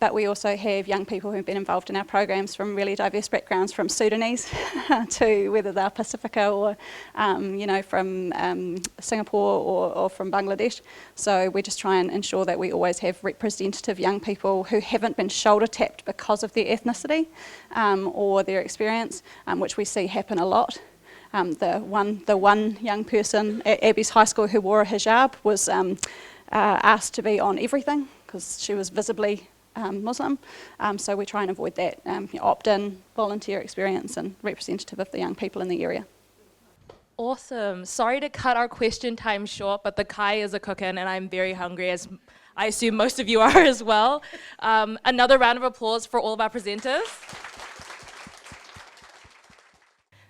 But we also have young people who've been involved in our programs from really diverse backgrounds, from Sudanese to whether they're Pacifica or, from Singapore or from Bangladesh. So we just try and ensure that we always have representative young people who haven't been shoulder tapped because of their ethnicity or their experience, which we see happen a lot. The one young person at Abbey's High School who wore a hijab was asked to be on everything because she was visibly Muslim. So we try and avoid that opt-in, volunteer experience and representative of the young people in the area. Awesome. Sorry to cut our question time short, but the kai is a cooking and I'm very hungry, as I assume most of you are as well. Another round of applause for all of our presenters.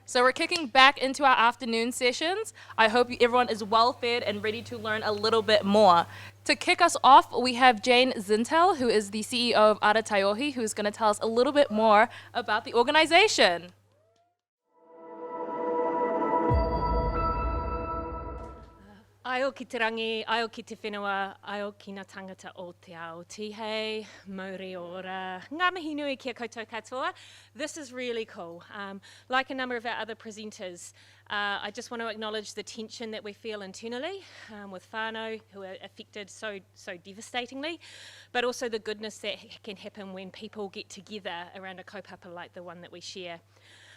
So we're kicking back into our afternoon sessions. I hope everyone is well fed and ready to learn a little bit more. To kick us off, we have Jane Zintel, who is the CEO of Arataiohi, who is going to tell us a little bit more about the organization. Aio ki te rangi, aio ki te whenua, aio ki ngā tangata o te ao. Tihei, mauri ora, ngā mihi nui kia koutou katoa. This is really cool. Like a number of our other presenters, I just want to acknowledge the tension that we feel internally with whānau who are affected so devastatingly, but also the goodness that can happen when people get together around a kaupapa like the one that we share.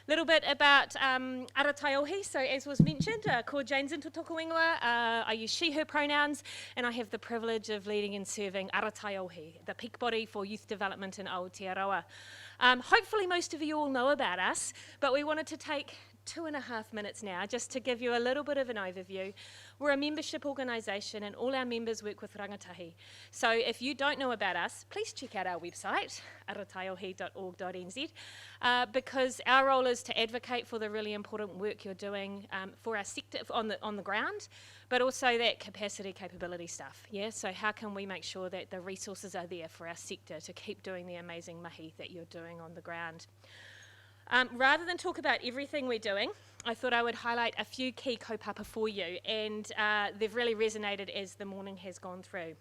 Little bit about Arataiohi. So as was mentioned, ko Jane Zintel tōku ingoa. I use she, her pronouns, and I have the privilege of leading and serving Arataiohi, the peak body for youth development in Aotearoa. Hopefully most of you all know about us, but we wanted to take 2.5 minutes now just to give you a little bit of an overview. We're a membership organisation and all our members work with rangatahi. So if you don't know about us, please check out our website, arataiohi.org.nz, because our role is to advocate for the really important work you're doing for our sector on the ground, but also that capability stuff. Yeah. So how can we make sure that the resources are there for our sector to keep doing the amazing mahi that you're doing on the ground? Rather than talk about everything we're doing, I thought I would highlight a few key kaupapa for you, and they've really resonated as the morning has gone through.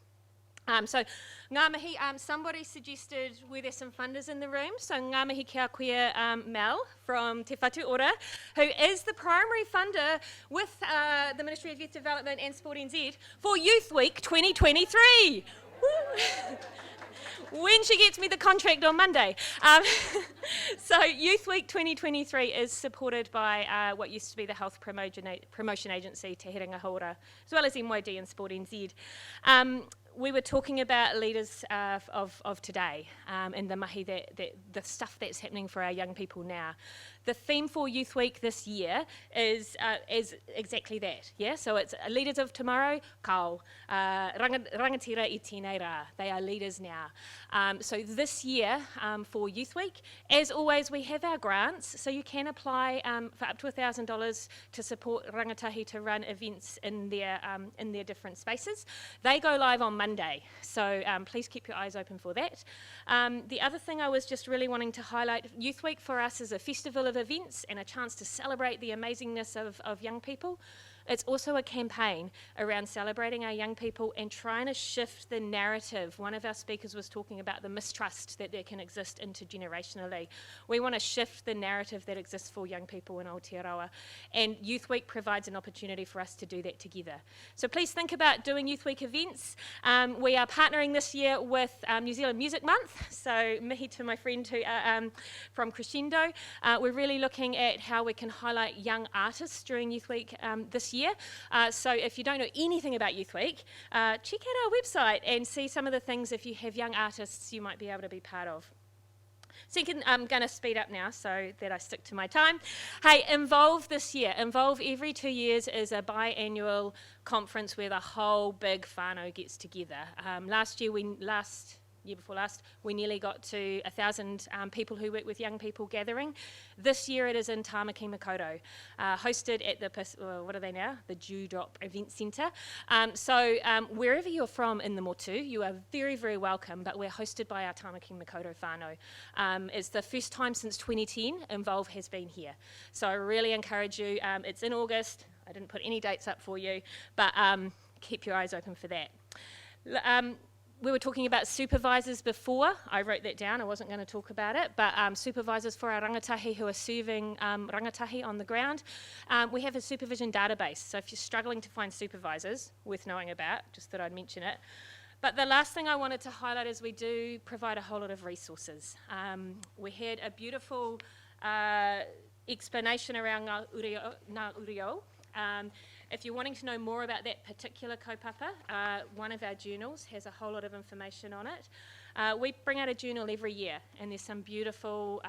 So ngā mihi, somebody suggested were there some funders in the room, so ngā mihi kia koe Mel from Te Whatu Ora, who is the primary funder with the Ministry of Youth Development and Sport NZ for Youth Week 2023. When she gets me the contract on Monday. So Youth Week 2023 is supported by what used to be the Health Promotion Agency, Te Herenga Hora, as well as MYD and Sport NZ. We were talking about leaders of today and the mahi, the stuff that's happening for our young people now. The theme for Youth Week this year is exactly that. Yeah, so it's leaders of tomorrow, kau, rangatira I tēnei rā. They are leaders now. So this year for Youth Week, as always, we have our grants, so you can apply for up to $1,000 to support rangatahi to run events in their different spaces. They go live on Monday, so please keep your eyes open for that. The other thing I was just really wanting to highlight, Youth Week for us is a festival of events and a chance to celebrate the amazingness of young people. It's also a campaign around celebrating our young people and trying to shift the narrative. One of our speakers was talking about the mistrust that there can exist intergenerationally. We want to shift the narrative that exists for young people in Aotearoa, and Youth Week provides an opportunity for us to do that together. So please think about doing Youth Week events. We are partnering this year with New Zealand Music Month, so mihi to my friend from Crescendo. We're really looking at how we can highlight young artists during Youth Week this year. So if you don't know anything about Youth Week, check out our website and see some of the things, if you have young artists, you might be able to be part of. Second, I'm going to speed up now so that I stick to my time. Hey, Involve this year. Involve every 2 years is a biannual conference where the whole big whānau gets together. Last year before last, we nearly got to 1,000 people who work with young people gathering. This year it is in Tamaki Makaurau, hosted at the, what are they now? The Dewdrop Event Centre. So wherever you're from in the Motu, you are very, very welcome, but we're hosted by our Tamaki Makaurau whānau. It's the first time since 2010 Involve has been here. So I really encourage you, it's in August. I didn't put any dates up for you, but keep your eyes open for that. We were talking about supervisors before. I wrote that down. I wasn't going to talk about it, but supervisors for our rangatahi who are serving rangatahi on the ground. We have a supervision database, so if you're struggling to find supervisors, worth knowing about, just thought I'd mention it. But the last thing I wanted to highlight is we do provide a whole lot of resources. We had a beautiful explanation around Ngā Urio. If you're wanting to know more about that particular kaupapa, one of our journals has a whole lot of information on it. We bring out a journal every year, and there's some beautiful,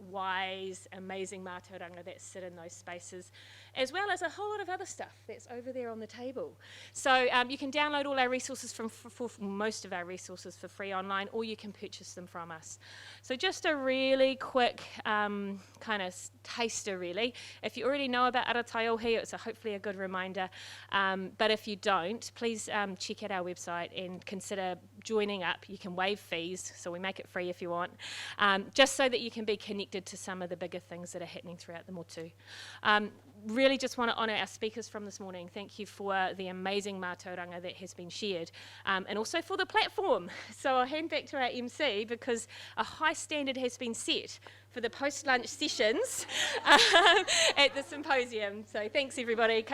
wise, amazing mātauranga that sit in those spaces, as well as a whole lot of other stuff that's over there on the table. So you can download all our resources for most of our resources for free online, or you can purchase them from us. So just a really quick kind of taster, really. If you already know about Arataiaohi, it's hopefully a good reminder. But if you don't, please check out our website and consider joining up. You can waive fees, so we make it free if you want, just so that you can be connected to some of the bigger things that are happening throughout the Motu. Really just want to honour our speakers from this morning. Thank you for the amazing mātauranga that has been shared, and also for the platform. So I'll hand back to our MC, because a high standard has been set for the post-lunch sessions at the Symposium. So thanks, everybody.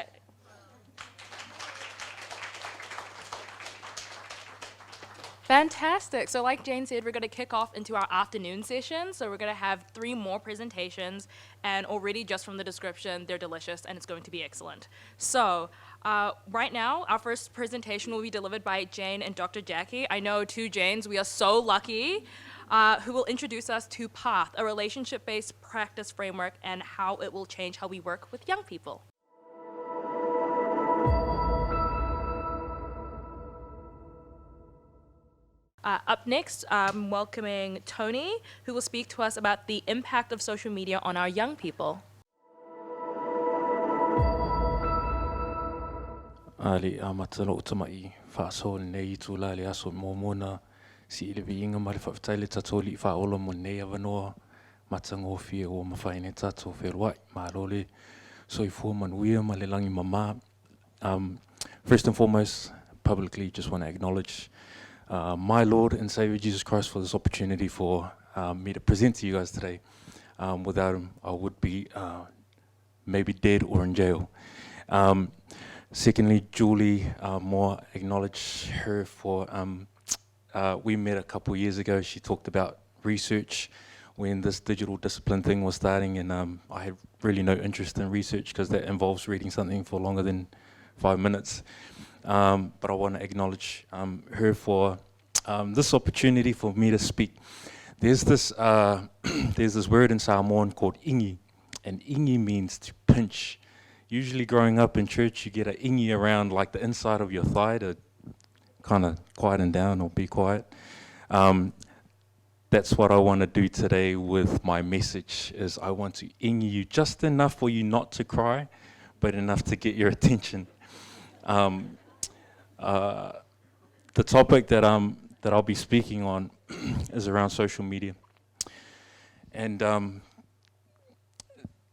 Fantastic. So like Jane said, we're going to kick off into our afternoon session. So we're going to have 3 more presentations, and already just from the description, they're delicious and it's going to be excellent. So right now, our first presentation will be delivered by Jane and Dr. Jackie. I know 2 Janes, we are so lucky, who will introduce us to PATH, a relationship-based practice framework, and how it will change how we work with young people. Up next, I'm welcoming Tony, who will speak to us about the impact of social media on our young people. Ali amatalo utamai whaasol nei tu lale aso mōmona si ilewi inga mare whawhataile tatoli whaolo mo nei awanoa matangofie o mawhaine tato wheruai mārole soifua manuia ma le langi mama. First and foremost, publicly just want to acknowledge my Lord and Savior Jesus Christ for this opportunity for me to present to you guys today. Without him, I would be maybe dead or in jail. Secondly, Julie, more acknowledge her for, we met a couple years ago. She talked about research when this digital discipline thing was starting, and I had really no interest in research because that involves reading something for longer than 5 minutes. But I want to acknowledge her for this opportunity for me to speak. There's this word in Samoan called ingi, and ingi means to pinch. Usually growing up in church, you get an ingi around like the inside of your thigh to kind of quieten down or be quiet. That's what I want to do today with my message, is I want to ingi you just enough for you not to cry, but enough to get your attention. The topic that I'll be speaking on is around social media, and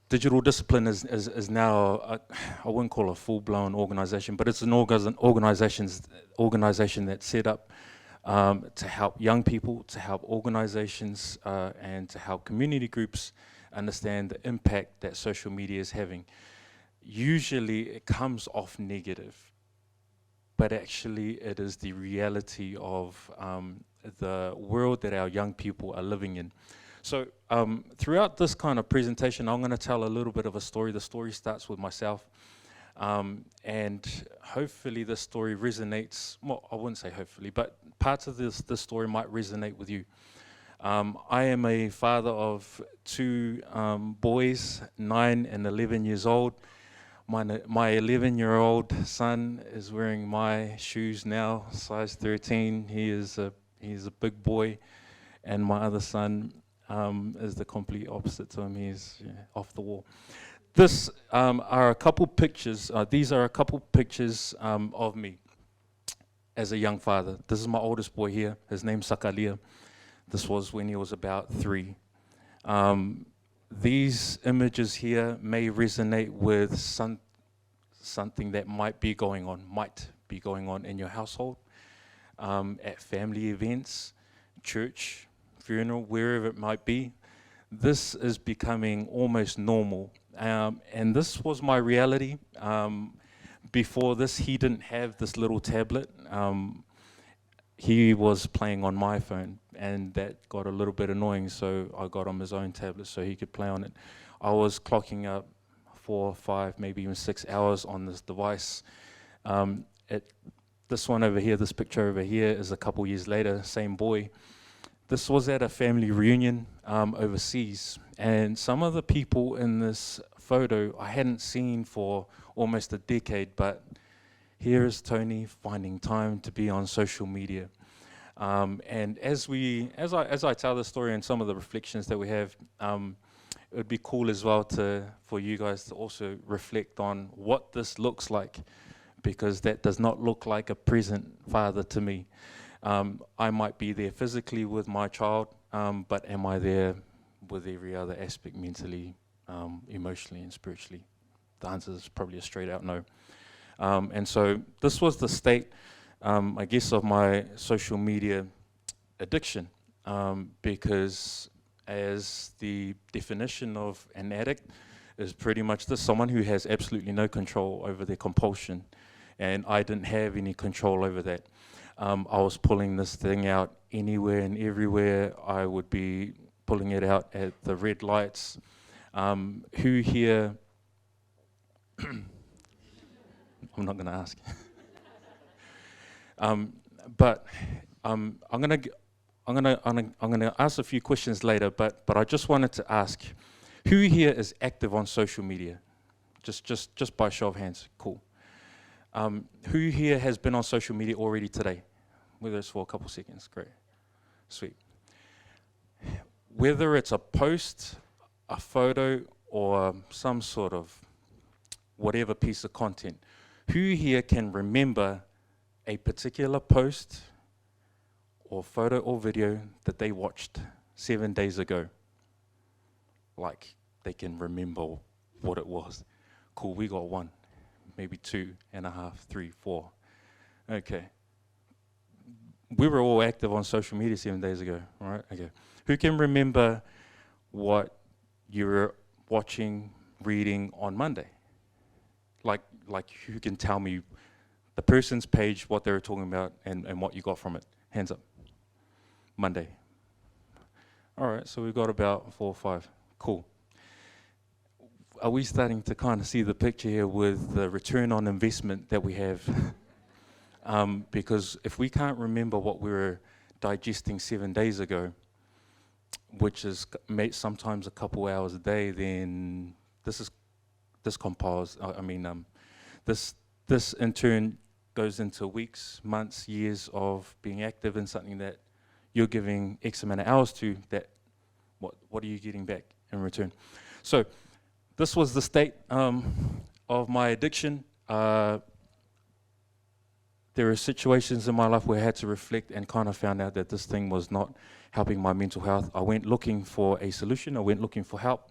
digital discipline is now I wouldn't call it a full-blown organization, but it's an organization that's set up to help young people, to help organizations, and to help community groups understand the impact that social media is having. Usually it comes off negative, but actually it is the reality of the world that our young people are living in. So throughout this kind of presentation, I'm going to tell a little bit of a story. The story starts with myself, and hopefully this story resonates. Well, I wouldn't say hopefully, but parts of this story might resonate with you. I am a father of 2 boys, 9 and 11 years old. My 11-year-old son is wearing my shoes now, size 13. He is a He's a big boy, and my other son is the complete opposite to him. He's off the wall. This are a couple pictures. These are a couple pictures of me as a young father. This is my oldest boy here. His name's Sakalia. This was when he was about 3. These images here may resonate with something that might be going on in your household, at family events, church, funeral, wherever it might be. This is becoming almost normal. And this was my reality. Before this, he didn't have this little tablet. He was playing on my phone, and that got a little bit annoying, so I got him his own tablet so he could play on it. I was clocking up 4, 5, maybe even 6 hours on this device. This one over here, this picture over here, is a couple years later, same boy. This was at a family reunion overseas, and some of the people in this photo I hadn't seen for almost a decade, but here is Tony finding time to be on social media. And as I tell the story and some of the reflections that we have, it would be cool as well for you guys to also reflect on what this looks like, because that does not look like a present father to me. I might be there physically with my child, but am I there with every other aspect, mentally, emotionally and spiritually? The answer is probably a straight out no. And so this was the state, I guess, of my social media addiction, because as the definition of an addict is pretty much this: someone who has absolutely no control over their compulsion, and I didn't have any control over that. I was pulling this thing out anywhere and everywhere. I would be pulling it out at the red lights. Who here? I'm not going to ask. But I'm gonna ask a few questions later. But I just wanted to ask, who here is active on social media? Just by show of hands. Cool. Who here has been on social media already today? Whether it's for a couple seconds. Great. Sweet. Whether it's a post, a photo, or some sort of whatever piece of content, who here can remember a particular post or photo or video that they watched 7 days ago? Like, they can remember what it was. Cool, we got 1, maybe 2.5, 3, 4. Okay. We were all active on social media 7 days ago, right? Okay. Who can remember what you were watching, reading on Monday? Like who can tell me the person's page, what they were talking about, and what you got from it? Hands up. Monday. All right, so we've got about 4 or 5. Cool. Are we starting to kind of see the picture here with the return on investment that we have? Because if we can't remember what we were digesting 7 days ago, which is sometimes a couple hours a day, then this compiles. This in turn goes into weeks, months, years of being active in something that you're giving X amount of hours to. That what are you getting back in return? So this was the state of my addiction. There are situations in my life where I had to reflect and kind of found out that this thing was not helping my mental health. I went looking for a solution. I went looking for help.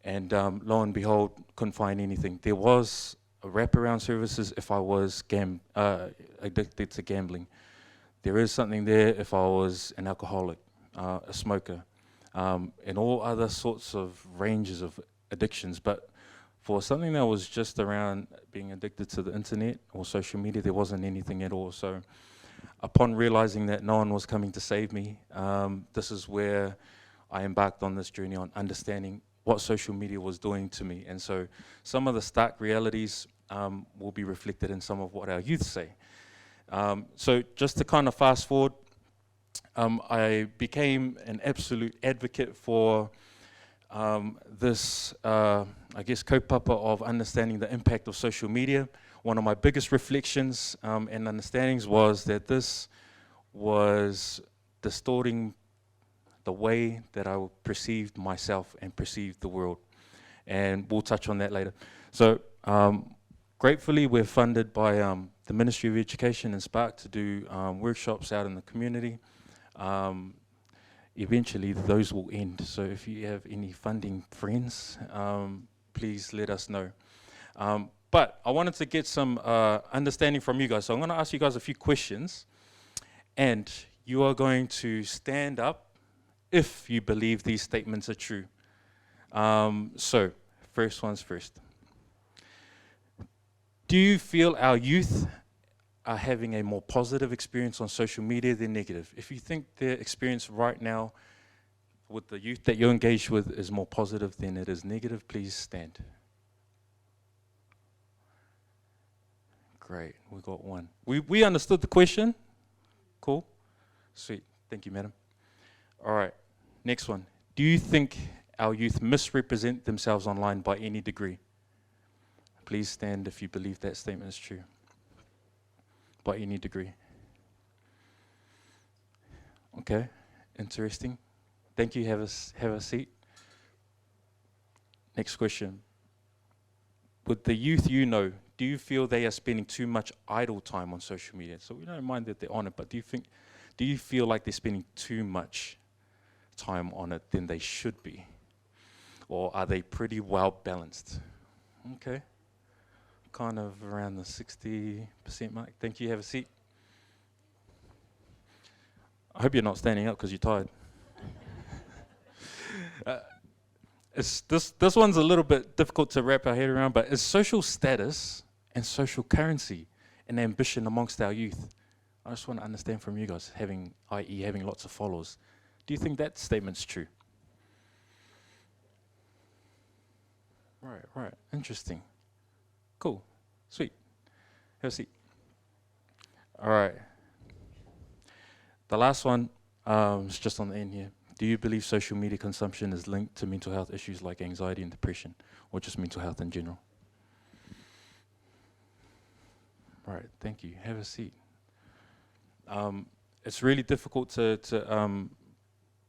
And lo and behold, couldn't find anything. There was a wraparound services if I was addicted to gambling. There is something there if I was an alcoholic, a smoker, and all other sorts of ranges of addictions. But for something that was just around being addicted to the internet or social media, there wasn't anything at all. So upon realizing that no one was coming to save me, this is where I embarked on this journey on understanding what social media was doing to me. And so some of the stark realities will be reflected in some of what our youth say. So just to kind of fast forward, I became an absolute advocate for this, I guess, kaupapa of understanding the impact of social media. One of my biggest reflections and understandings was that this was distorting the way that I perceived myself and perceived the world. And we'll touch on that later. So gratefully, we're funded by the Ministry of Education and Spark to do workshops out in the community. Eventually, those will end. So if you have any funding friends, please let us know. But I wanted to get some understanding from you guys. So I'm going to ask you guys a few questions. And you are going to stand up if you believe these statements are true. So, first one's first. Do you feel our youth are having a more positive experience on social media than negative? If you think their experience right now with the youth that you're engaged with is more positive than it is negative, please stand. Great, we got one. We understood the question. Cool. Sweet. Thank you, madam. All right, next one. Do you think our youth misrepresent themselves online by any degree? Please stand if you believe that statement is true. By any degree. Okay, interesting. Thank you. Have a seat. Next question. With the youth you know, do you feel they are spending too much idle time on social media? So we don't mind that they're on it, but do you feel like they're spending too much time on it than they should be? Or are they pretty well balanced? Okay. Kind of around the 60% mark. Thank you. Have a seat. I hope you're not standing up because you're tired. This one's a little bit difficult to wrap our head around, but is social status and social currency an ambition amongst our youth? I just want to understand from you guys, i.e. having lots of followers. Do you think that statement's true? Right. Interesting. Cool. Sweet. Have a seat. All right. The last one is just on the end here. Do you believe social media consumption is linked to mental health issues like anxiety and depression, or just mental health in general? Right, thank you. Have a seat. It's really difficult to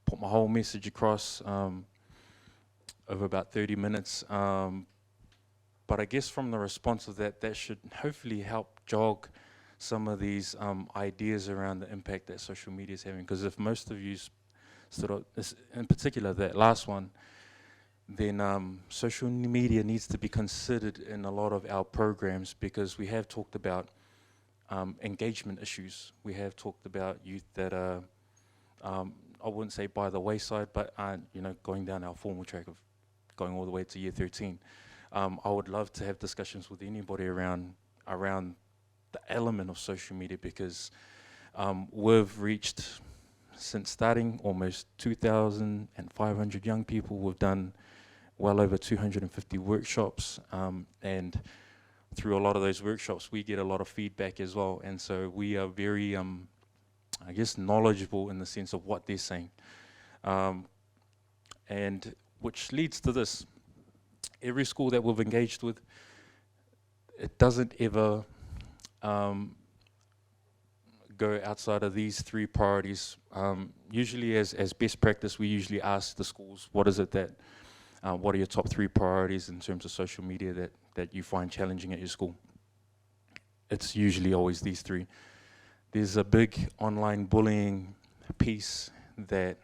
put my whole message across over about 30 minutes. But I guess from the response of that should hopefully help jog some of these ideas around the impact that social media is having. Because if most of you in particular that last one, then social media needs to be considered in a lot of our programs, because we have talked about engagement issues. We have talked about youth that are, I wouldn't say by the wayside, but aren't going down our formal track of going all the way to year 13. I would love to have discussions with anybody around the element of social media, because we've reached, since starting, almost 2,500 young people. We've done well over 250 workshops, and through a lot of those workshops we get a lot of feedback as well, and so we are very I guess knowledgeable in the sense of what they're saying, and which leads to this. Every school that we've engaged with, it doesn't ever go outside of these three priorities. Usually as best practice, we usually ask the schools, what is it that, what are your top three priorities in terms of social media that you find challenging at your school? It's usually always these three. There's a big online bullying piece that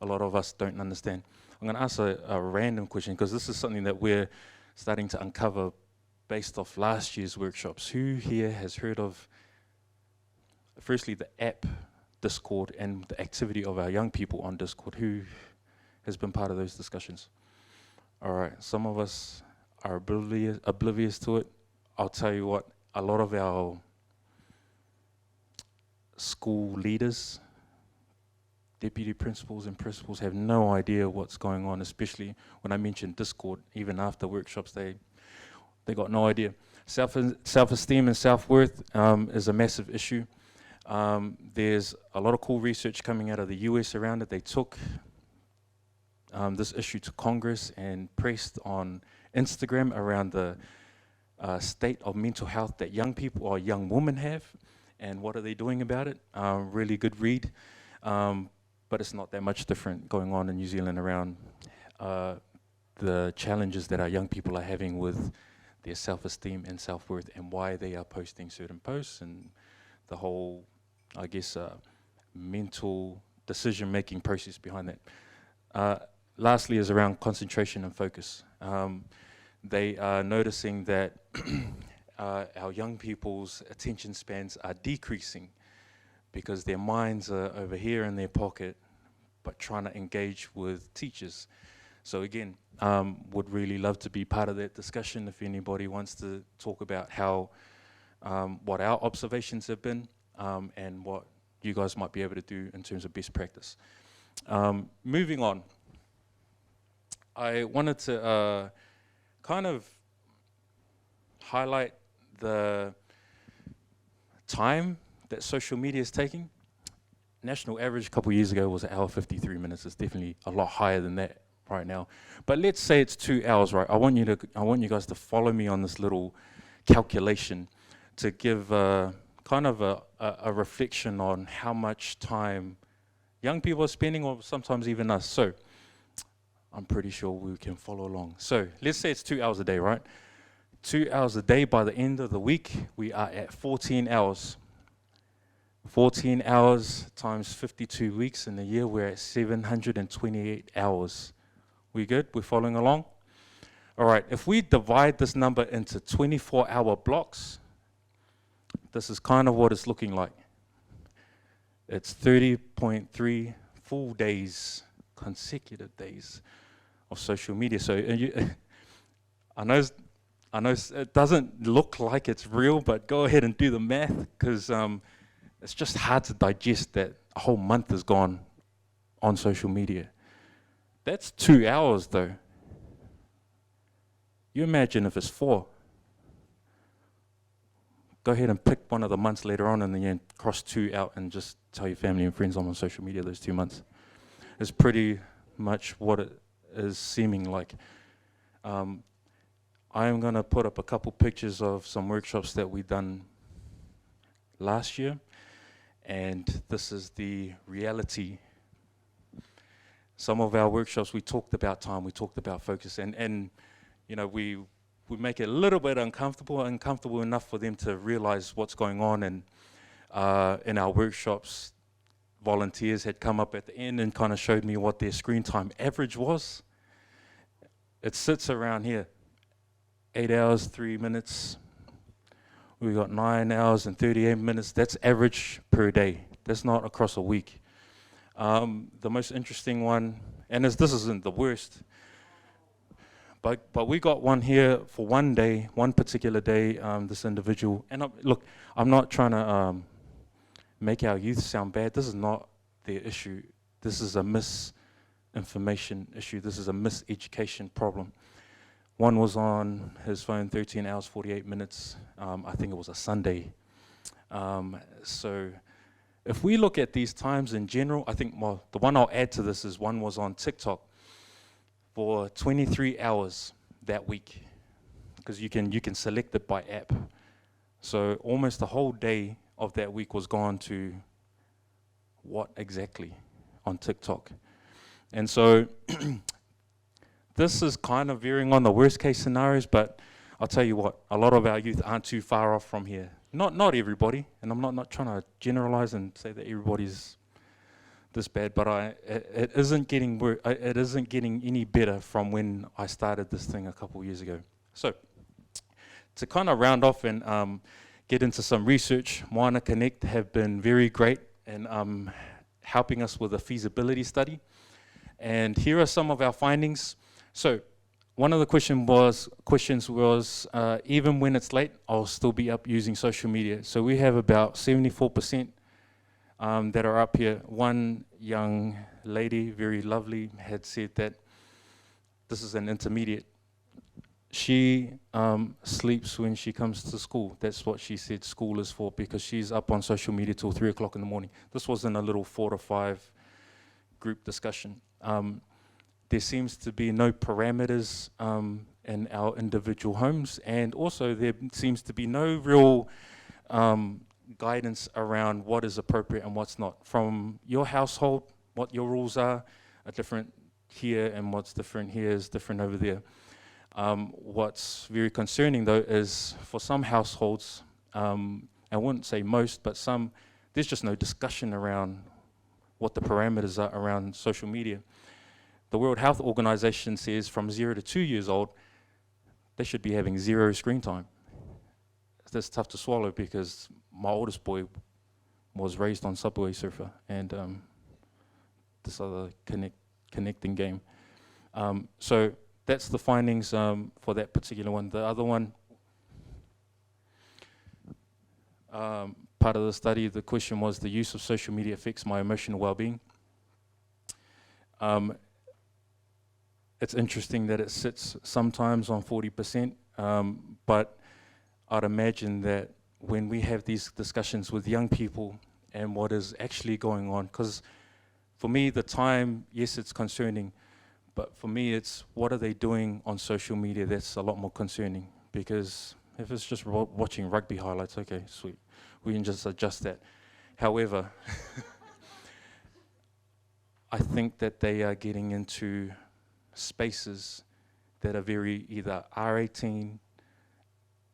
a lot of us don't understand. I'm going to ask a random question, because this is something that we're starting to uncover based off last year's workshops. Who here has heard of, firstly, the app Discord and the activity of our young people on Discord? Who has been part of those discussions? All right, some of us are oblivious to it. I'll tell you what, a lot of our school leaders, deputy principals and principals have no idea what's going on, especially when I mentioned Discord. Even after workshops, they got no idea. Self-esteem and self-worth is a massive issue. There's a lot of cool research coming out of the US around it. They took this issue to Congress and pressed on Instagram around the state of mental health that young people or young women have. and what are they doing about it. Really good read, but it's not that much different going on in New Zealand around the challenges that our young people are having with their self-esteem and self-worth, and why they are posting certain posts, and the whole, I guess, mental decision-making process behind that. Lastly is around concentration and focus. They are noticing that our young people's attention spans are decreasing because their minds are over here in their pocket, but trying to engage with teachers. So again, would really love to be part of that discussion if anybody wants to talk about how, what our observations have been, and what you guys might be able to do in terms of best practice. Moving on, I wanted to kind of highlight the time that social media is taking. National average a couple of years ago was 1 hour 53 minutes. It's definitely a lot higher than that right now. But let's say it's 2 hours, right? I want you guys to follow me on this little calculation to give kind of a reflection on how much time young people are spending, or sometimes even us. So I'm pretty sure we can follow along. So let's say it's 2 hours a day, right? 2 hours a day. By the end of the week, we are at 14 hours. 14 hours times 52 weeks in a year, we're at 728 hours. We good? We're following along? All right, if we divide this number into 24-hour blocks, this is kind of what it's looking like. It's 30.3 full days, consecutive days of social media. So I know it doesn't look like it's real, but go ahead and do the math, because it's just hard to digest that a whole month has gone on social media. That's 2 hours though. You imagine if it's 4. Go ahead and pick one of the months later on in the year and cross 2 out and just tell your family and friends I'm on social media those 2 months. It's pretty much what it is seeming like. I am going to put up a couple pictures of some workshops that we done last year, and this is the reality. Some of our workshops, we talked about time, we talked about focus, and you know, we make it a little bit uncomfortable enough for them to realize what's going on. And in our workshops, volunteers had come up at the end and kind of showed me what their screen time average was. It sits around here, 8 hours, 3 minutes. We got 9 hours and 38 minutes. That's average per day. That's not across a week. The most interesting one, and this isn't the worst, but we got one here for one day, one particular day, this individual. And look, I'm not trying to make our youth sound bad. This is not their issue. This is a misinformation issue. This is a miseducation problem. One was on his phone 13 hours, 48 minutes. I think it was a Sunday. So if we look at these times in general, I think, well, the one I'll add to this is one was on TikTok for 23 hours that week, because you can select it by app. So almost the whole day of that week was gone to what exactly on TikTok. And so this is kind of veering on the worst case scenarios, but I'll tell you what, a lot of our youth aren't too far off from here. Not everybody, and I'm not trying to generalize and say that everybody's this bad, but it isn't getting any better from when I started this thing a couple years ago. So to kind of round off and get into some research, Moana Connect have been very great in helping us with a feasibility study. And here are some of our findings. So one of the questions was, even when it's late, I'll still be up using social media. So we have about 74% that are up here. One young lady, very lovely, had said that this is an intermediate. She sleeps when she comes to school. That's what she said school is for, because she's up on social media till 3 o'clock in the morning. This was in a little 4 to 5 group discussion. There seems to be no parameters in our individual homes, and also there seems to be no real guidance around what is appropriate and what's not. From your household, what your rules are different here, and what's different here is different over there. What's very concerning though is for some households, I wouldn't say most, but some, there's just no discussion around what the parameters are around social media. The World Health Organization says from 0 to 2 years old, they should be having 0 screen time. That's tough to swallow because my oldest boy was raised on Subway Surfer and this other connecting game. So that's the findings for that particular one. The other one, part of the study, the question was the use of social media affects my emotional well-being. It's interesting that it sits sometimes on 40%, but I'd imagine that when we have these discussions with young people and what is actually going on, because for me the time, yes, it's concerning, but for me it's what are they doing on social media that's a lot more concerning, because if it's just watching rugby highlights, okay, sweet, we can just adjust that. However, I think that they are getting into spaces that are very either R18,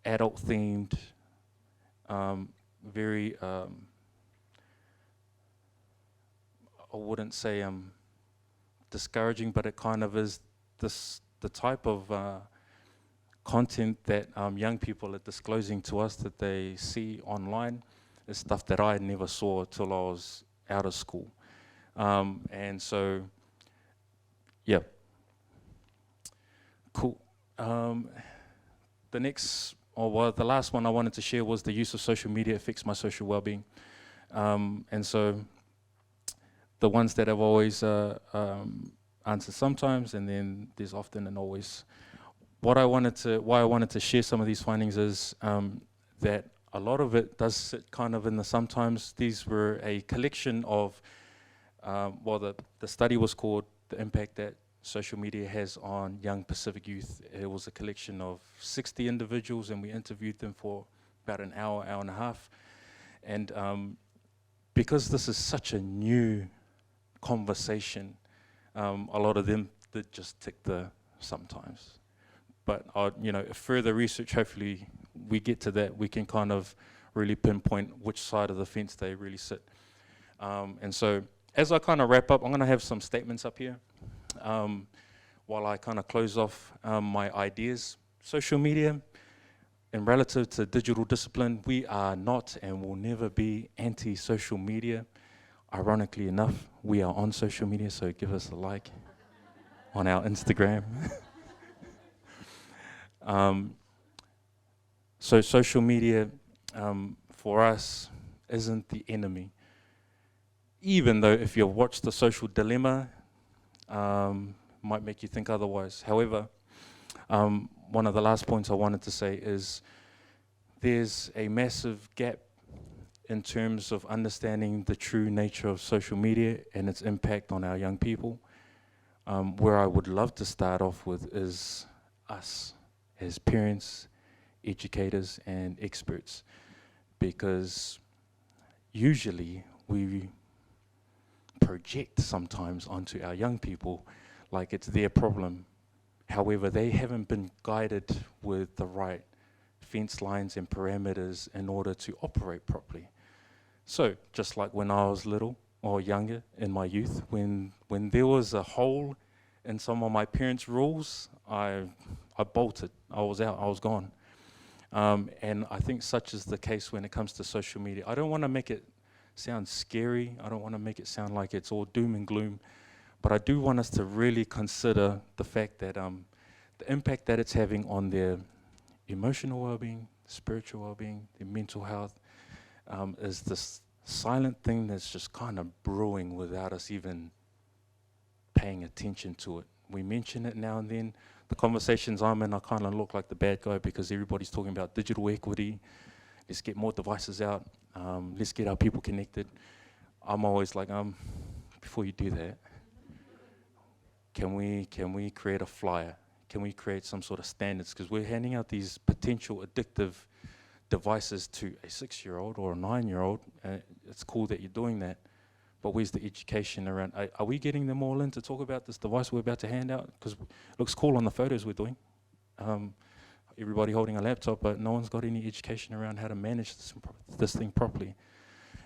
adult themed, very, I wouldn't say discouraging, but it kind of is the type of content that young people are disclosing to us that they see online is stuff that I never saw till I was out of school. And so, yeah. Cool. The next, the last one I wanted to share was the use of social media affects my social well-being. And so the ones that I've always answered sometimes, and then there's often and always. Why I wanted to share some of these findings is that a lot of it does sit kind of in the sometimes. These were a collection of, the study was called The Impact That Social Media Has on Young Pacific Youth. It was a collection of 60 individuals, and we interviewed them for about an hour, hour and a half. And because this is such a new conversation, a lot of them did just tick the sometimes. But further research, hopefully we get to that, we can kind of really pinpoint which side of the fence they really sit. And so as I kind of wrap up, I'm going to have some statements up here while I kind of close off my ideas. Social media, and relative to digital discipline, we are not and will never be anti-social media. Ironically enough, we are on social media, so give us a like on our Instagram. So social media for us isn't the enemy. Even though if you've watched The Social Dilemma, might make you think otherwise. However, one of the last points I wanted to say is there's a massive gap in terms of understanding the true nature of social media and its impact on our young people. Where I would love to start off with is us as parents, educators, and experts, because usually we project sometimes onto our young people like it's their problem. However, they haven't been guided with the right fence lines and parameters in order to operate properly. So just like when I was little or younger in my youth, when there was a hole in some of my parents' rules, I bolted. I was out, I was gone. And I think such is the case when it comes to social media. I don't want to make it sound scary. I don't want to make it sound like it's all doom and gloom. But I do want us to really consider the fact that the impact that it's having on their emotional well-being, spiritual well-being, their mental health, is this silent thing that's just kind of brewing without us even paying attention to it. We mention it now and then. The conversations I'm in, I kind of look like the bad guy because everybody's talking about digital equity. Let's get more devices out. Let's get our people connected. I'm always like, before you do that, can we create a flyer? Can we create some sort of standards? Because we're handing out these potential addictive devices to a 6-year-old or a 9-year-old. It's cool that you're doing that, but where's the education around? Are we getting them all in to talk about this device we're about to hand out? Because it looks cool on the photos we're doing. Everybody holding a laptop, but no one's got any education around how to manage this thing properly.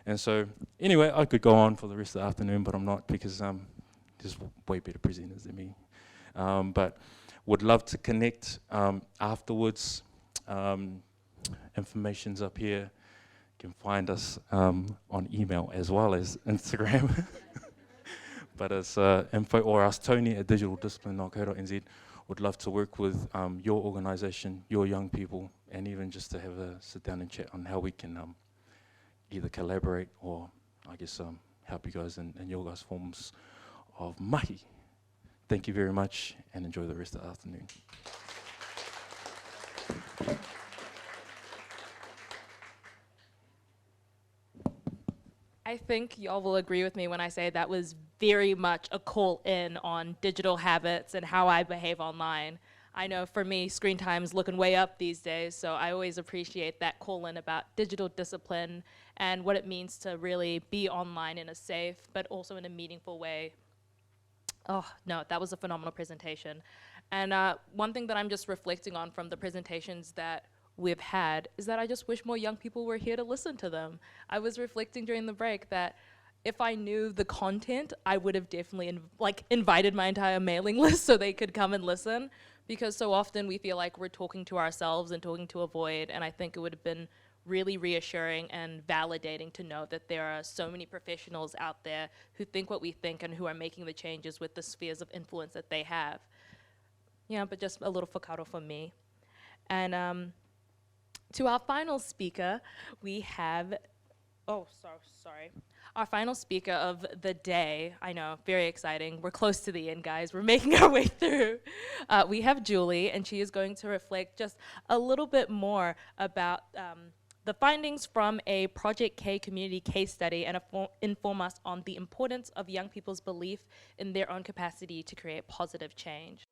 And so, anyway, I could go on for the rest of the afternoon, but I'm not, because there's way better presenters than me. But would love to connect afterwards. Information's up here. You can find us on email as well as Instagram. But it's info or ask Tony at digitaldiscipline.co.nz. Would love to work with your organisation, your young people, and even just to have a sit down and chat on how we can either collaborate or, I guess, help you guys in your guys' forms of mahi. Thank you very much, and enjoy the rest of the afternoon. I think y'all will agree with me when I say that was very much a call in on digital habits and how I behave online. I know for me, screen time's looking way up these days, so I always appreciate that call in about digital discipline and what it means to really be online in a safe, but also in a meaningful way. Oh, no, that was a phenomenal presentation. And one thing that I'm just reflecting on from the presentations that we've had is that I just wish more young people were here to listen to them. I was reflecting during the break that if I knew the content, I would have definitely invited my entire mailing list so they could come and listen, because so often we feel like we're talking to ourselves and talking to a void, and I think it would have been really reassuring and validating to know that there are so many professionals out there who think what we think and who are making the changes with the spheres of influence that they have. Yeah, but just a little whakaaro from me. And to our final speaker, we have, sorry. Our final speaker of the day, I know, very exciting. We're close to the end, guys. We're making our way through. We have Julie, and she is going to reflect just a little bit more about the findings from a Project K community case study and inform us on the importance of young people's belief in their own capacity to create positive change.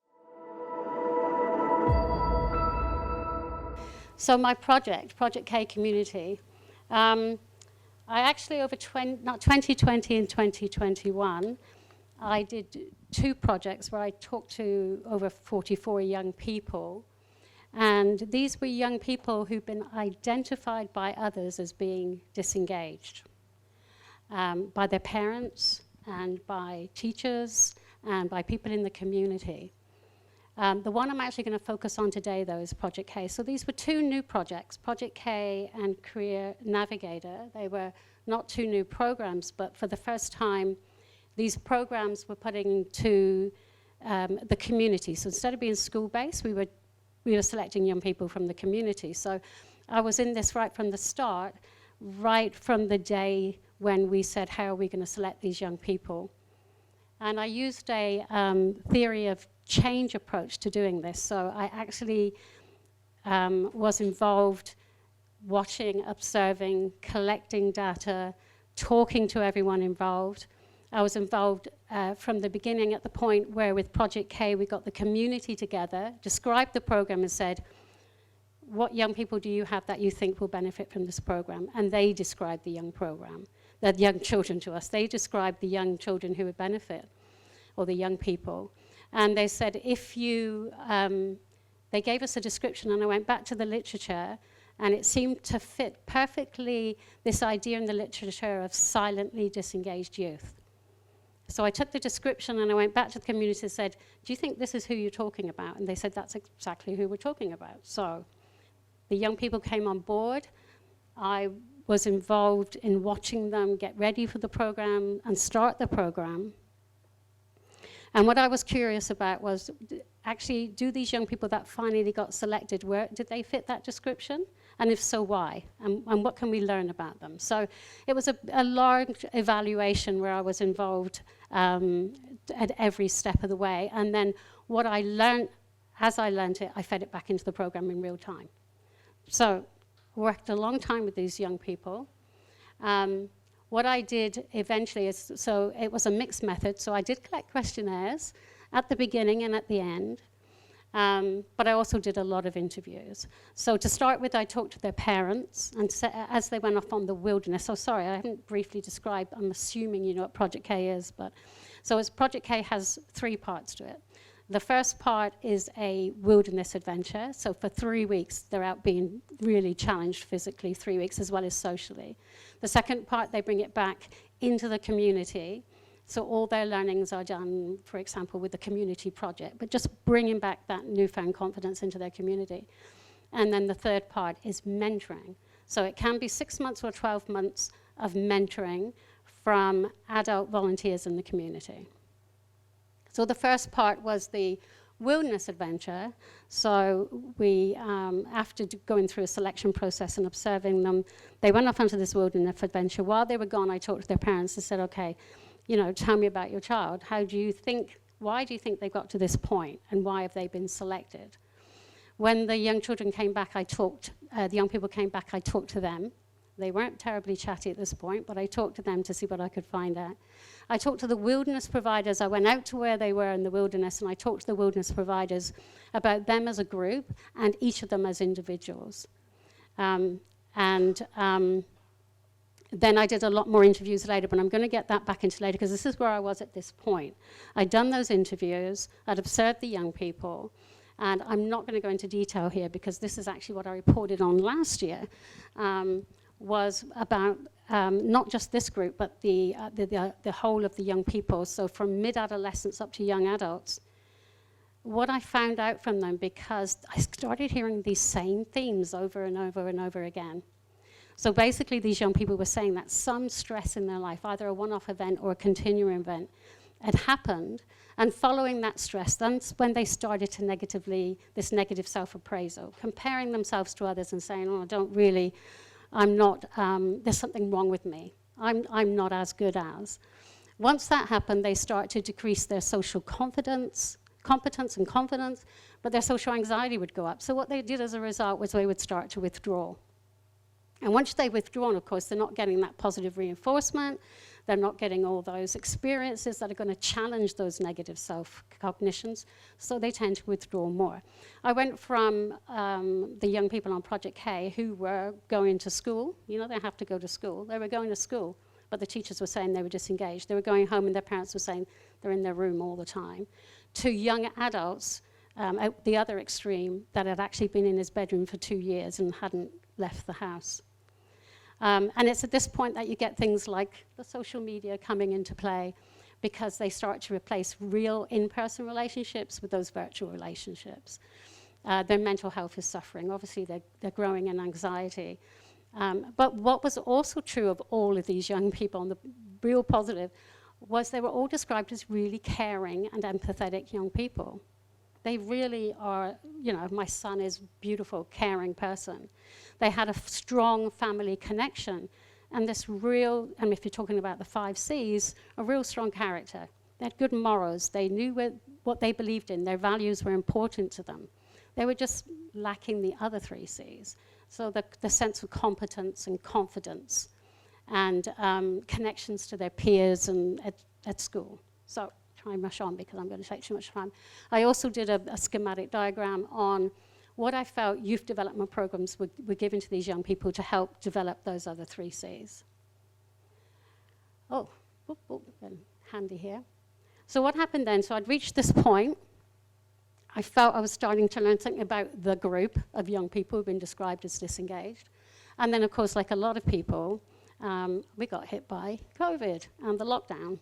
So my project, Project K Community, I actually over 2020 and 2021, I did 2 projects where I talked to over 44 young people. And these were young people who've been identified by others as being disengaged, by their parents and by teachers and by people in the community. The one I'm actually going to focus on today, though, is Project K. So these were 2 new projects, Project K and Career Navigator. They were not 2 new programs, but for the first time, these programs were putting to the community. So instead of being school-based, we were selecting young people from the community. So I was in this right from the start, right from the day when we said, how are we going to select these young people? And I used a theory of change approach to doing this. So I actually was involved watching, observing, collecting data, talking to everyone involved. I was involved from the beginning at the point where with Project K we got the community together, described the program and said, what young people do you have that you think will benefit from this program? And they described the young program, the young children to us. They described the young children who would benefit, or the young people. And they said, if you, they gave us a description, and I went back to the literature, and it seemed to fit perfectly this idea in the literature of silently disengaged youth. So I took the description and I went back to the community and said, do you think this is who you're talking about? And they said, that's exactly who we're talking about. So the young people came on board. I was involved in watching them get ready for the program and start the program. And what I was curious about was, actually, do these young people that finally got selected, did they fit that description? And if so, why? And what can we learn about them? So it was a large evaluation where I was involved at every step of the way. And then what I learned, as I learned it, I fed it back into the program in real time. So worked a long time with these young people. What I did eventually is, so it was a mixed method, so I did collect questionnaires at the beginning and at the end. But I also did a lot of interviews. So to start with, I talked to their parents, and as they went off on the wilderness, so sorry, I haven't briefly described, I'm assuming you know what Project K is, but so Project K has 3 parts to it. The first part is a wilderness adventure. So for 3 weeks, they're out being really challenged physically, 3 weeks, as well as socially. The second part, they bring it back into the community. So all their learnings are done, for example, with the community project, but just bringing back that newfound confidence into their community. And then the third part is mentoring. So it can be 6 months or 12 months of mentoring from adult volunteers in the community. So the first part was the wilderness adventure. So we, after going through a selection process and observing them, they went off onto this wilderness adventure. While they were gone, I talked to their parents and said, okay, you know, tell me about your child. Why do you think they got to this point, and why have they been selected? When the young children came back, the young people came back, I talked to them. They weren't terribly chatty at this point, but I talked to them to see what I could find out. I talked to the wilderness providers. I went out to where they were in the wilderness, and I talked to the wilderness providers about them as a group and each of them as individuals. Then I did a lot more interviews later, but I'm going to get that back into later because this is where I was at this point. I'd done those interviews, I'd observed the young people, and I'm not going to go into detail here because this is actually what I reported on last year, was about not just this group, but the whole of the young people, so from mid-adolescents up to young adults. What I found out from them, because I started hearing these same themes over and over and over again. So basically, these young people were saying that some stress in their life, either a one-off event or a continuing event, had happened, and following that stress, that's when they started to this negative self-appraisal, comparing themselves to others and saying, oh, there's something wrong with me. I'm not as good as. Once that happened, they start to decrease their social competence and confidence, but their social anxiety would go up. So what they did as a result was they would start to withdraw. And once they've withdrawn, of course, they're not getting that positive reinforcement. They're not getting all those experiences that are going to challenge those negative self-cognitions, so they tend to withdraw more. I went from the young people on Project K who were going to school. You know, they have to go to school. They were going to school, but the teachers were saying they were disengaged. They were going home and their parents were saying they're in their room all the time. To young adults at the other extreme that had actually been in his bedroom for 2 years and hadn't left the house. And it's at this point that you get things like the social media coming into play, because they start to replace real in-person relationships with those virtual relationships. Their mental health is suffering. Obviously, they're growing in anxiety. But what was also true of all of these young people, and the real positive, was they were all described as really caring and empathetic young people. They really are, you know, my son is a beautiful, caring person. They had a strong family connection, and this real, and if you're talking about the 5 C's, a real strong character. They had good morals. They knew what they believed in. Their values were important to them. They were just lacking the other 3 C's. So the sense of competence and confidence and connections to their peers and at school. So try and rush on because I'm going to take too much time. I also did a schematic diagram on what I felt youth development programs were given to these young people to help develop those other 3 C's. Oh, handy here. So what happened then? So I'd reached this point. I felt I was starting to learn something about the group of young people who've been described as disengaged. And then, of course, like a lot of people, we got hit by COVID and the lockdown.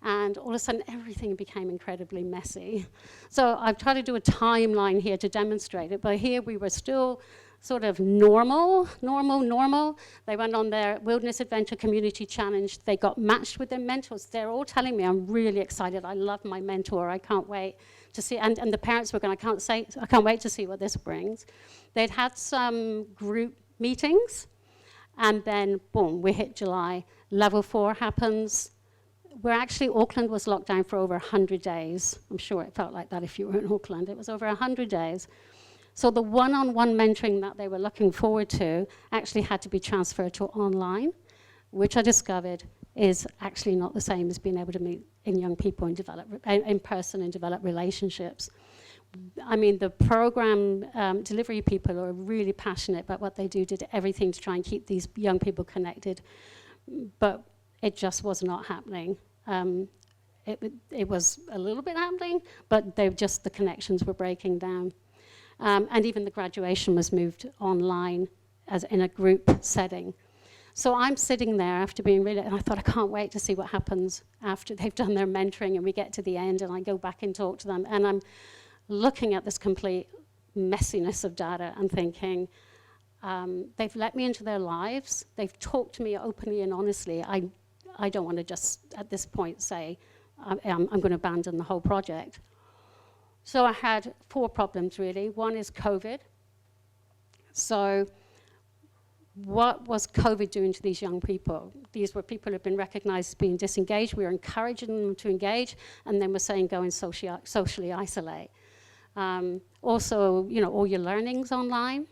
And all of a sudden, everything became incredibly messy. So I've tried to do a timeline here to demonstrate it, but here we were still sort of normal. They went on their Wilderness Adventure Community Challenge. They got matched with their mentors. They're all telling me, I'm really excited. I love my mentor. I can't wait to see. And the parents were going, I can't wait to see what this brings. They'd had some group meetings, and then, boom, we hit July. Level 4 happens. Auckland was locked down for over 100 days. I'm sure it felt like that if you were in Auckland. It was over 100 days. So the one-on-one mentoring that they were looking forward to actually had to be transferred to online, which I discovered is actually not the same as being able to meet in young people and develop in person and develop relationships. I mean, the program delivery people are really passionate about what they do, did everything to try and keep these young people connected, but it just was not happening. It was a little bit happening, but the connections were breaking down. And even the graduation was moved online as in a group setting. So I'm sitting there after being really, and I thought, I can't wait to see what happens after they've done their mentoring and we get to the end and I go back and talk to them. And I'm looking at this complete messiness of data and thinking, they've let me into their lives. They've talked to me openly and honestly. I don't want to just, at this point, say, I'm going to abandon the whole project. So I had 4 problems, really. One is COVID. So what was COVID doing to these young people? These were people who had been recognized as being disengaged. We were encouraging them to engage, and then we're saying go and socially isolate. Also, you know, all your learning's online.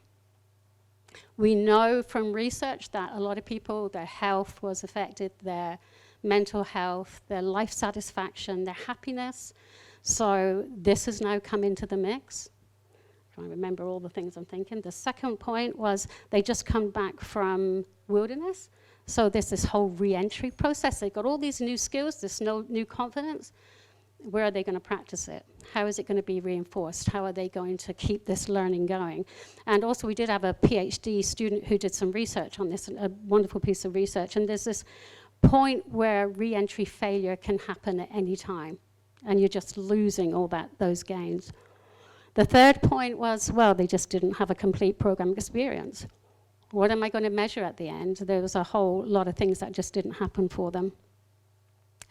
We know from research that a lot of people, their health was affected, their mental health, their life satisfaction, their happiness. So this has now come into the mix. Trying to remember all the things I'm thinking. The second point was they just come back from wilderness. So there's this whole re-entry process. They've got all these new skills, this new confidence. Where are they going to practice it? How is it going to be reinforced? How are they going to keep this learning going? And also we did have a PhD student who did some research on this, a wonderful piece of research. And there's this point where re-entry failure can happen at any time. And you're just losing all those gains. The third point was, well, they just didn't have a complete program experience. What am I going to measure at the end? There was a whole lot of things that just didn't happen for them.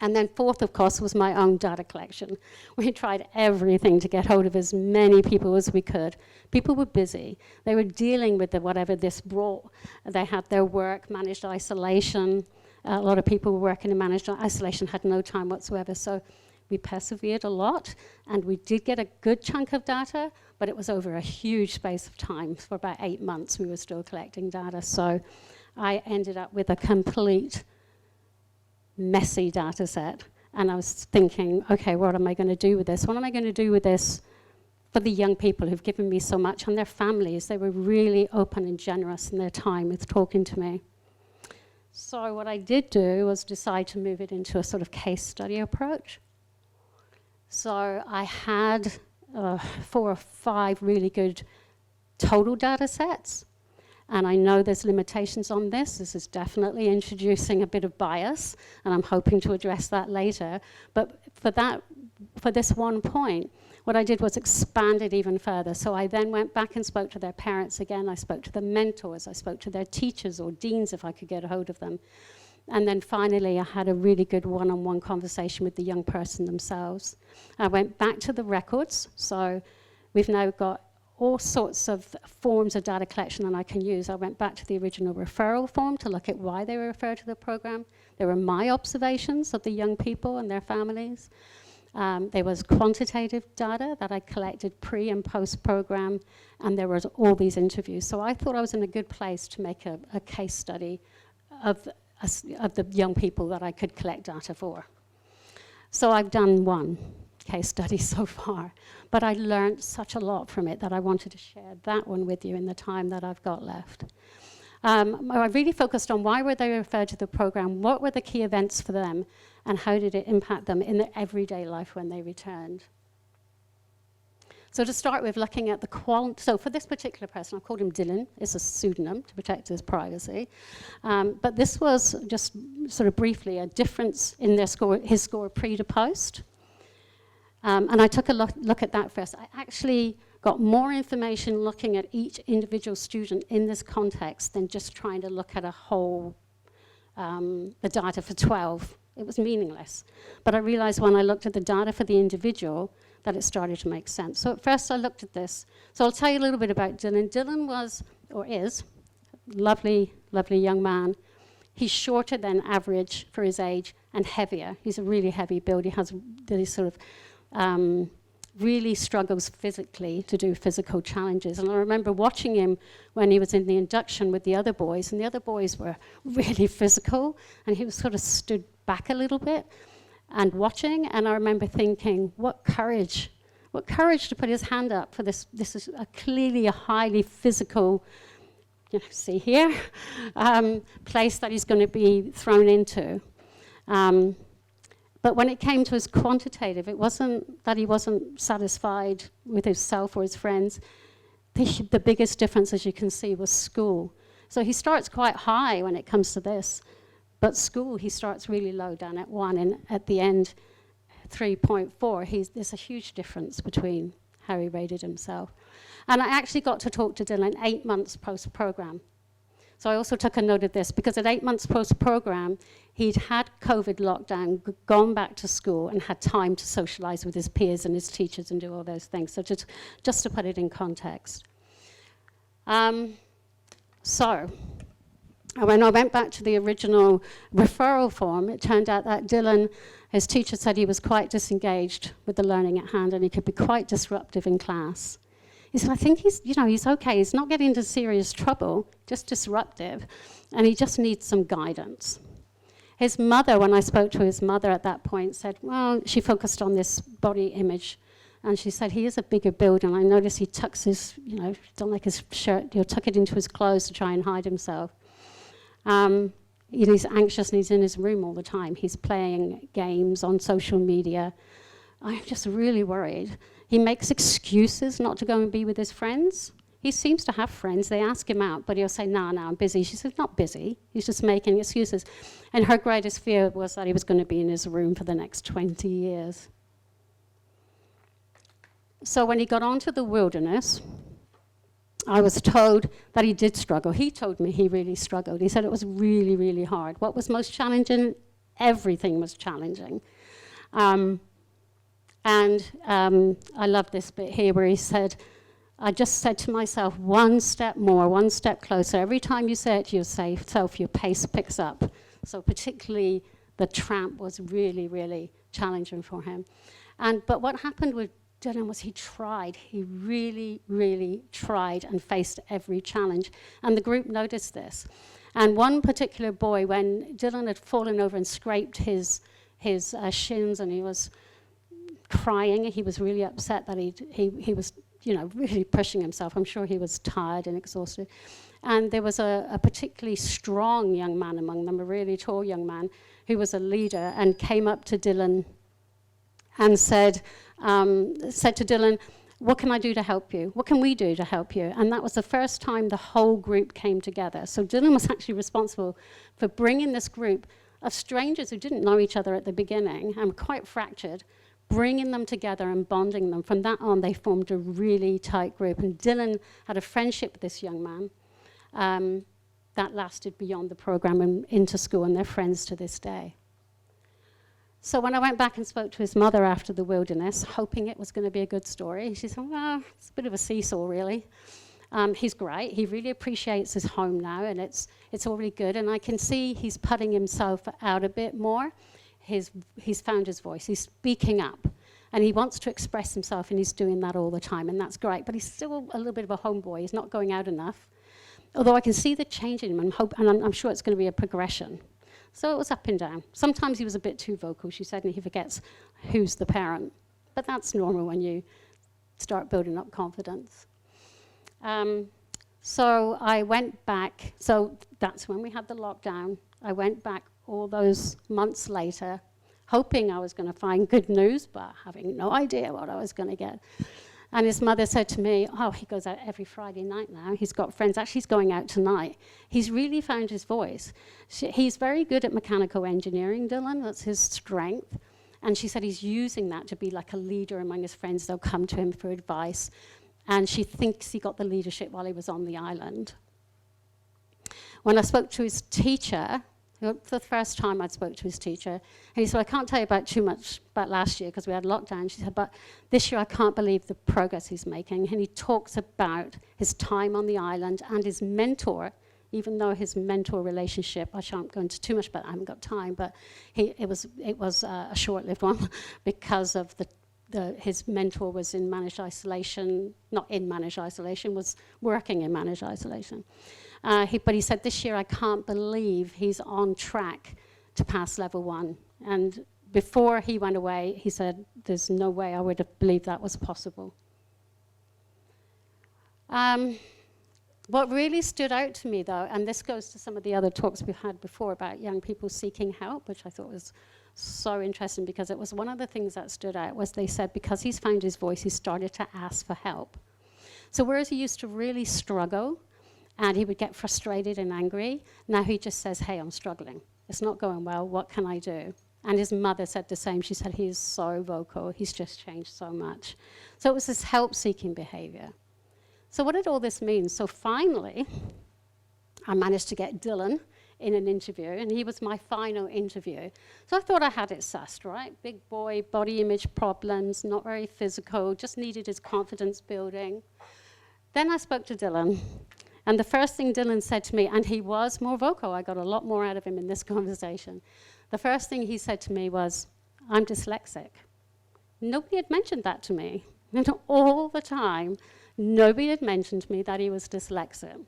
And then fourth, of course, was my own data collection. We tried everything to get hold of as many people as we could. People were busy. They were dealing with whatever this brought. They had their work, managed isolation. A lot of people were working in managed isolation, had no time whatsoever. So we persevered a lot, and we did get a good chunk of data, but it was over a huge space of time. For about 8 months, we were still collecting data. So I ended up with a complete messy data set, and I was thinking, okay, what am I going to do with this? What am I going to do with this for the young people who've given me so much, and their families? They were really open and generous in their time with talking to me. So what I did do was decide to move it into a sort of case study approach. So I had 4 or 5 really good total data sets. And I know there's limitations on this. This is definitely introducing a bit of bias, and I'm hoping to address that later. But for this one point, what I did was expand it even further. So I then went back and spoke to their parents again. I spoke to the mentors. I spoke to their teachers or deans if I could get a hold of them. And then finally, I had a really good one-on-one conversation with the young person themselves. I went back to the records. So we've now got all sorts of forms of data collection that I can use. I went back to the original referral form to look at why they were referred to the program. There were my observations of the young people and their families. There was quantitative data that I collected pre and post program, and there was all these interviews. So I thought I was in a good place to make a case study of the young people that I could collect data for. So I've done one case study so far, but I learned such a lot from it that I wanted to share that one with you in the time that I've got left. I really focused on why were they referred to the program, what were the key events for them, and how did it impact them in their everyday life when they returned. So to start with, looking at so for this particular person, I've called him Dylan. It's a pseudonym to protect his privacy. But this was just sort of briefly a difference in his score pre to post. And I took a look at that first. I actually got more information looking at each individual student in this context than just trying to look at a whole, the data for 12. It was meaningless. But I realized when I looked at the data for the individual that it started to make sense. So at first I looked at this. So I'll tell you a little bit about Dylan. Dylan was, or is, lovely, lovely young man. He's shorter than average for his age and heavier. He's a really heavy build. He has these sort of really struggles physically to do physical challenges. And I remember watching him when he was in the induction with the other boys, and the other boys were really physical, and he was sort of stood back a little bit and watching, and I remember thinking, what courage what courage to put his hand up for this. This is clearly a highly physical, you know, see here, place that he's going to be thrown into. But when it came to his quantitative, it wasn't that he wasn't satisfied with himself or his friends. The biggest difference, as you can see, was school. So he starts quite high when it comes to this, but school, he starts really low, down at 1, and at the end, 3.4. There's a huge difference between how he rated himself. And I actually got to talk to Dylan 8 months post-program. So I also took a note of this, because at 8 months post-program, he'd had COVID lockdown, gone back to school, and had time to socialize with his peers and his teachers and do all those things. So just to put it in context. So when I went back to the original referral form, it turned out that Dylan, his teacher said he was quite disengaged with the learning at hand, and he could be quite disruptive in class. He said, I think he's okay. He's not getting into serious trouble, just disruptive, and he just needs some guidance. His mother, when I spoke to his mother at that point, said, well, she focused on this body image, and she said, he is a bigger build, and I notice he tucks his, don't like his shirt, he'll tuck it into his clothes to try and hide himself. He's anxious and he's in his room all the time. He's playing games on social media. I'm just really worried. He makes excuses not to go and be with his friends. He seems to have friends. They ask him out, but he'll say, no, I'm busy. She says, not busy. He's just making excuses. And her greatest fear was that he was going to be in his room for the next 20 years. So when he got onto the wilderness, I was told that he did struggle. He told me he really struggled. He said it was really, really hard. What was most challenging? Everything was challenging. I love this bit here where he said, I just said to myself, one step more, one step closer. Every time you say it to yourself, your pace picks up. So particularly the tramp was really, really challenging for him. But what happened with Dylan was he tried. He really, really tried and faced every challenge. And the group noticed this. And one particular boy, when Dylan had fallen over and scraped his shins and he was crying, he was really upset that he was, really pushing himself. I'm sure he was tired and exhausted. And there was a particularly strong young man among them, a really tall young man, who was a leader and came up to Dylan and said to Dylan, what can I do to help you? What can we do to help you? And that was the first time the whole group came together. So Dylan was actually responsible for bringing this group of strangers who didn't know each other at the beginning and were quite fractured, bringing them together and bonding them. From that on, they formed a really tight group. And Dylan had a friendship with this young man that lasted beyond the program and into school, and they're friends to this day. So when I went back and spoke to his mother after the wilderness, hoping it was going to be a good story, she said, well, it's a bit of a seesaw, really. He's great. He really appreciates his home now, and it's all really good. And I can see he's putting himself out a bit more. He's found his voice. He's speaking up, and he wants to express himself, and he's doing that all the time, and that's great. But he's still a little bit of a homeboy. He's not going out enough. Although I can see the change in him, and I'm sure it's going to be a progression. So it was up and down. Sometimes he was a bit too vocal, she said, and he forgets who's the parent. But that's normal when you start building up confidence. So I went back. So that's when we had the lockdown. I went back all those months later, hoping I was going to find good news, but having no idea what I was going to get. And his mother said to me, oh, he goes out every Friday night now. He's got friends. Actually, he's going out tonight. He's really found his voice. He's very good at mechanical engineering, Dylan. That's his strength. And she said he's using that to be like a leader among his friends. They'll come to him for advice. And she thinks he got the leadership while he was on the island. When I spoke to his teacher, for the first time I spoke to his teacher, and he said, I can't tell you about too much about last year because we had lockdown. She said, but this year I can't believe the progress he's making. And he talks about his time on the island and his mentor, even though his mentor relationship, I shan't go into too much, but I haven't got time, but it was a short-lived one because of his mentor was in managed isolation, not in managed isolation, was working in managed isolation. But he said, this year I can't believe he's on track to pass level 1. And before he went away, he said, there's no way I would have believed that was possible. What really stood out to me, though, and this goes to some of the other talks we've had before about young people seeking help, which I thought was so interesting, because it was one of the things that stood out, was they said because he's found his voice, he started to ask for help. So whereas he used to really struggle, and he would get frustrated and angry, now he just says, hey, I'm struggling. It's not going well. What can I do? And his mother said the same. She said, he is so vocal. He's just changed so much. So it was this help-seeking behavior. So what did all this mean? So finally, I managed to get Dylan in an interview, and he was my final interview. So I thought I had it sussed, right? Big boy, body image problems, not very physical, just needed his confidence building. Then I spoke to Dylan, and the first thing Dylan said to me, and he was more vocal, I got a lot more out of him in this conversation. The first thing he said to me was, I'm dyslexic. Nobody had mentioned that to me. And all the time, nobody had mentioned to me that he was dyslexic.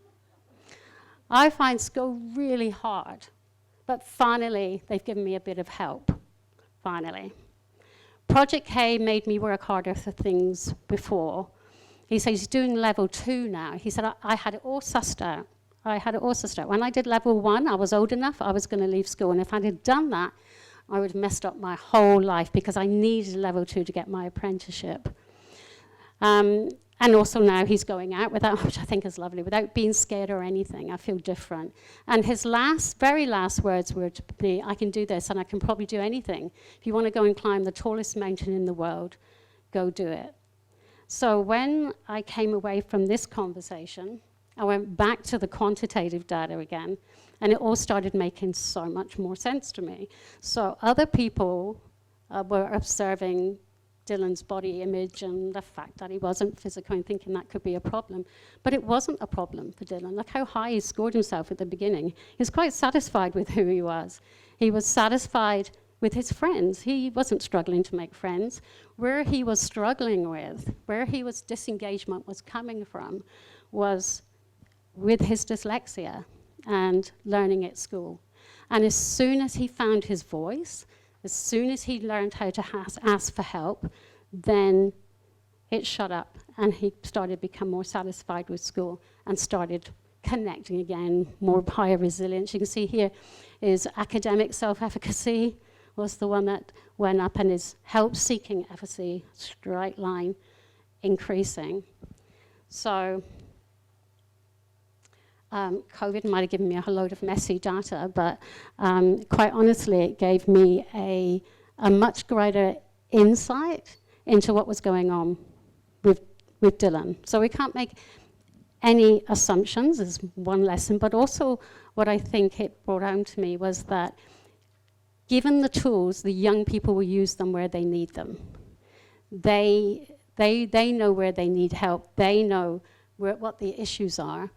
I find school really hard, but finally, they've given me a bit of help, finally. Project K made me work harder for things before. He said he's doing level 2 now. He said, I had it all sussed out. When I did level 1, I was old enough, I was going to leave school. And if I had done that, I would have messed up my whole life, because I needed level 2 to get my apprenticeship. And also now he's going out without, which I think is lovely, without being scared or anything. I feel different. And his very last words were to me, I can do this and I can probably do anything. If you want to go and climb the tallest mountain in the world, go do it. So when I came away from this conversation, I went back to the quantitative data again, and it all started making so much more sense to me. So other people were observing Dylan's body image and the fact that he wasn't physical and thinking that could be a problem. But it wasn't a problem for Dylan. Look how high he scored himself at the beginning. He was quite satisfied with who he was. He was satisfied with his friends. He wasn't struggling to make friends. Where he was struggling with, where his disengagement was coming from, was with his dyslexia and learning at school. And as soon as he found his voice, as soon as he learned how to ask for help, then it shut up, and he started to become more satisfied with school and started connecting again, more higher resilience. You can see here is academic self-efficacy was the one that went up, and his help-seeking efficacy, straight line, increasing. So COVID might have given me a whole load of messy data, but quite honestly, it gave me a much greater insight into what was going on with Dylan. So we can't make any assumptions, is one lesson, but also what I think it brought home to me was that given the tools, the young people will use them where they need them. They know where they need help. They know what the issues are.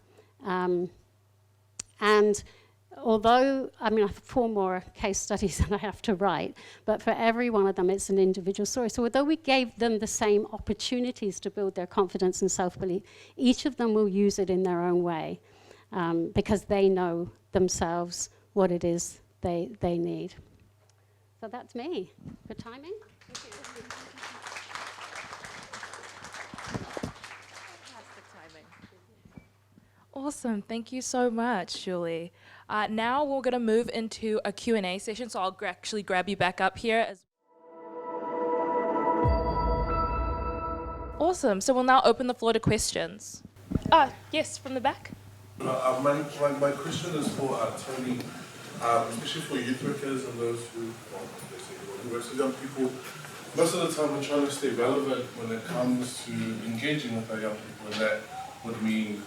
And although, I mean, I have 4 more case studies that I have to write, but for every one of them, it's an individual story. So although we gave them the same opportunities to build their confidence and self-belief, each of them will use it in their own way, because they know themselves what it is they need. So that's me. Good timing? Thank you. Awesome. Thank you so much, Julie. Now we're going to move into a Q&A session, so I'll actually grab you back up here. Awesome. So we'll now open the floor to questions. Yes, from the back. My question is for Tony, especially for youth workers and those who work with young people. Most of the time we're trying to stay relevant when it comes to engaging with our young people, and that would mean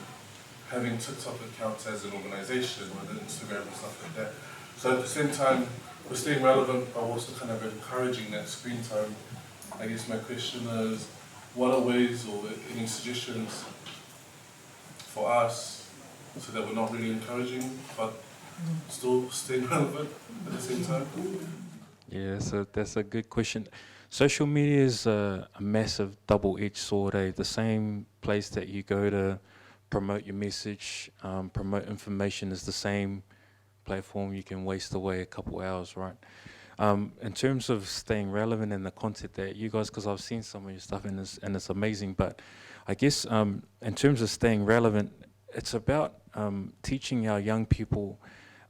having TikTok accounts as an organisation, with Instagram and stuff like that. So at the same time, we're staying relevant, but also kind of encouraging that screen time. I guess my question is, what are ways or any suggestions for us so that we're not really encouraging, but still staying relevant at the same time? Yeah, so that's a good question. Social media is a massive double-edged sword. The same place that you go to promote your message, promote information is the same platform you can waste away a couple hours, right? In terms of staying relevant in the content that you guys, because I've seen some of your stuff and it's amazing, but I guess in terms of staying relevant, it's about teaching our young people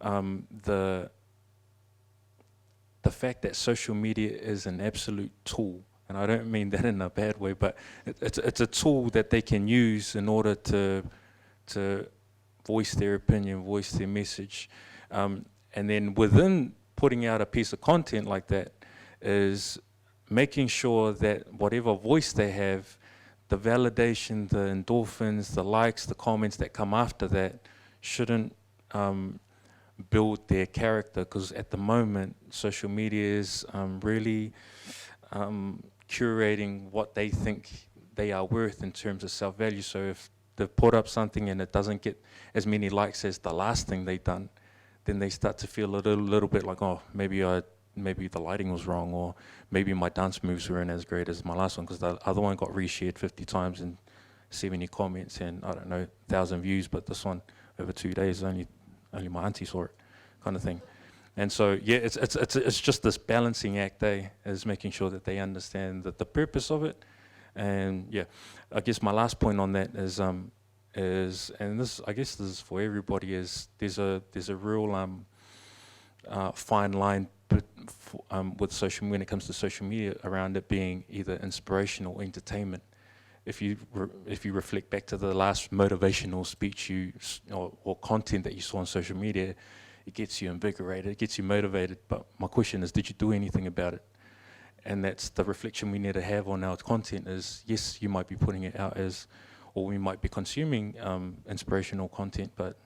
the fact that social media is an absolute tool, and I don't mean that in a bad way, but it's a tool that they can use in order to voice their opinion, voice their message, and then within putting out a piece of content like that is making sure that whatever voice they have, the validation, the endorphins, the likes, the comments that come after that shouldn't build their character, because at the moment social media is really curating what they think they are worth in terms of self-value. So if they've put up something and it doesn't get as many likes as the last thing they've done, then they start to feel a little bit like, oh, maybe the lighting was wrong, or maybe my dance moves weren't as great as my last one, because the other one got reshared 50 times and 70 comments and, I don't know, 1,000 views, but this one over 2 days, only my auntie saw it, kind of thing. And so, yeah, it's just this balancing act, is making sure that they understand the purpose of it. And yeah, I guess my last point on that is, and this, I guess this is for everybody, is there's a real fine line with when it comes to social media, around it being either inspirational or entertainment. If you reflect back to the last motivational speech or content that you saw on social media, it gets you invigorated, it gets you motivated. But my question is, did you do anything about it? And that's the reflection we need to have on our content. Is yes, you might be putting it out as, or we might be consuming inspirational content, but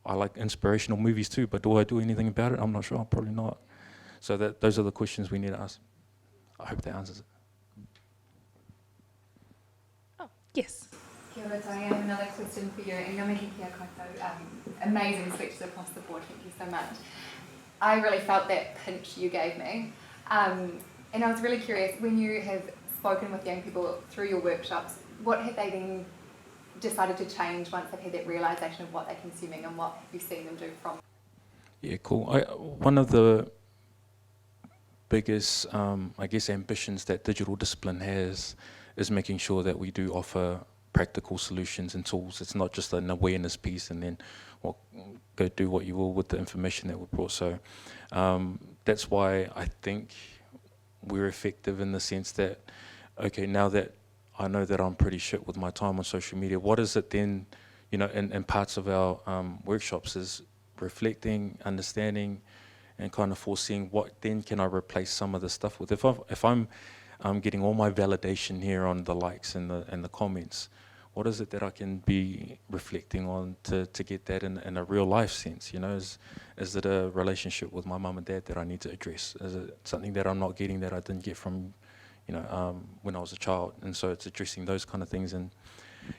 I like inspirational movies too, but do I do anything about it? I'm not sure, probably not. So those are the questions we need to ask. I hope that answers it. Oh, yes. Kia ora, Tony. I have another question for you. And amazing speeches across the board, thank you so much. I really felt that pinch you gave me. And I was really curious, when you have spoken with young people through your workshops, what have they then decided to change once they've had that realisation of what they're consuming, and what have you seen them do from? Yeah, cool. One of the biggest, I guess, ambitions that digital discipline has is making sure that we do offer practical solutions and tools. It's not just an awareness piece and then, well, go do what you will with the information that we brought. So that's why I think we're effective in the sense that, okay, now that I know that I'm pretty shit with my time on social media, what is it then, in parts of our workshops is reflecting, understanding, and kind of foreseeing what then can I replace some of the stuff with. If I'm getting all my validation here on the likes and the comments, what is it that I can be reflecting on to get that in a real life sense? Is it a relationship with my mum and dad that I need to address? Is it something that I'm not getting that I didn't get from, when I was a child? And so it's addressing those kind of things. And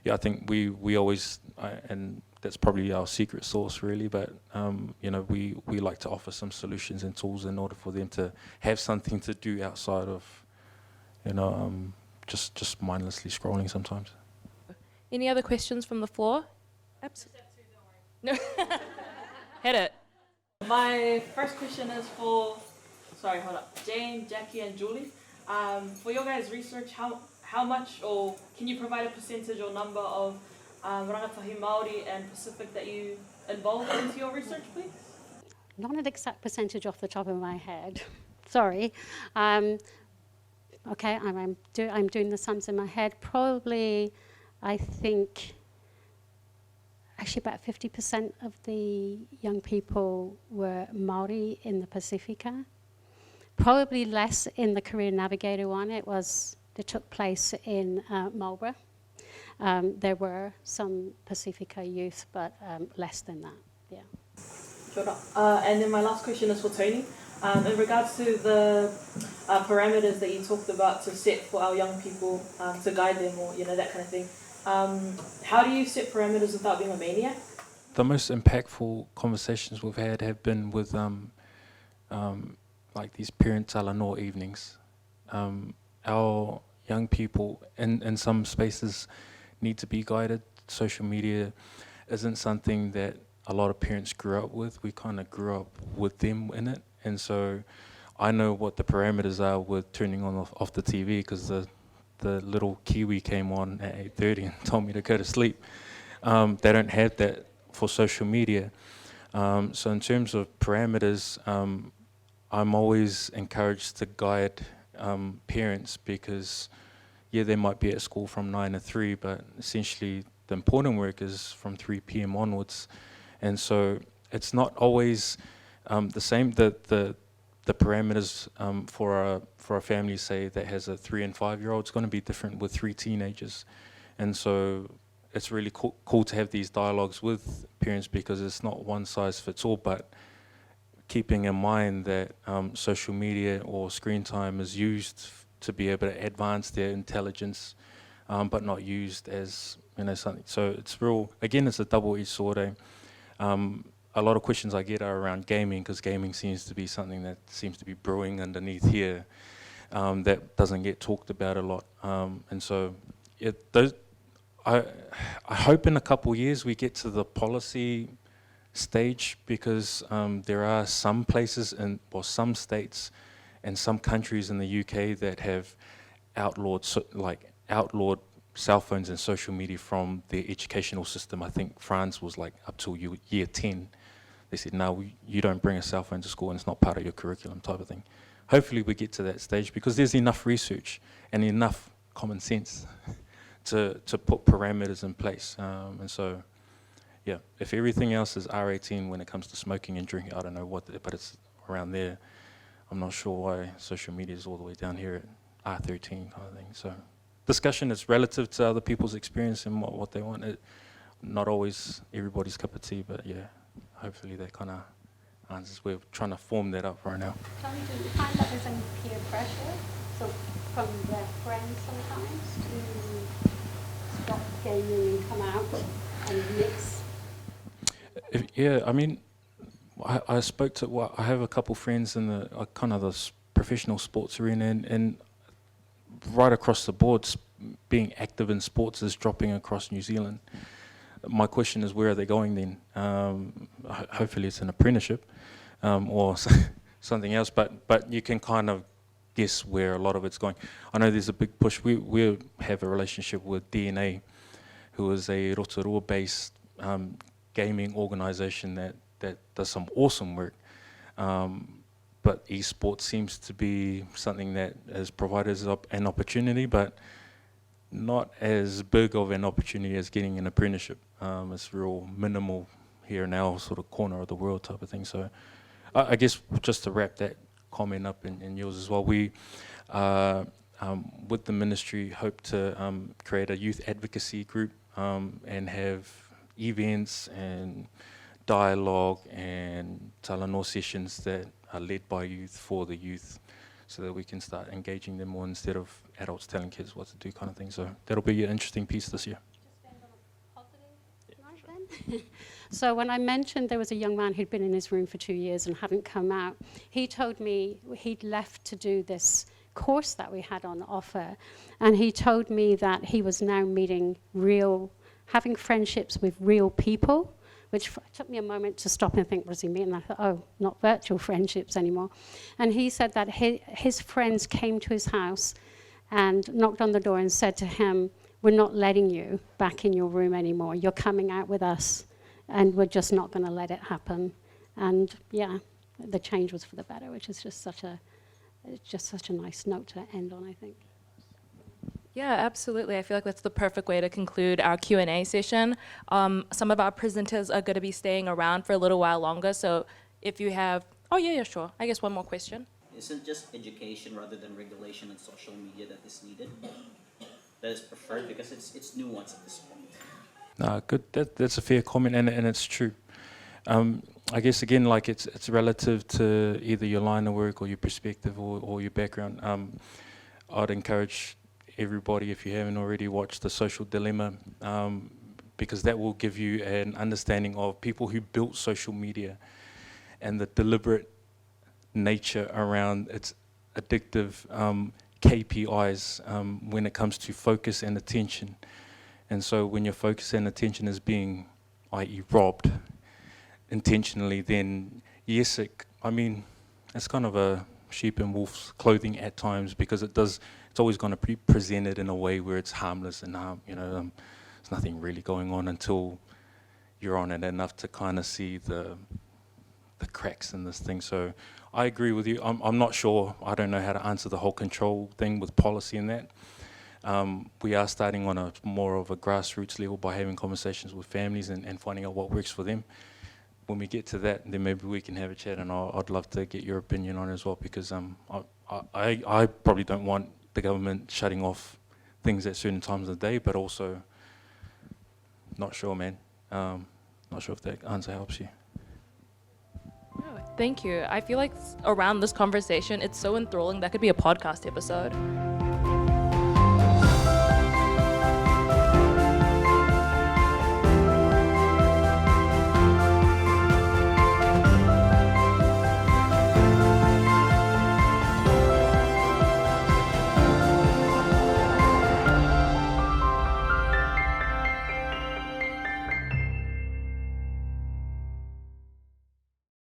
yeah, I think we always, and that's probably our secret sauce really, but we like to offer some solutions and tools in order for them to have something to do outside of, just mindlessly scrolling sometimes. Any other questions from the floor? Absolutely. No. Hit it. My first question is for, Jane, Jackie, and Julie. For your guys' research, how much, or can you provide a percentage or number of rangatahi Māori and Pacific that you involved into your research, please? Not an exact percentage off the top of my head. Sorry. Okay, I'm doing the sums in my head. Probably, I think, actually about 50% of the young people were Māori in the Pacifica. Probably less in the Career Navigator one. It took place in Marlborough. There were some Pacifica youth, but less than that, yeah. Sure. And then my last question is for Tony. In regards to the parameters that you talked about to set for our young people, to guide them, or that kind of thing, how do you set parameters without being a maniac? The most impactful conversations we've had have been with like these parent talanoa evenings. Our young people in some spaces need to be guided. Social media isn't something that a lot of parents grew up with. We kind of grew up with them in it. And so I know what the parameters are with turning on off the TV, because the little Kiwi came on at 8:30 and told me to go to sleep. They don't have that for social media. So in terms of parameters, I'm always encouraged to guide parents, because yeah, they might be at school from 9 to 3, but essentially the important work is from 3 p.m. onwards. And so it's not always the same. The parameters for a family, say, that has a 3 and 5-year-old, it's going to be different with 3 teenagers. And so it's really cool to have these dialogues with parents, because it's not one size fits all, but keeping in mind that social media or screen time is used to be able to advance their intelligence, but not used as, you know, something. So it's real, again, it's a double-edged sword. A lot of questions I get are around gaming, because gaming seems to be something that seems to be brewing underneath here, that doesn't get talked about a lot. And so I hope in a couple of years we get to the policy stage, because there are some places or some states and some countries in the UK that have outlawed cell phones and social media from their educational system. I think France was like up till year 10. They said, no, you don't bring a cell phone to school and it's not part of your curriculum, type of thing. Hopefully we get to that stage, because there's enough research and enough common sense to put parameters in place. And so, yeah, if everything else is R18 when it comes to smoking and drinking, I don't know what, but it's around there. I'm not sure why social media is all the way down here at R13 kind of thing. So discussion is relative to other people's experience and what they want. Not always everybody's cup of tea, but yeah, hopefully that kind of answers. We're trying to form that up right now. Tony, do you find that there's any peer pressure? So from their friends sometimes to stop gaming and come out and mix? Yeah, I mean, I spoke to, well, I have a couple friends in the kind of the professional sports arena, and right across the board, being active in sports is dropping across New Zealand. My question is, where are they going then? Hopefully it's an apprenticeship or something else, but you can kind of guess where a lot of it's going. I know there's a big push. We have a relationship with DNA, who is a Rotorua-based gaming organisation that does some awesome work. But esports seems to be something that has provided us an opportunity, but not as big of an opportunity as getting an apprenticeship. It's real minimal here in our sort of corner of the world type of thing. So I guess just to wrap that comment up in yours as well, we, with the ministry, hope to create a youth advocacy group and have events and dialogue and talanoa sessions that are led by youth for the youth, so that we can start engaging them more instead of adults telling kids what to do kind of thing. So that'll be an interesting piece this year. So when I mentioned there was a young man who'd been in his room for 2 years and hadn't come out, he told me he'd left to do this course that we had on offer, and he told me that he was now meeting having friendships with real people, which took me a moment to stop and think, what does he mean? And I thought, oh, not virtual friendships anymore. And he said that his friends came to his house and knocked on the door and said to him, we're not letting you back in your room anymore. You're coming out with us, and we're just not going to let it happen. And yeah, the change was for the better, which is just such a nice note to end on, I think. Yeah, absolutely. I feel like that's the perfect way to conclude our Q&A session. Some of our presenters are going to be staying around for a little while longer, so if you have... Oh, yeah, sure. I guess one more question. Isn't just education rather than regulation on social media that is needed? That is preferred, because it's nuanced at this point. No, good. That's a fair comment, and it's true. I guess, again, like it's relative to either your line of work or your perspective or your background. I'd encourage everybody, if you haven't already, watched The Social Dilemma, because that will give you an understanding of people who built social media and the deliberate nature around its addictive KPIs when it comes to focus and attention. And so when your focus and attention is being, i.e. robbed intentionally, then yes, it's kind of a sheep in wolf's clothing at times, because it's always going to be presented in a way where it's harmless and there's nothing really going on until you're on it enough to kind of see the cracks in this thing. So I agree with you. I'm not sure. I don't know how to answer the whole control thing with policy and that. We are starting on a more of a grassroots level by having conversations with families and finding out what works for them. When we get to that, then maybe we can have a chat, and I'd love to get your opinion on it as well, because I probably don't want the government shutting off things at certain times of the day, but also not sure, man. Not sure if that answer helps you. Thank you. I feel like around this conversation, it's so enthralling. That could be a podcast episode.